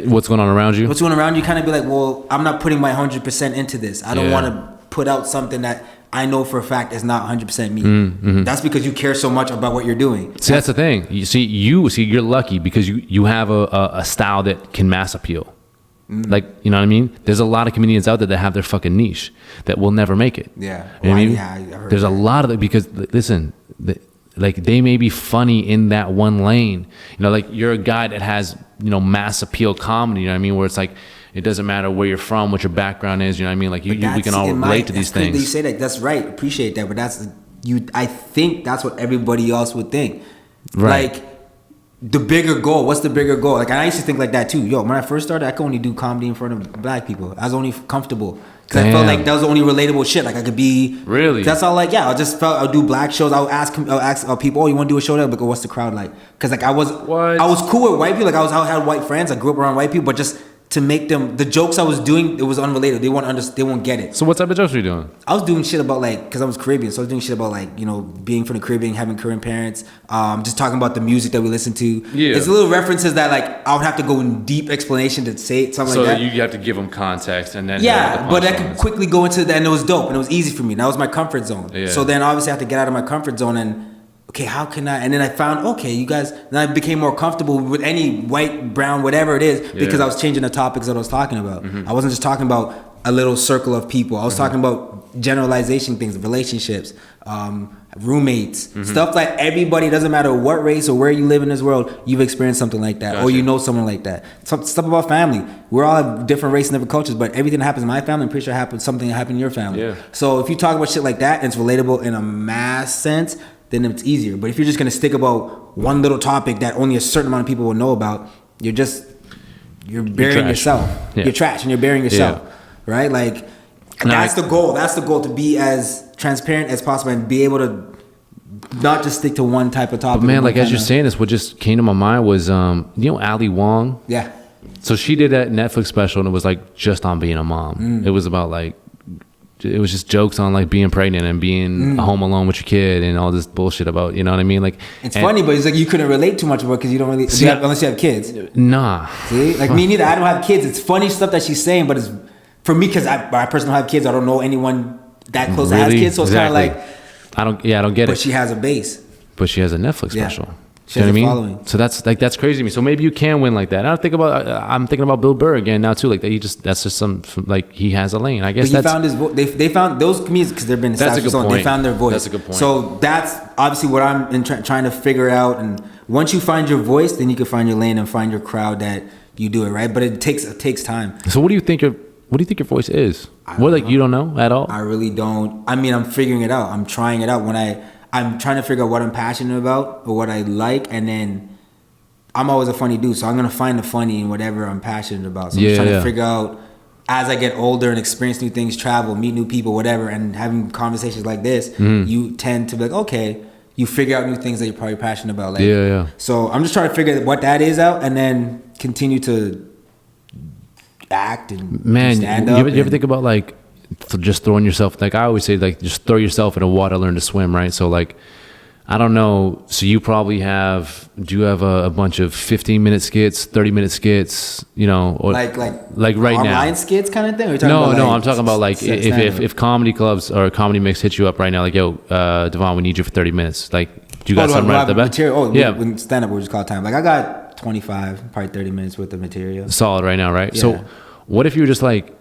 what's going on around you, kind of be like, well, I'm not putting my 100% into this. I don't want to put out something that I know for a fact is not 100% me. Mm-hmm. That's because you care so much about what you're doing. See, that's the thing. You're lucky because you have a style that can mass appeal. Like, you know what I mean? There's a lot of comedians out there that have their fucking niche that will never make it. Yeah. You know what I mean? I heard there's a lot of it because, listen, like they may be funny in that one lane. You know, like you're a guy that has, mass appeal comedy, you know what I mean? Where it's like, it doesn't matter where you're from, what your background is, you know what I mean? Like we can all relate to these things. You say that, that's right. Appreciate that. But I think that's what everybody else would think. Right. Like, the bigger goal. What's the bigger goal? Like I used to think like that too. When I first started, I could only do comedy in front of black people. I was only comfortable because I felt like that was the only relatable shit. Like I could be really. That's all. Like I'll do black shows. I'll ask people, oh, you want to do a show there? But what's the crowd like? Because like I was cool with white people. Like I had white friends. I grew up around white people, but just to make them the jokes I was doing, it was unrelated. They won't get it. So what type of jokes were you doing? I was doing shit about because I was Caribbean, so I was doing shit about being from the Caribbean, having Caribbean parents, just talking about the music that we listen to. Yeah, it's little references that I would have to go in deep explanation to say it, something like that. So you have to give them context and then but I could quickly go into that, and it was dope, and it was easy for me. And that was my comfort zone. Yeah. So then obviously I have to get out of my comfort zone and. Okay, how can I? And then I found, you guys, then I became more comfortable with any white, brown, whatever it is, because I was changing the topics that I was talking about. Mm-hmm. I wasn't just talking about a little circle of people. I was talking about generalization things, relationships, roommates, stuff that everybody, doesn't matter what race or where you live in this world, you've experienced something like that, or you know someone like that. Stuff about family. We're all have different races and different cultures, but everything that happens in my family, I'm pretty sure something that happened in your family. Yeah. So if you talk about shit like that and it's relatable in a mass sense, then it's easier. But if you're just gonna stick about one little topic that only a certain amount of people will know about, you're burying yourself. Yeah. You're trash and you're burying yourself, right? Like, that's the goal. That's the goal, to be as transparent as possible and be able to not just stick to one type of topic. But man, like as you're saying this, what just came to my mind was, Ali Wong? Yeah. So she did that Netflix special and it was like just on being a mom. It was about like, it was just jokes on like being pregnant and being home alone with your kid and all this bullshit about, you know what I mean? Like, it's funny, but it's like you couldn't relate too much about it because you don't really, unless you have kids. Nah. See? Like me neither. I don't have kids. It's funny stuff that she's saying, but it's, for me, because I personally don't have kids, I don't know anyone that close that has kids, so it's kind of like, I don't get it. But she has a base. But she has a Netflix special. She has a following. So that's crazy to me. So maybe you can win like that. I'm thinking about Bill Burr again now too. Like that's just some, like, he has a lane. I guess but he found his they found those comedians, because they've been established. That's a good point. They found their voice. That's a good point. So that's obviously what I'm trying to figure out. And once you find your voice, then you can find your lane and find your crowd that you do it right. But it takes time. So what do you think your voice is? You don't know at all? I really don't. I mean, I'm figuring it out. I'm trying it out. I'm trying to figure out what I'm passionate about or what I like, and then I'm always a funny dude, so I'm gonna find the funny in whatever I'm passionate about. So I'm trying to figure out, as I get older and experience new things, travel, meet new people, whatever, and having conversations like this, you tend to be like, okay, you figure out new things that you're probably passionate about. Like, so I'm just trying to figure what that is out, and then continue to act and stand up. You ever think about like just throwing yourself, like I always say, like just throw yourself in the water, learn to swim, right? So like, I don't know, so you probably do you have a bunch of 15-minute skits, 30-minute skits, you know, or like right online now, online skits kind of thing? I'm talking about like if comedy clubs or comedy mix hit you up right now, like, yo, Devon, we need you for 30 minutes, like, do you got something right at the back? When stand up, we just call time. Like, I got 25, probably 30 minutes worth of material. Solid right now, right? Yeah. So what if you were just like,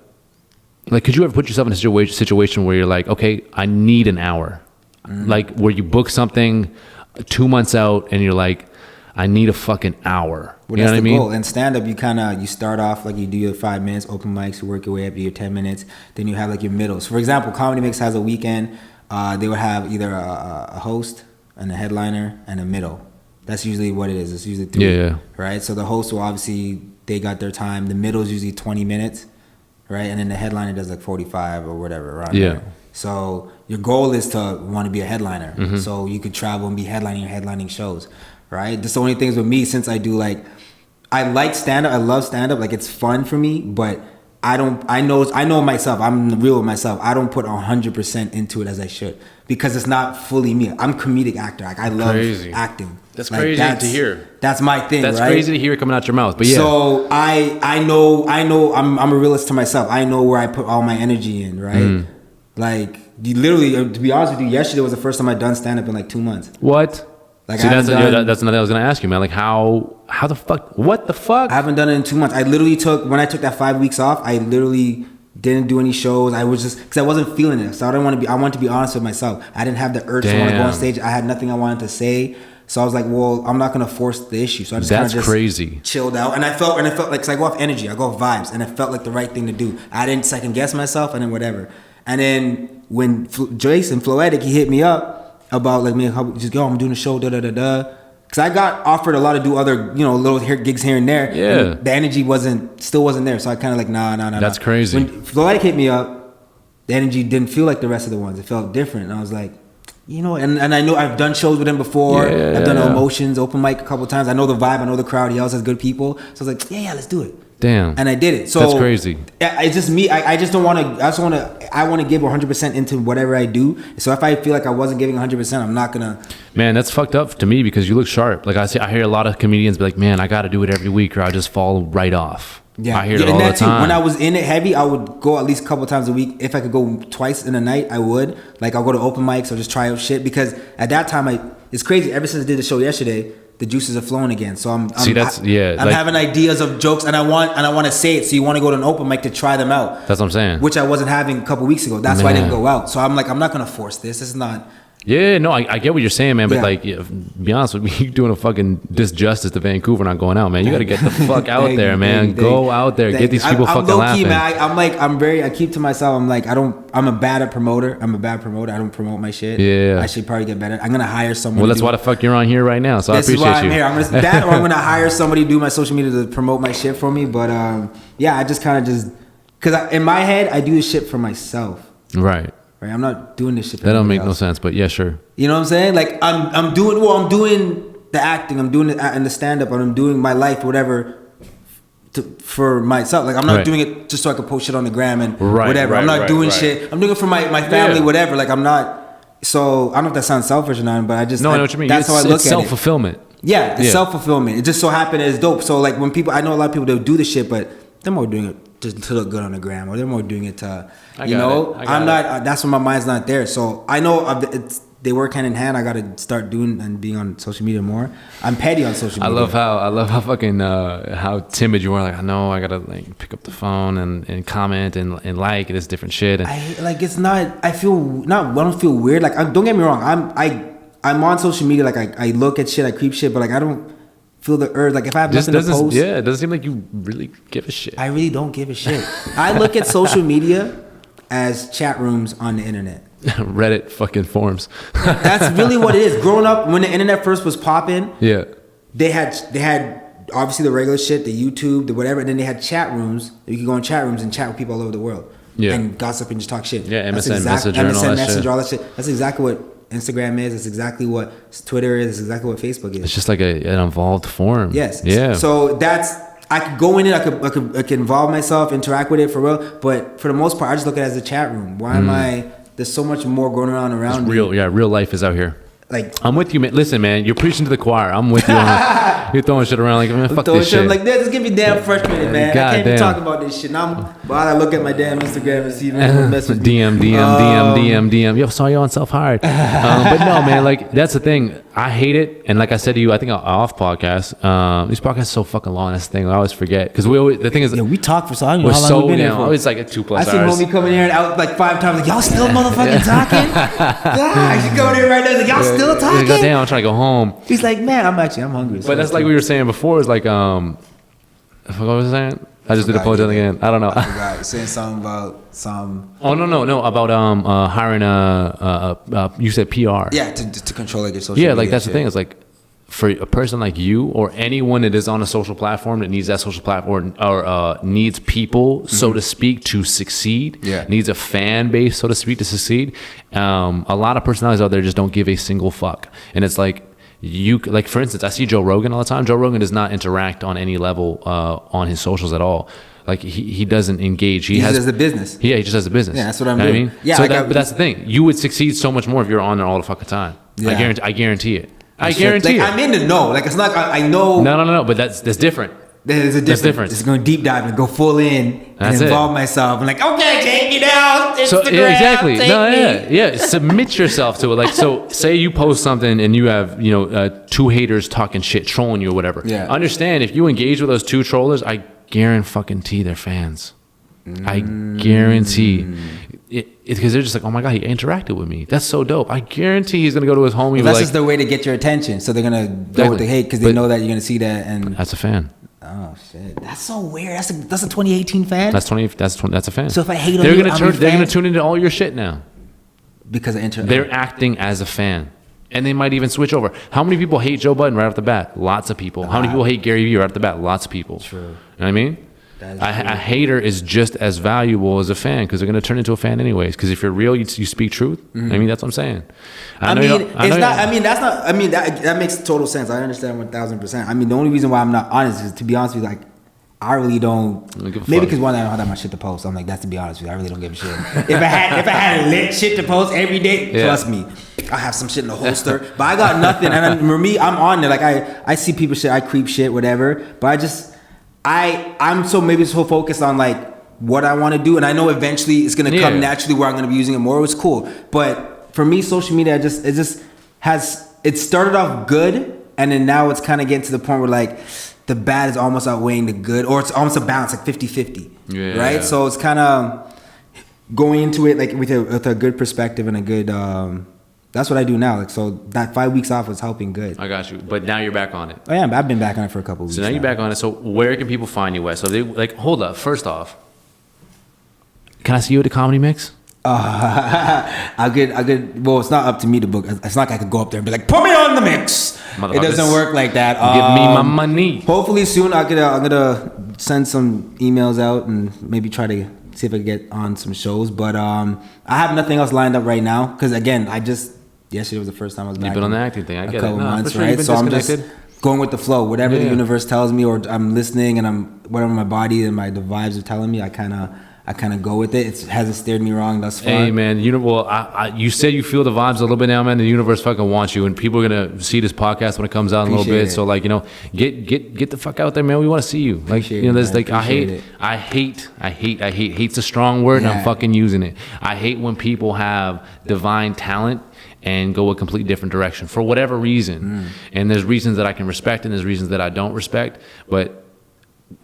could you ever put yourself in a situation where you're like, okay, I need an hour? Like, where you book something 2 months out and you're like, I need a fucking hour. Well, you know what I mean? Goal. In stand-up, you start off, like, you do your 5 minutes, open mics, you work your way up to your 10 minutes, then you have, like, your middles. For example, Comedy Mix has a weekend. They would have either a host and a headliner and a middle. That's usually what it is. It's usually 3, right? So the host will obviously, they got their time. The middle is usually 20 minutes. Right, and then the headliner does like 45 or whatever around there. So your goal is to want to be a headliner, so you could travel and be headlining shows, right? That's the only things with me, since I do I like stand up, I love stand up, like it's fun for me, but I know myself. I'm real with myself. I don't put 100% into it as I should, because it's not fully me. I'm a comedic actor. Like, I love acting. That's crazy to hear. That's my thing. That's right? crazy to hear coming out your mouth. But yeah. So I know I'm a realist to myself. I know where I put all my energy in, right? Like, you literally, to be honest with you, yesterday was the first time I'd done stand up in like 2 months. What? Like, see, that's another thing I was gonna ask you, man. Like, how the fuck? What the fuck? I haven't done it in 2 months. I literally when I took that 5 weeks off, I literally didn't do any shows. I was just, because I wasn't feeling it. So I wanted to be honest with myself. I didn't have the urge to want to go on stage. I had nothing I wanted to say. So I was like, well, I'm not gonna force the issue. So I just kind of crazy. Chilled out, and I felt like, cause I go off energy, I go off vibes, and it felt like the right thing to do. I didn't second guess myself, and then whatever. And then when Jason Floetic, he hit me up about like, man, just go, I'm doing a show, Cause I got offered a lot to do other, little gigs here and there. Yeah. And the energy still wasn't there. So I kind of like, nah. That's crazy. When Floetic hit me up, the energy didn't feel like the rest of the ones. It felt different. And I was like, and I know I've done shows with him before. I've done Emotions, open mic a couple times. I know the vibe. I know the crowd. He also has good people. So I was like, yeah, let's do it. Damn. And I did it. So that's crazy. It's just me. I just don't want to. I want to give 100% into whatever I do. So if I feel like I wasn't giving 100%, I'm not gonna. Man, that's fucked up to me, because you look sharp. Like I hear a lot of comedians be like, man, I got to do it every week or I'll just fall right off. Yeah, I hear it all the time. When I was in it heavy, I would go at least a couple times a week. If I could go twice in a night, I would. Like, I'll go to open mics or just try out shit, because at that time, it's crazy. Ever since I did the show yesterday, the juices are flowing again. So I'm having ideas of jokes, and I want to say it. So you want to go to an open mic to try them out. That's what I'm saying. Which I wasn't having a couple weeks ago. That's why I didn't go out. So I'm like, I'm not gonna force this. This is not. Yeah, no, I get what you're saying, man. But Yeah. like, yeah, be honest with me, you're doing a fucking disjustice to Vancouver not going out, man. You got to get the fuck out there, man. Go out there, get these people fucking laughing. Man, I keep to myself. I'm like, I'm a bad promoter. I don't promote my shit. Yeah. I should probably get better. I'm gonna hire someone. Well, that's why the fuck you're on here right now. So I appreciate you. This is why I'm here. I'm gonna hire somebody to do my social media to promote my shit for me. But yeah, I just kind of because in my head I do this shit for myself. Right. Right, I'm not doing this shit. That don't make no sense, but yeah, sure. You know what I'm saying? Like I'm doing the acting, I'm doing it in the stand up, and I'm doing my life, whatever, for myself. Like I'm not doing it just so I can post shit on the gram and whatever. I'm not doing shit. I'm doing it for my family, whatever. Like I'm not. So I don't know if that sounds selfish or not, but I know what you mean. That's how I look at it. It's self-fulfillment. Yeah, it's self-fulfillment. It just so happened it's dope. So like when people, I know a lot of people, they'll do this shit, but they're more doing it just to look good on the gram, or they're more doing it to, I'm not, that's when my mind's not there. So I know they work hand in hand. I got to start doing and being on social media more. I'm petty on social media. I love how fucking, how timid you are. Like, I know I got to like pick up the phone and comment and like this different shit. And I don't feel weird. Like, don't get me wrong. I'm on social media. Like I look at shit, I creep shit, but like I don't feel the urge. Like if I have nothing to post, it doesn't seem like you really give a shit. I really don't give a shit. I look at social media as chat rooms on the internet. Reddit fucking forums. That's really what it is. Growing up, when the internet first was popping, they had obviously the regular shit, the YouTube, the whatever, and then they had chat rooms. You could go in chat rooms and chat with people all over the world, and gossip and just talk shit. Yeah, MSN Messenger, all that shit. That's exactly what Instagram is. That's exactly what Twitter is. That's exactly what Facebook is. It's just like an involved forum. Yes. Yeah. So I could go in it. I could involve myself, interact with it for real. But for the most part, I just look at it as a chat room. Why am I? There's so much more going around me. Real life is out here. Like I'm with you, man. Listen, man, you're preaching to the choir. I'm with you. You're throwing shit around like, man, fuck this shit. I'm like, just give me damn fresh minute, man. God I can't even talk about this shit. Now I look at my damn Instagram and see messages. DM. Yo, saw you on self-hired. But no, man, like that's the thing. I hate it. And like I said to you, I think off podcast, these podcasts are so fucking long. That's the thing. I always forget. Because the thing is, we talk for so long. How long we been here for? It's like 2+ hours. I seen homie coming here and out like 5 times. Like, y'all still motherfucking talking? Yeah, she coming here right now. Like, y'all still talking? Goddamn, I'm trying to go home. He's like, man, I'm hungry. But that's like we were saying before. Is like, what was I saying? I just did a post again. I don't know. I forgot. Saying something about some. Oh no about hiring you said PR. Yeah, to control like your social media. Yeah, like that's the thing. It's like for a person like you or anyone that is on a social platform that needs that social platform or needs people, so to speak, to succeed. Yeah. Needs a fan base, so to speak, to succeed. A lot of personalities out there just don't give a single fuck, and it's like. Like for instance, I see Joe Rogan all the time. Joe Rogan does not interact on any level on his socials at all. Like he doesn't engage. He does the business. Yeah, he just has a business. Yeah, that's what I'm doing. I mean, yeah, so but that's the thing. You would succeed so much more if you're on there all the fucking time. Yeah. I guarantee it. I guarantee it. I'm in the know. Like it's not. I know. No. But that's different. There's a difference. It's going to deep dive and go full in and involve myself. I'm like, okay, take me down. Instagram, so yeah, exactly. Take me. Yeah. Submit yourself to it. Like, so say you post something and you have 2 haters talking shit, trolling you or whatever. Yeah. Understand if you engage with those 2 trollers, I guarantee they're fans. I guarantee it because they're just like, oh my god, he interacted with me. That's so dope. I guarantee he's gonna go to his homie. That's just the way to get your attention. So they're gonna go with the hate because they know that you're gonna see that. And that's a fan. Oh shit, that's so weird. That's a 2018 fan. That's a fan. So if I hate on they're gonna tune into all your shit now because they're acting as a fan. And they might even switch over. How many people hate Joe Budden right off the bat? Lots of people. How many people hate Gary Vee right off the bat? Lots of people. True. You know what I mean? A hater is just as valuable as a fan because they're going to turn into a fan anyways. Because if you're real, you speak truth. Mm-hmm. I mean, that's what I'm saying. That makes total sense. I understand 1,000%. I mean, the only reason why I'm not honest is, to be honest with you, like, I really don't. Maybe because one, I don't have that much shit to post. I'm like, that's to be honest with you, I really don't give a shit. If I had lit shit to post every day, trust me, I have some shit in the holster. But I got nothing. And for me, I'm on there. Like I see people shit, I creep shit, whatever. But I'm so focused on like what I want to do, and I know eventually it's gonna come naturally where I'm gonna be using it more. It was cool, but for me, social media it started off good, and then now it's kind of getting to the point where like the bad is almost outweighing the good, or it's almost a balance, like 50-50, right? So it's kind of going into it like with a good perspective and a good that's what I do now. Like, so that 5 weeks off was helping good. I got you. But now you're back on it. Oh yeah, I've been back on it for a couple of weeks. So now you're back on it. So where can people find you, Wes? So they like, hold up. First off, can I see you at the Comedy Mix? I could. Well, it's not up to me to book. It's not like I could go up there and be like, put me on the mix. It doesn't work like that. Give me my money. Hopefully soon I'm gonna send some emails out and maybe try to see if I can get on some shows. But I have nothing else lined up right now because again, yesterday was the first time I was back. You've been on the acting thing. I get it. No, months, for sure. right? So I'm just going with the flow. Whatever the universe tells me, or I'm listening, and whatever my body and the vibes are telling me, I kind of go with it. It hasn't steered me wrong thus far. Hey man, you said you feel the vibes a little bit now, man. The universe fucking wants you, and people are gonna see this podcast when it comes out in a little bit. So like, get the fuck out there, man. We want to see you. Like, there's like hate's a strong word, and I'm fucking using it. I hate when people have divine talent and go a completely different direction for whatever reason. And there's reasons that I can respect, and there's reasons that I don't respect. But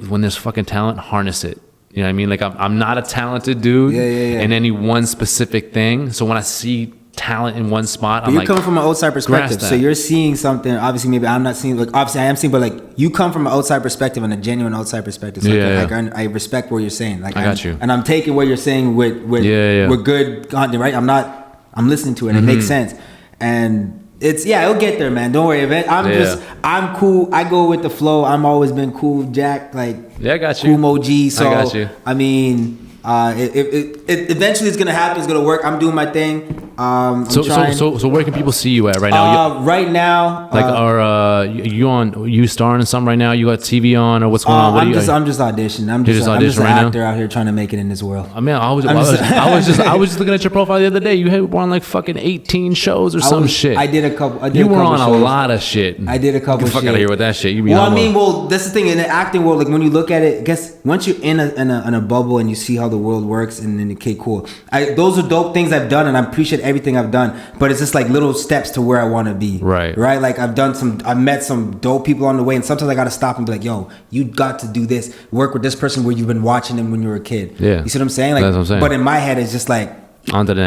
when there's fucking talent, harness it. You know what I mean? Like, I'm not a talented dude in any one specific thing. So when I see talent in one spot, I'm like, you're coming from an outside perspective. So you're seeing something, obviously, maybe I'm not seeing, like, obviously I am seeing, but like, you come from an outside perspective and a genuine outside perspective. So I respect what you're saying. Like, I got you. And I'm taking what you're saying with good content, right? I'm listening to it. It makes sense. And it'll get there, man. Don't worry about it. I'm cool. I go with the flow. I'm always been cool, Jack. Like, I got you. Cool Moji. So, I got you. I mean, it eventually it's gonna happen. It's gonna work. I'm doing my thing. So where can people see you at right now? Right now, like, you starring in something right now? You got TV on, or what's going on? I'm just auditioning. I'm just an actor out here trying to make it in this world. I mean, I was just looking at your profile the other day. You were on like fucking 18 shows or some shit. I did a couple. You were on a lot of shit. I did a couple. Get the fuck out of here with that shit. That's the thing in the acting world. Like, when you look at it, I guess once you're in a bubble and you see how the world works, and then okay, cool. Those are dope things I've done, and I appreciate everything I've done. But it's just like little steps to where I want to be. Right. Like, I've met some dope people on the way, and sometimes I got to stop and be like, yo, you got to do this. Work with this person where you've been watching them when you were a kid. Yeah. You see what I'm saying? Like, that's what I'm saying. But in my head, it's just like, on to the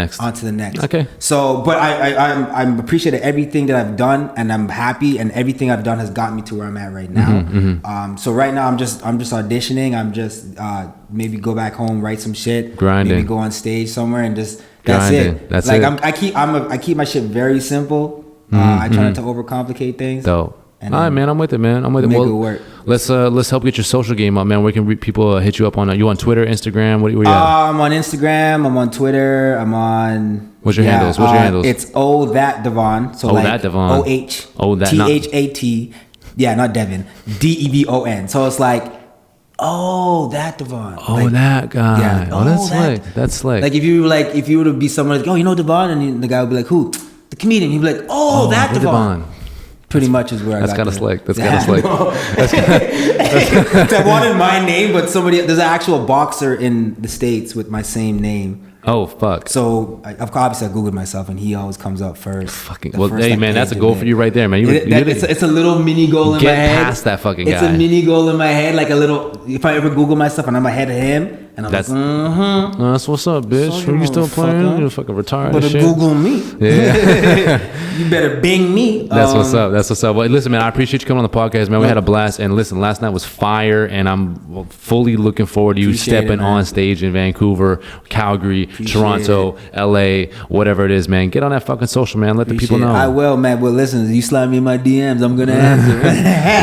next. Okay. So, but I'm appreciating everything that I've done, and I'm happy, and everything I've done has gotten me to where I'm at right now. So right now I'm just auditioning. I'm just maybe go back home, write some shit, grinding, maybe go on stage somewhere, and just that's it. That's like it. I keep my shit very simple. I try not to overcomplicate things. Dope. All right, man. I'm with it, man. I'm with it. Make it work. Let's help get your social game up, man. Where can people hit you up on? You on Twitter, Instagram? Where you at? I'm on Instagram. I'm on Twitter. I'm on. What's your handles? It's that Devon. So that Devon. THAT. Yeah, not Devon. DEVON. So it's like, that Devon. Like, that guy. Yeah. That's slick. That's slick. Like, if you were to be someone like, you know Devon, and the guy would be like, who? The comedian. He'd be like, that Devon. Pretty much is where I got. That's kind of slick. That's kind of slick. I wanted my name, but there's an actual boxer in the States with my same name. Oh, fuck. So obviously I Googled myself, and he always comes up first. Hey man, that's a goal for you right there, man. It's a little mini goal in my head. Get past that fucking guy. It's a mini goal in my head, like a little. If I ever Google myself and I'm ahead of him, and I'm like, that's what's up, bitch. Are you still playing? You're fucking retired. Better Google me. Yeah. You better Bing me. That's what's up. That's what's up. Well, listen, man, I appreciate you coming on the podcast, man. We had a blast, and listen, last night was fire, and I'm fully looking forward to you stepping on stage in Vancouver, Calgary, Toronto, LA, whatever it is, man. Get on that fucking social, man. Let the people know. I will, man. Well, listen, you slide me in my DMs, I'm gonna answer.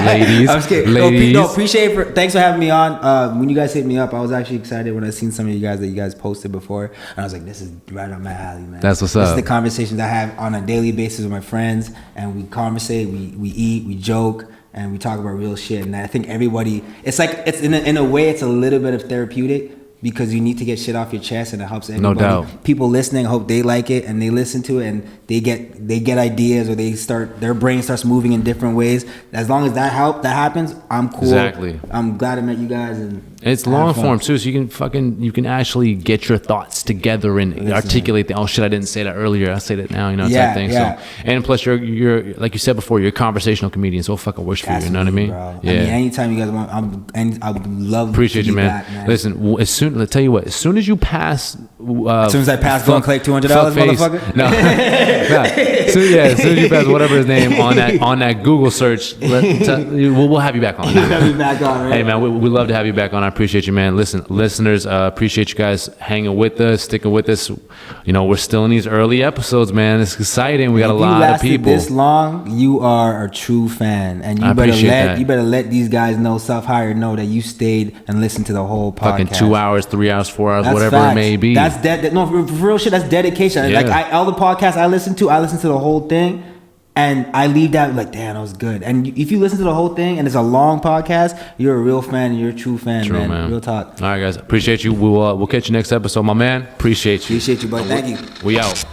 Ladies, I'm scared. Ladies. Appreciate it. Thanks for having me on. When you guys hit me up, I was actually excited when I seen some of you guys that you guys posted before, and I was like, this is right on my alley, man. That's what's up. This is the conversations I have on a daily basis with my friends, and we conversate, we eat, we joke, and we talk about real shit. And I think everybody, it's like, it's in a way, it's a little bit of therapeutic, because you need to get shit off your chest, and it helps everybody. No doubt. People listening, hope they like it, and they listen to it, and they get ideas, or their brain starts moving in different ways. As long as that happens, I'm cool. Exactly. I'm glad I met you guys, and it's long form too, so you can actually get your thoughts together and articulate them. Oh shit, I didn't say that earlier. I say that now, type thing. Yeah. So, and plus you're like you said before, you're a conversational comedian, so fucking works for you. You know what I mean? Bro. Yeah. I mean, anytime you guys want, I would love. Appreciate you, man. Listen, let's tell you what. As soon as you pass as soon as I pass Don't Click $200, motherfucker. No. So as soon as you pass whatever his name on that Google search, we'll have you back on. Have you back on, right? Hey man, we love to have you back on. I appreciate you, man. Listen, listeners, appreciate you guys hanging with us, sticking with us. You know, we're still in these early episodes, man. It's exciting. We got a lot of people. This long, you are a true fan, and you better let these guys know, self-hired, know that you stayed and listened to the whole podcast. Fucking 2 hours, 3 hours, 4 hours, that's whatever facts. It may be. That's no, for real shit. That's dedication. Yeah. Like all the podcasts I listen to the whole thing, and I leave that like, damn, that was good. And if you listen to the whole thing and it's a long podcast, you're a real fan. You're a true fan, man. Real talk. All right, guys. Appreciate you. We'll catch you next episode, my man. Appreciate you. Appreciate you, buddy. Thank you. We out.